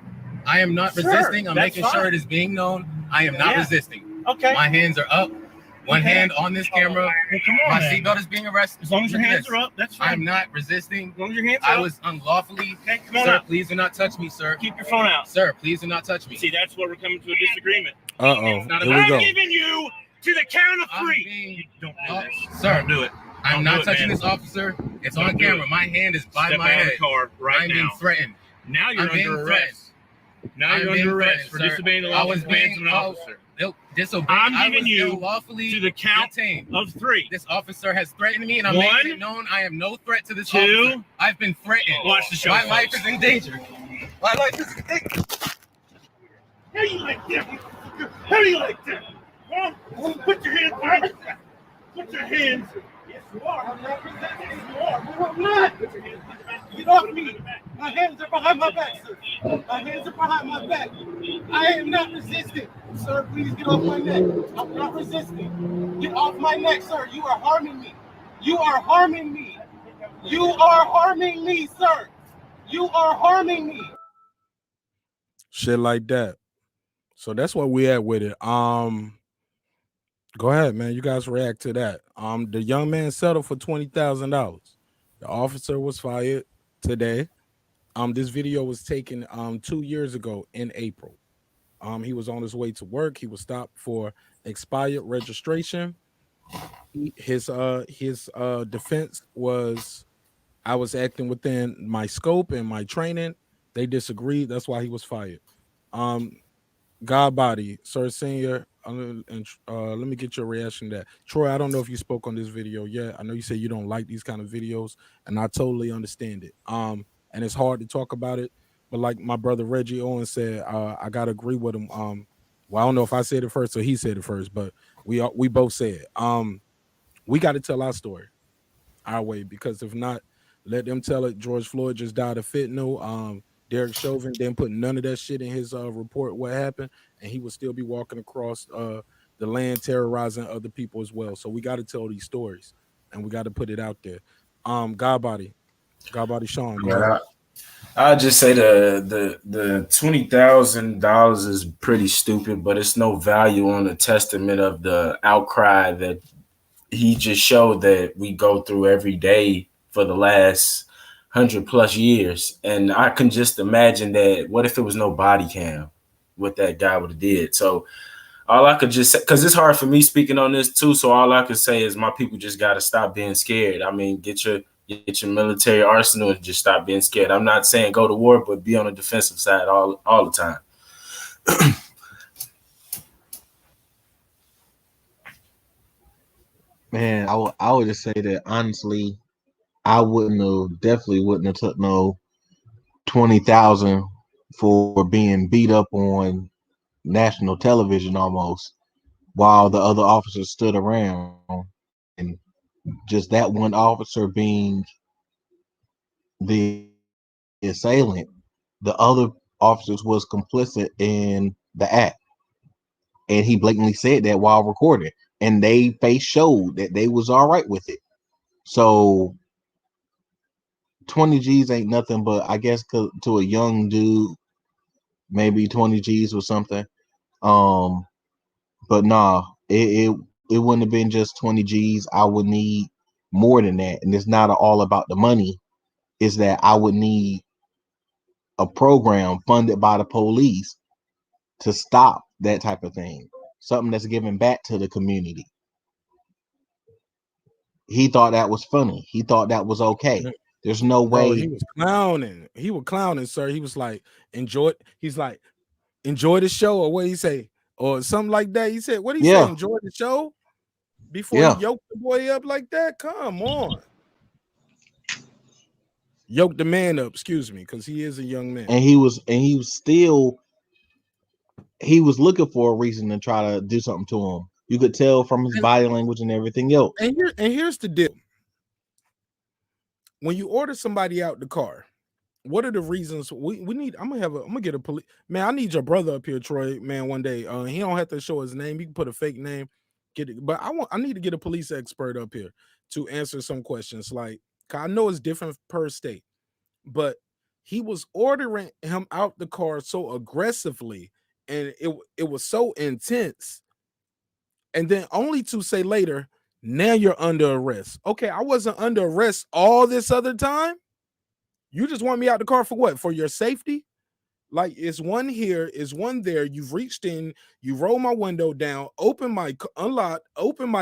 I am not resisting. I'm making sure it is being known. I am not resisting. Okay. My hands are up. One hand on this camera. Well, come on, my man. seatbelt is being arrested. As long as your hands are up, that's fine. I'm not resisting. As long as your hands are I up. was unlawfully. Okay, come on sir, out. please do not touch me, sir. Keep your phone out. Sir, please do not touch me. See, that's where we're coming to a disagreement. Uh-oh. Here we I'm go. giving you to the count of 3. Don't do this. Sir, Don't do it. I'm Don't not do it, touching man. this officer. It's Don't on do camera. it. My hand is by Step my out of head. the car right I'm now. being threatened. Now you're I'm being under threatened. arrest. Now I'm you're being under arrest threatened, for sir. disobeying the I law was of commands of being an officer. disobeying. I'm giving you lawfully to the count detained. of 3. This officer has threatened me, and I'm 1, making it known I am no threat to this 2. officer. I've been threatened. Watch the show, My folks. life is in danger. My life is in danger. How do you like that? How do you like that? Huh? Put your hands behind. Put your hands. Yes, you are. I'm not resisting. Yes, you are. No, I'm not. Put your hands behind. Get off me. My hands are behind my back, sir. My hands are behind my back. I am not resisting. Sir, please get off my neck. I'm not resisting. Get off my neck, sir. You are harming me. You are harming me. You are harming me, sir. You are harming me. Shit like that. So that's what we at with it. Go ahead, man. You guys react to that. The young man settled for $20,000. The officer was fired today. This video was taken 2 years ago in April. He was on his way to work. He was stopped for expired registration. His defense was, I was acting within my scope and my training. They disagreed. That's why he was fired. God body, Sir Senior, and let me get your reaction to that. Troy, I don't know if you spoke on this video yet. I know you said you don't like these kind of videos, and I totally understand it. And it's hard to talk about it, but like my brother Reggie Owens said, I gotta agree with him. Well, I don't know if I said it first or he said it first, but we both said we got to tell our story our way, because if not, let them tell it. George Floyd just died of fentanyl. Derek Chauvin didn't put none of that shit in his report what happened, and he would still be walking across the land terrorizing other people as well. So we got to tell these stories, and we got to put it out there. God body Sean. Yeah, I'll just say the $20,000 is pretty stupid, but it's no value on the testament of the outcry that he just showed that we go through every day for the last 100+ years. And I can just imagine that, what if it was no body cam, what that guy would have did. So all I could just say, because it's hard for me speaking on this too, so all I could say is my people just got to stop being scared. I mean, get your military arsenal and just stop being scared. I'm not saying go to war, but be on the defensive side all the time. Man, I would just say that honestly, I definitely wouldn't have took no 20,000 for being beat up on national television almost, while the other officers stood around, and just that one officer being the assailant, the other officers was complicit in the act, and he blatantly said that while recording, and they face showed that they was all right with it. So 20 G's ain't nothing, but I guess to a young dude, maybe 20 G's or something. But nah, it wouldn't have been just 20 G's. I would need more than that. And it's not all about the money. It's that I would need a program funded by the police to stop that type of thing. Something that's giving back to the community. He thought that was funny. He thought that was okay. There's no way. He was clowning. He was clowning, sir. He was like, enjoy. He's like, enjoy the show, or what he say, or something like that. He said, what did he say? Enjoy the show before he yoked the boy up like that. Come on. Yoke the man up, excuse me, because he is a young man. And he was looking for a reason to try to do something to him. You could tell from his body language and everything else. And here's the deal. When you order somebody out the car, what are the reasons we need? I'm gonna get a police man. I need your brother up here, Troy. Man, one day. He don't have to show his name. You can put a fake name. Get it, but I need to get a police expert up here to answer some questions. Like, I know it's different per state, but he was ordering him out the car so aggressively, and it was so intense. And then only to say later, now you're under arrest. Okay, I wasn't under arrest all this other time. You just want me out the car for what? For your safety? Like, it's one here, it's one there. You've reached in, you roll my window down, open my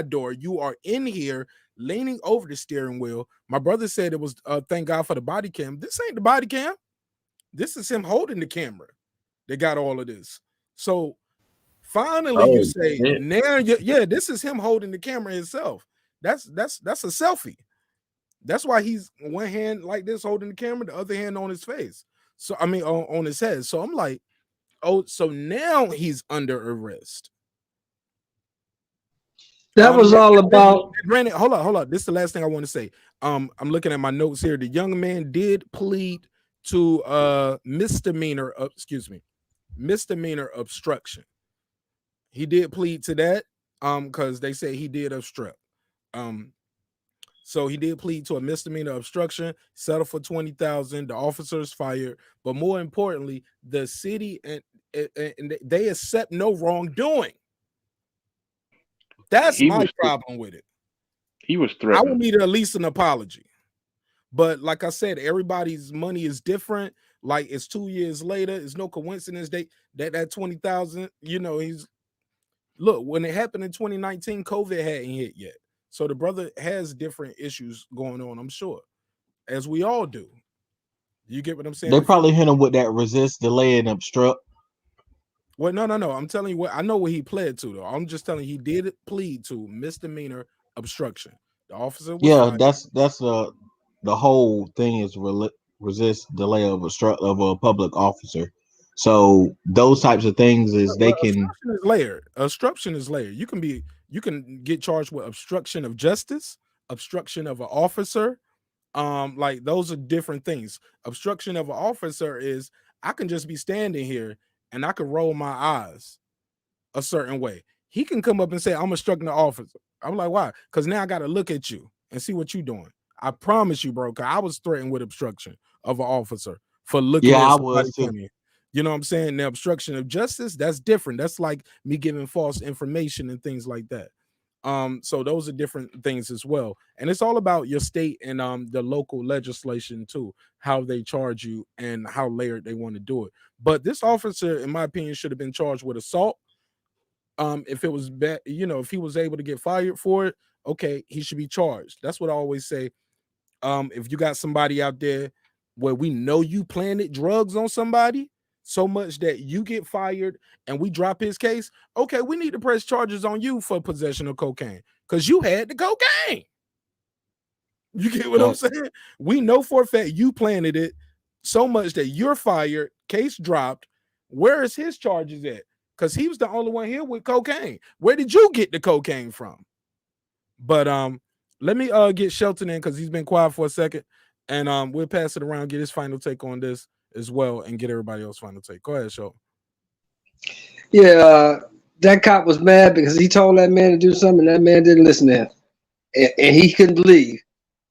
door. You are in here leaning over the steering wheel. My brother said it was thank God for the body cam. This ain't the body cam. This is him holding the camera. They got all of this. So finally, you say, now, yeah, this is him holding the camera himself. That's a selfie. That's why he's one hand like this holding the camera, the other hand on his face. So I mean on his head. So I'm like, oh, so now he's under arrest. That was all about. Granted, hold on. This is the last thing I want to say. I'm looking at my notes here. The young man did plead to misdemeanor obstruction. He did plead to that because they say he did obstruct. So he did plead to a misdemeanor obstruction, settled for $20,000. The officers fired, but more importantly, the city and they accept no wrongdoing. That's my problem with it. He was threatened. I would need at least an apology. But like I said, everybody's money is different. Like, it's 2 years later. It's no coincidence that 20,000. You know, look, when it happened in 2019, COVID hadn't hit yet. So the brother has different issues going on, I'm sure, as we all do. You get what I'm saying? They probably hit him with that resist, delay, and obstruct. Well, no. I'm telling you what, I know what he pled to, though. I'm just telling you, he did plead to misdemeanor obstruction. The officer was that's the whole thing is resist, delay, of obstruct of a public officer. So those types of things is they can. Obstruction is layered. You can get charged with obstruction of justice, obstruction of an officer. Like, those are different things. Obstruction of an officer is I can just be standing here and I can roll my eyes a certain way. He can come up and say, I'm obstructing the officer. I'm like, why? Because now I got to look at you and see what you're doing. I promise you, bro, because I was threatened with obstruction of an officer for looking at somebody from you. You know what I'm saying? The obstruction of justice, that's different. That's like me giving false information and things like that. So those are different things as well. And it's all about your state and the local legislation too, how they charge you and how layered they want to do it. But this officer, in my opinion, should have been charged with assault. If it was bad, if he was able to get fired for it, okay, he should be charged. That's what I always say. If you got somebody out there where we know you planted drugs on somebody so much that you get fired and we drop his case, okay, we need to press charges on you for possession of cocaine because you had the cocaine. You get what I'm saying? We know for a fact you planted it so much that you're fired, case dropped. Where is his charges at? Because he was the only one here with cocaine. Where did you get the cocaine from? But let me get Shelton in because he's been quiet for a second, and we'll pass it around, get his final take on this as well, and get everybody else final take. Go ahead, Shelton. Yeah, that cop was mad because he told that man to do something, and that man didn't listen to him, and he couldn't believe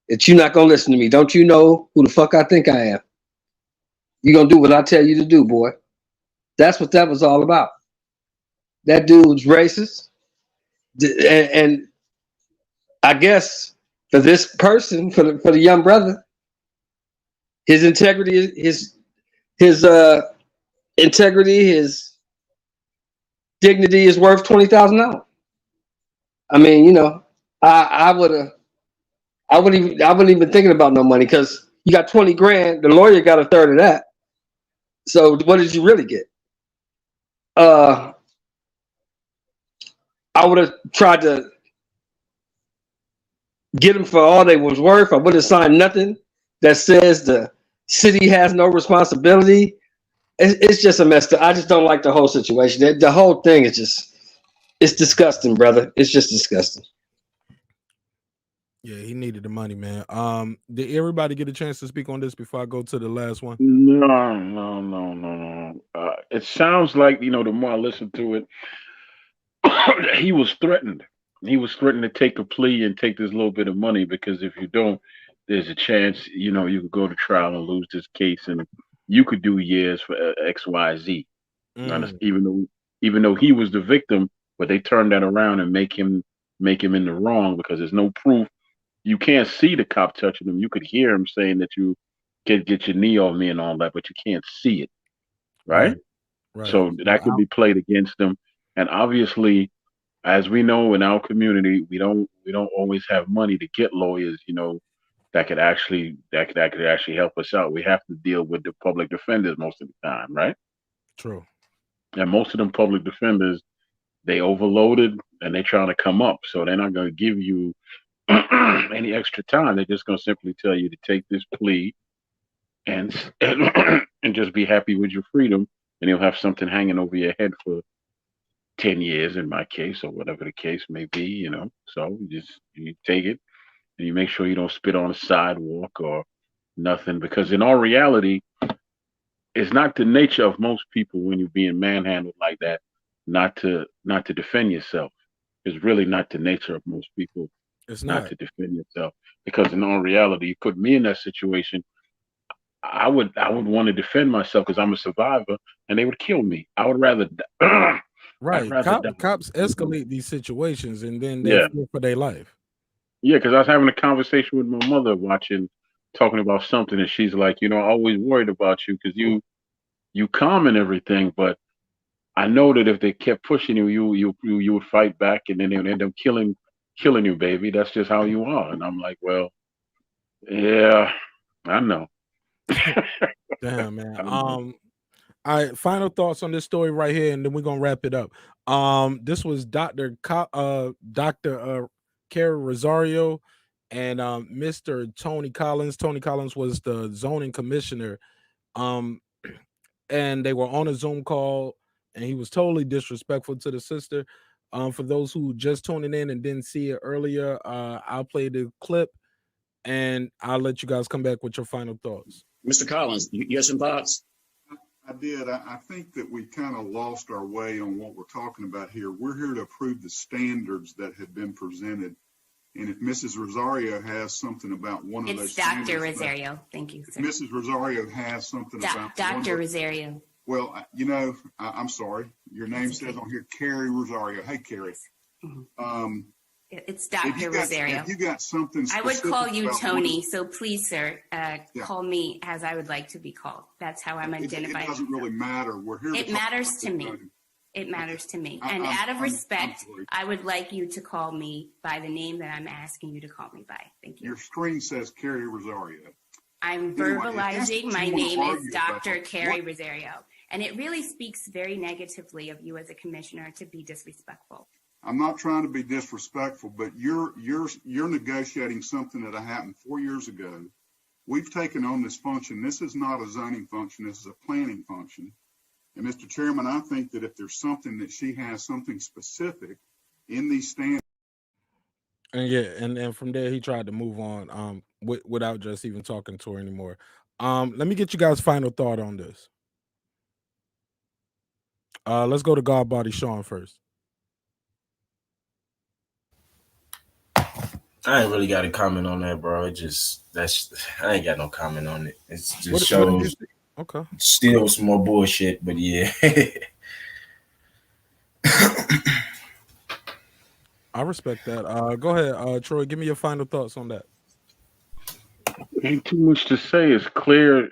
that you're not gonna listen to me. Don't you know who the fuck I think I am? You're gonna do what I tell you to do, boy. That's what that was all about. That dude's racist, and I guess for this person, for the young brother, his integrity, his integrity, his dignity is worth $20,000. I mean, I wouldn't even thinking about no money because you got 20 grand. The lawyer got a third of that. So what did you really get? I would have tried to get him for all they was worth. I would have signed nothing that says the city has no responsibility. It's just a mess. I just don't like the whole situation. The whole thing is it's disgusting, brother. It's just disgusting. Yeah, he needed the money, man. Did everybody get a chance to speak on this before I go to the last one? No. It sounds like, the more I listen to it, he was threatened. He was threatened to take a plea and take this little bit of money, because if you don't, there's a chance, you could go to trial and lose this case, and you could do years for XYZ. Even though he was the victim, but they turned that around and make him in the wrong, because there's no proof. You can't see the cop touching him. You could hear him saying that you get your knee on me and all that, but you can't see it, right? So that could be played against them. And obviously, as we know in our community, we don't always have money to get lawyers, that could actually help us out. We have to deal with the public defenders most of the time, right? True. And most of them public defenders, they overloaded and they're trying to come up, so they're not going to give you any extra time. They're just going to simply tell you to take this plea and just be happy with your freedom, and you'll have something hanging over your head for 10 years in my case, or whatever the case may be. So you take it and you make sure you don't spit on a sidewalk or nothing, because in all reality, it's not the nature of most people when you're being manhandled like that not to defend yourself. It's really not the nature of most people. It's not to defend yourself, because in all reality, you put me in that situation, I would want to defend myself because I'm a survivor, and they would kill me. I would rather right. Cops escalate these situations, and then they fear for their life. Yeah, because I was having a conversation with my mother talking about something, and she's like, I always worried about you because you calm and everything, but I know that if they kept pushing you would fight back, and then they would end up killing you, baby. That's just how you are. And I'm like, well, yeah, I know. Damn, man. All right, final thoughts on this story right here, and then we're gonna wrap it up. This was Dr. Carrie Rosario and Mr. Tony Collins. Tony Collins was the zoning commissioner. And they were on a Zoom call, and he was totally disrespectful to the sister. For those who just tuning in and didn't see it earlier, I'll play the clip and I'll let you guys come back with your final thoughts. Mr. Collins, you have some thoughts? I did. I think that we kind of lost our way on what we're talking about here. We're here to approve the standards that have been presented. And if Mrs. Rosario has something about one of those standards. It's Dr. Rosario. Thank you, sir. If Mrs. Rosario has something about Dr. Rosario. Well, I'm sorry. Your name says on here, Carrie Rosario. Hey, Carrie. It's Dr. Rosario. If you got something I would call you Tony, so please, sir, call me as I would like to be called. That's how I'm identified. It doesn't really matter. We're here. It matters to me. It matters to me. And out of respect, I would like you to call me by the name that I'm asking you to call me by. Thank you. Your screen says Carrie Rosario. I'm verbalizing my name is Dr. Carrie Rosario. And it really speaks very negatively of you as a commissioner to be disrespectful. I'm not trying to be disrespectful, but you're negotiating something that happened 4 years ago. We've taken on this function. This is not a zoning function. This is a planning function. And Mr. Chairman, I think that if there's something that she has something specific in these standards. And and from there he tried to move on without just even talking to her anymore. Let me get you guys' final thought on this. Let's go to God Body Sean first. I ain't really got a comment on that, bro. I ain't got no comment on it. It just What shows okay. Still some more bullshit, but yeah. I respect that. Go ahead, Troy. Give me your final thoughts on that. Ain't too much to say. It's clear.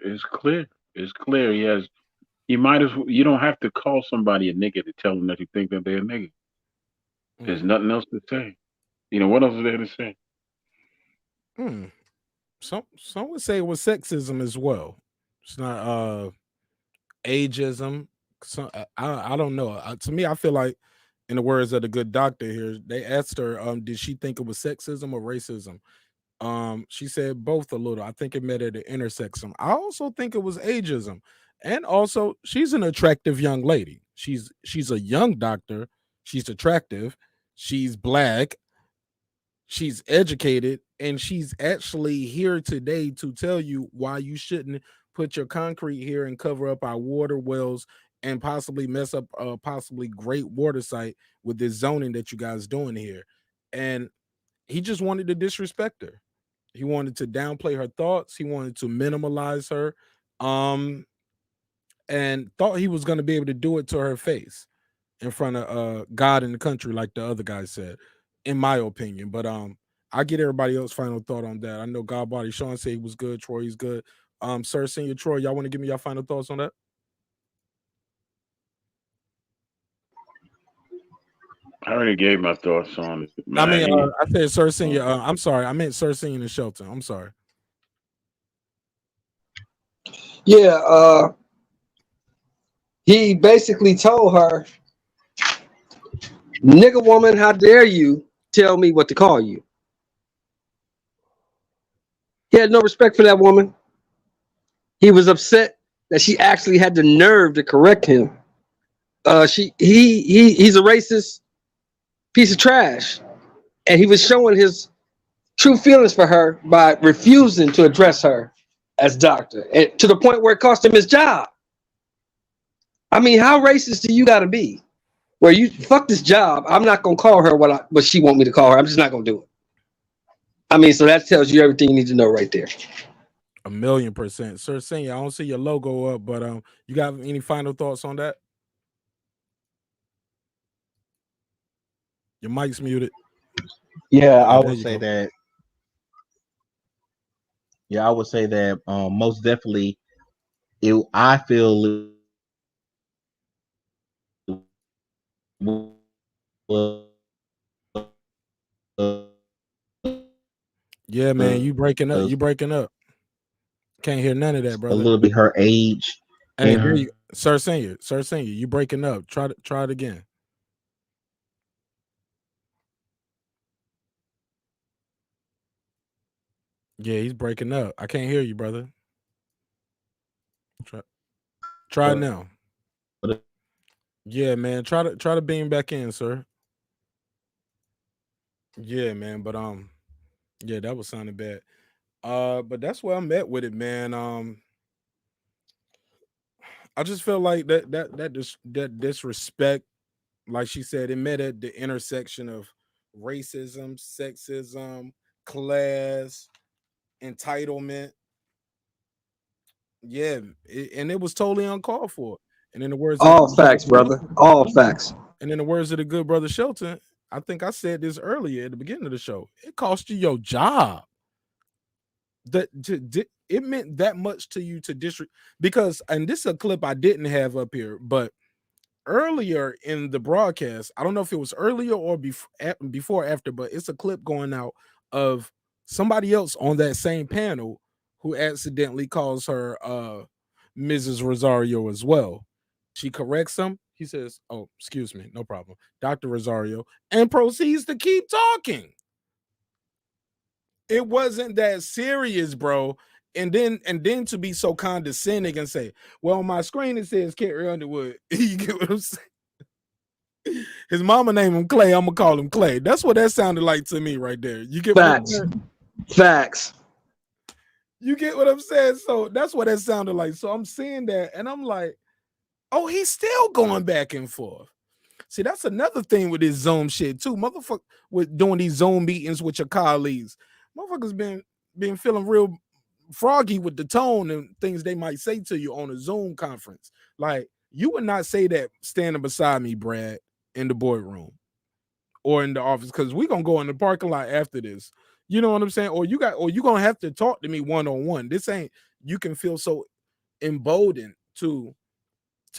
You might as well. You don't have to call somebody a nigga to tell them that you think that they're a nigga. There's nothing else to say. What else is there to say? Some would say it was sexism as well. It's not ageism. I don't know. To me, I feel like, in the words of the good doctor here, they asked her, did she think it was sexism or racism? She said both a little. I think it met at the intersection. I also think it was ageism. And also, she's an attractive young lady. She's a young doctor. She's attractive. She's black. She's educated, and she's actually here today to tell you why you shouldn't put your concrete here and cover up our water wells and possibly mess up a possibly great water site with this zoning that you guys doing here. And he just wanted to disrespect her. He wanted to downplay her thoughts. He wanted to minimalize her, um, and thought he was going to be able to do it to her face in front of God in the country, like the other guy said, in my opinion. But I get everybody else final thought on that. I know God Body Sean said he was good. Troy, he's good. Sir Senior Troy, y'all want to give me your final thoughts on that? I already gave my thoughts on it. I Man, mean, I said Sir Senior. I'm sorry. I meant Sir Senior and Shelton. I'm sorry. Yeah, he basically told her, "Nigga woman, how dare you tell me what to call you?" He had no respect for that woman. He was upset that she actually had the nerve to correct him. He's a racist piece of trash, and he was showing his true feelings for her by refusing to address her as doctor, and to the point where it cost him his job. I mean, how racist do you got to be? Where you fuck this job? I'm not gonna call her what she want me to call her. I'm just not gonna do it. I mean, so that tells you everything you need to know right there. 1,000,000%, Sir Senior. I don't see your logo up, but you got any final thoughts on that? Your mic's muted. Yeah, I Oh, there would you say go. that. Yeah, I would say that most definitely. I feel Yeah, man, you breaking up. You breaking up. Can't hear none of that, a brother. little bit her age Hey, and there her. you, Sir Senior. Sir Senior, you breaking up. Try it again. Yeah, he's breaking up. I can't hear you, brother. Try it now. Yeah, man. Try to beam back in, sir. Yeah, man. But yeah, that was sounding bad. But that's where I'm at with it, man. I just feel like that disrespect, like she said, it met at the intersection of racism, sexism, class, entitlement. Yeah, and it was totally uncalled for. And in the words of All facts, brother. All facts. And in the words of the good brother Shelton, I think I said this earlier at the beginning of the show. It cost you your job. It meant that much to you to because, and this is a clip I didn't have up here, but earlier in the broadcast, I don't know if it was earlier or before or after, but it's a clip going out of somebody else on that same panel who accidentally calls her Mrs. Rosario as well. She corrects him. He says, "Oh, excuse me, no problem, Dr. Rosario," and proceeds to keep talking. It wasn't that serious, bro. And then to be so condescending and say, "Well, on my screen it says Carrie Underwood." You get what I'm saying? His mama named him Clay. I'm gonna call him Clay. That's what that sounded like to me right there. You get Facts. what I'm saying? Facts. You get what I'm saying? So that's what that sounded like. So I'm seeing that, and I'm like, oh, he's still going back and forth. See, that's another thing with this Zoom shit too, motherfucker. With doing these Zoom meetings with your colleagues, motherfuckers been feeling real froggy with the tone and things they might say to you on a Zoom conference. Like, you would not say that standing beside me, Brad, in the boardroom or in the office, because we're gonna go in the parking lot after this. You know what I'm saying? Or you gonna have to talk to me one-on-one. This ain't, you can feel so emboldened to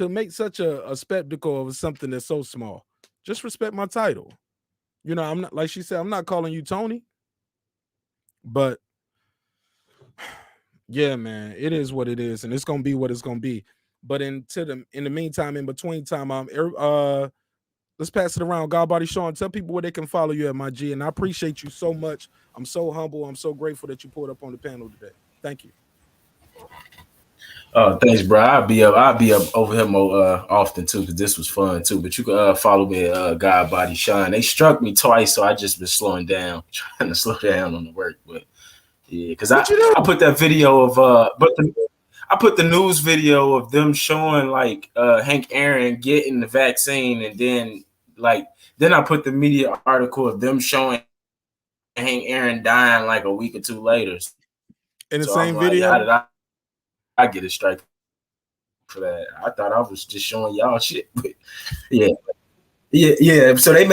make such a spectacle of something that's so small. Just respect my title. You know, I'm not, like she said, I'm not calling you Tony, but yeah, man, it is what it is, and it's gonna be what it's gonna be. But in the meantime, in between time, Let's pass it around. God Body Sean, tell people where they can follow you at, my G. And I appreciate you so much. I'm so humble. I'm so grateful that you pulled up on the panel today. Thank you. Thanks, bro. I'll be up over here more often too, because this was fun too. But you can follow me at God Body Shine. They struck me twice, so I just been slowing down, trying to slow down on the work. But yeah, because I put that video of I put the news video of them showing like Hank Aaron getting the vaccine, and then I put the media article of them showing Hank Aaron dying like a week or two later. In the same video? How did I get a strike for that? I thought I was just showing y'all shit, but yeah. So they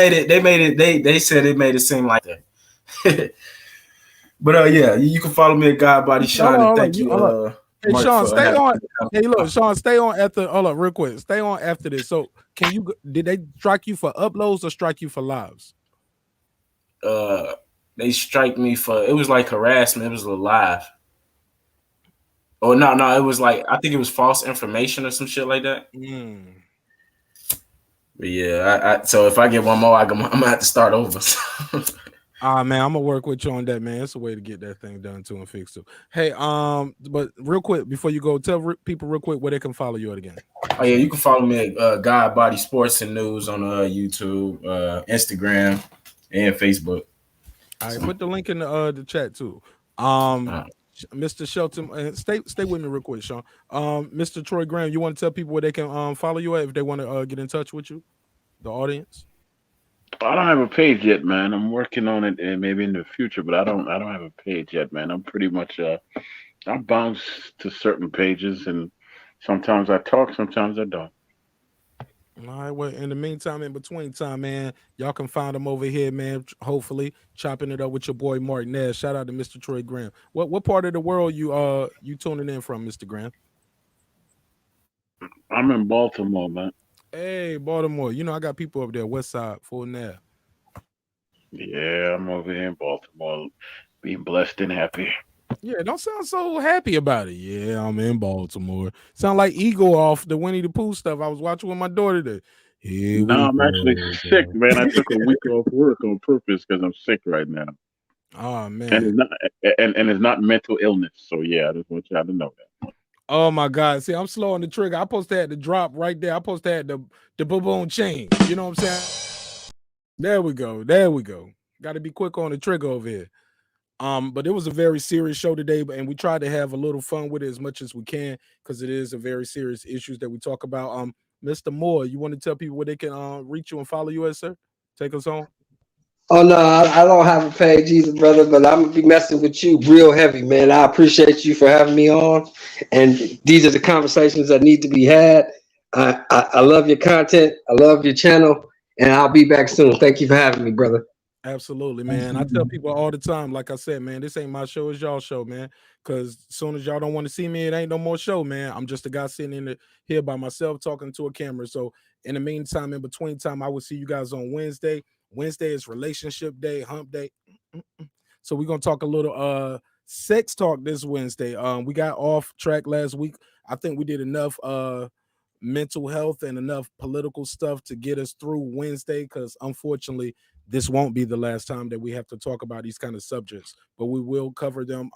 said it made it seem like that. But yeah, you can follow me at God Body Shine. Thank you. Hey, Sean, stay on. Hey, look, Sean, stay on after. Hold up, real quick. Stay on after this. So, did they strike you for uploads or strike you for lives? They strike me for, it was like harassment. It was a live. Oh no, it was like, I think it was false information or some shit like that. But yeah, so if I get one more, I'm gonna have to start over. Man, I'm gonna work with you on that, man. It's a way to get that thing done too and fixed too. Hey, but real quick before you go, tell people real quick where they can follow you at again. Oh yeah, you can follow me at God Body Sports and News on YouTube, Instagram, and Facebook. All right, put the link in the chat too. Mr. Shelton, stay with me real quick, Sean. Mr. Troy Graham, you want to tell people where they can follow you at if they want to get in touch with you, the audience? I don't have a page yet, man. I'm working on it, and maybe in the future, but I don't have a page yet, man. I'm pretty much I bounce to certain pages, and sometimes I talk, sometimes I don't. All right, well, in the meantime, in between time, man, y'all can find him over here, man. Hopefully, chopping it up with your boy Marq Nash. Shout out to Mr. Troy Graham. What part of the world you tuning in from, Mr. Graham? I'm in Baltimore, man. Hey, Baltimore. You know I got people up there, West Side, full nav. Yeah, I'm over here in Baltimore, being blessed and happy. Yeah, don't sound so happy about it. Yeah, I'm in Baltimore. Sound like Eagle off the Winnie the Pooh stuff. I was watching with my daughter today. No, I'm actually sick, man. I took a week off work on purpose because I'm sick right now. Oh man, and it's not mental illness. So yeah, I just want y'all to know that. Oh my God! See, I'm slow on the trigger. I supposed to have the drop right there. I supposed to have the baboon chain. You know what I'm saying? There we go. Got to be quick on the trigger over here. But it was a very serious show today, and we tried to have a little fun with it as much as we can because it is a very serious issues that we talk about. Mr. Moore, you want to tell people where they can reach you and follow you, sir? Take us on. Oh no, I don't have a page either, brother, but I'm gonna be messing with you real heavy, man. I appreciate you for having me on, and these are the conversations that need to be had. I love your content, I love your channel, and I'll be back soon. Thank you for having me, brother. Absolutely, man. I tell people all the time, like I said, man, this ain't my show, it's y'all show, man. Because as soon as y'all don't want to see me, it ain't no more show, man. I'm just a guy sitting in here by myself talking to a camera. So in the meantime, in between time, I will see you guys on Wednesday. Wednesday is relationship day, hump day. So we're gonna talk a little sex talk this Wednesday. We got off track last week. I think we did enough mental health and enough political stuff to get us through Wednesday, because unfortunately this won't be the last time that we have to talk about these kind of subjects, but we will cover them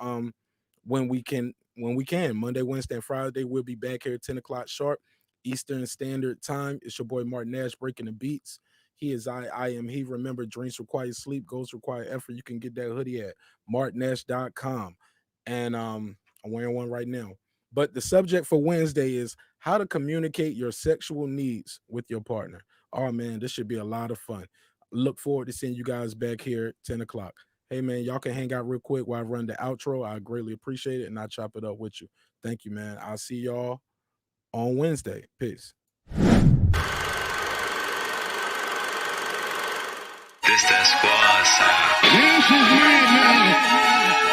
when we can. Monday, Wednesday, and Friday we'll be back here at 10 o'clock sharp Eastern Standard Time. It's your boy Marq Nash breaking the beats. He is I am he. Remember, dreams require sleep, goals require effort. You can get that hoodie at marknash.com, and I'm wearing one right now. But the subject for Wednesday is how to communicate your sexual needs with your partner. Oh man, this should be a lot of fun. Look forward to seeing you guys back here at 10 o'clock. Hey man, y'all can hang out real quick while I run the outro. I greatly appreciate it, and I'll chop it up with you. Thank you, man. I'll see y'all on Wednesday. Peace. This that squad sound.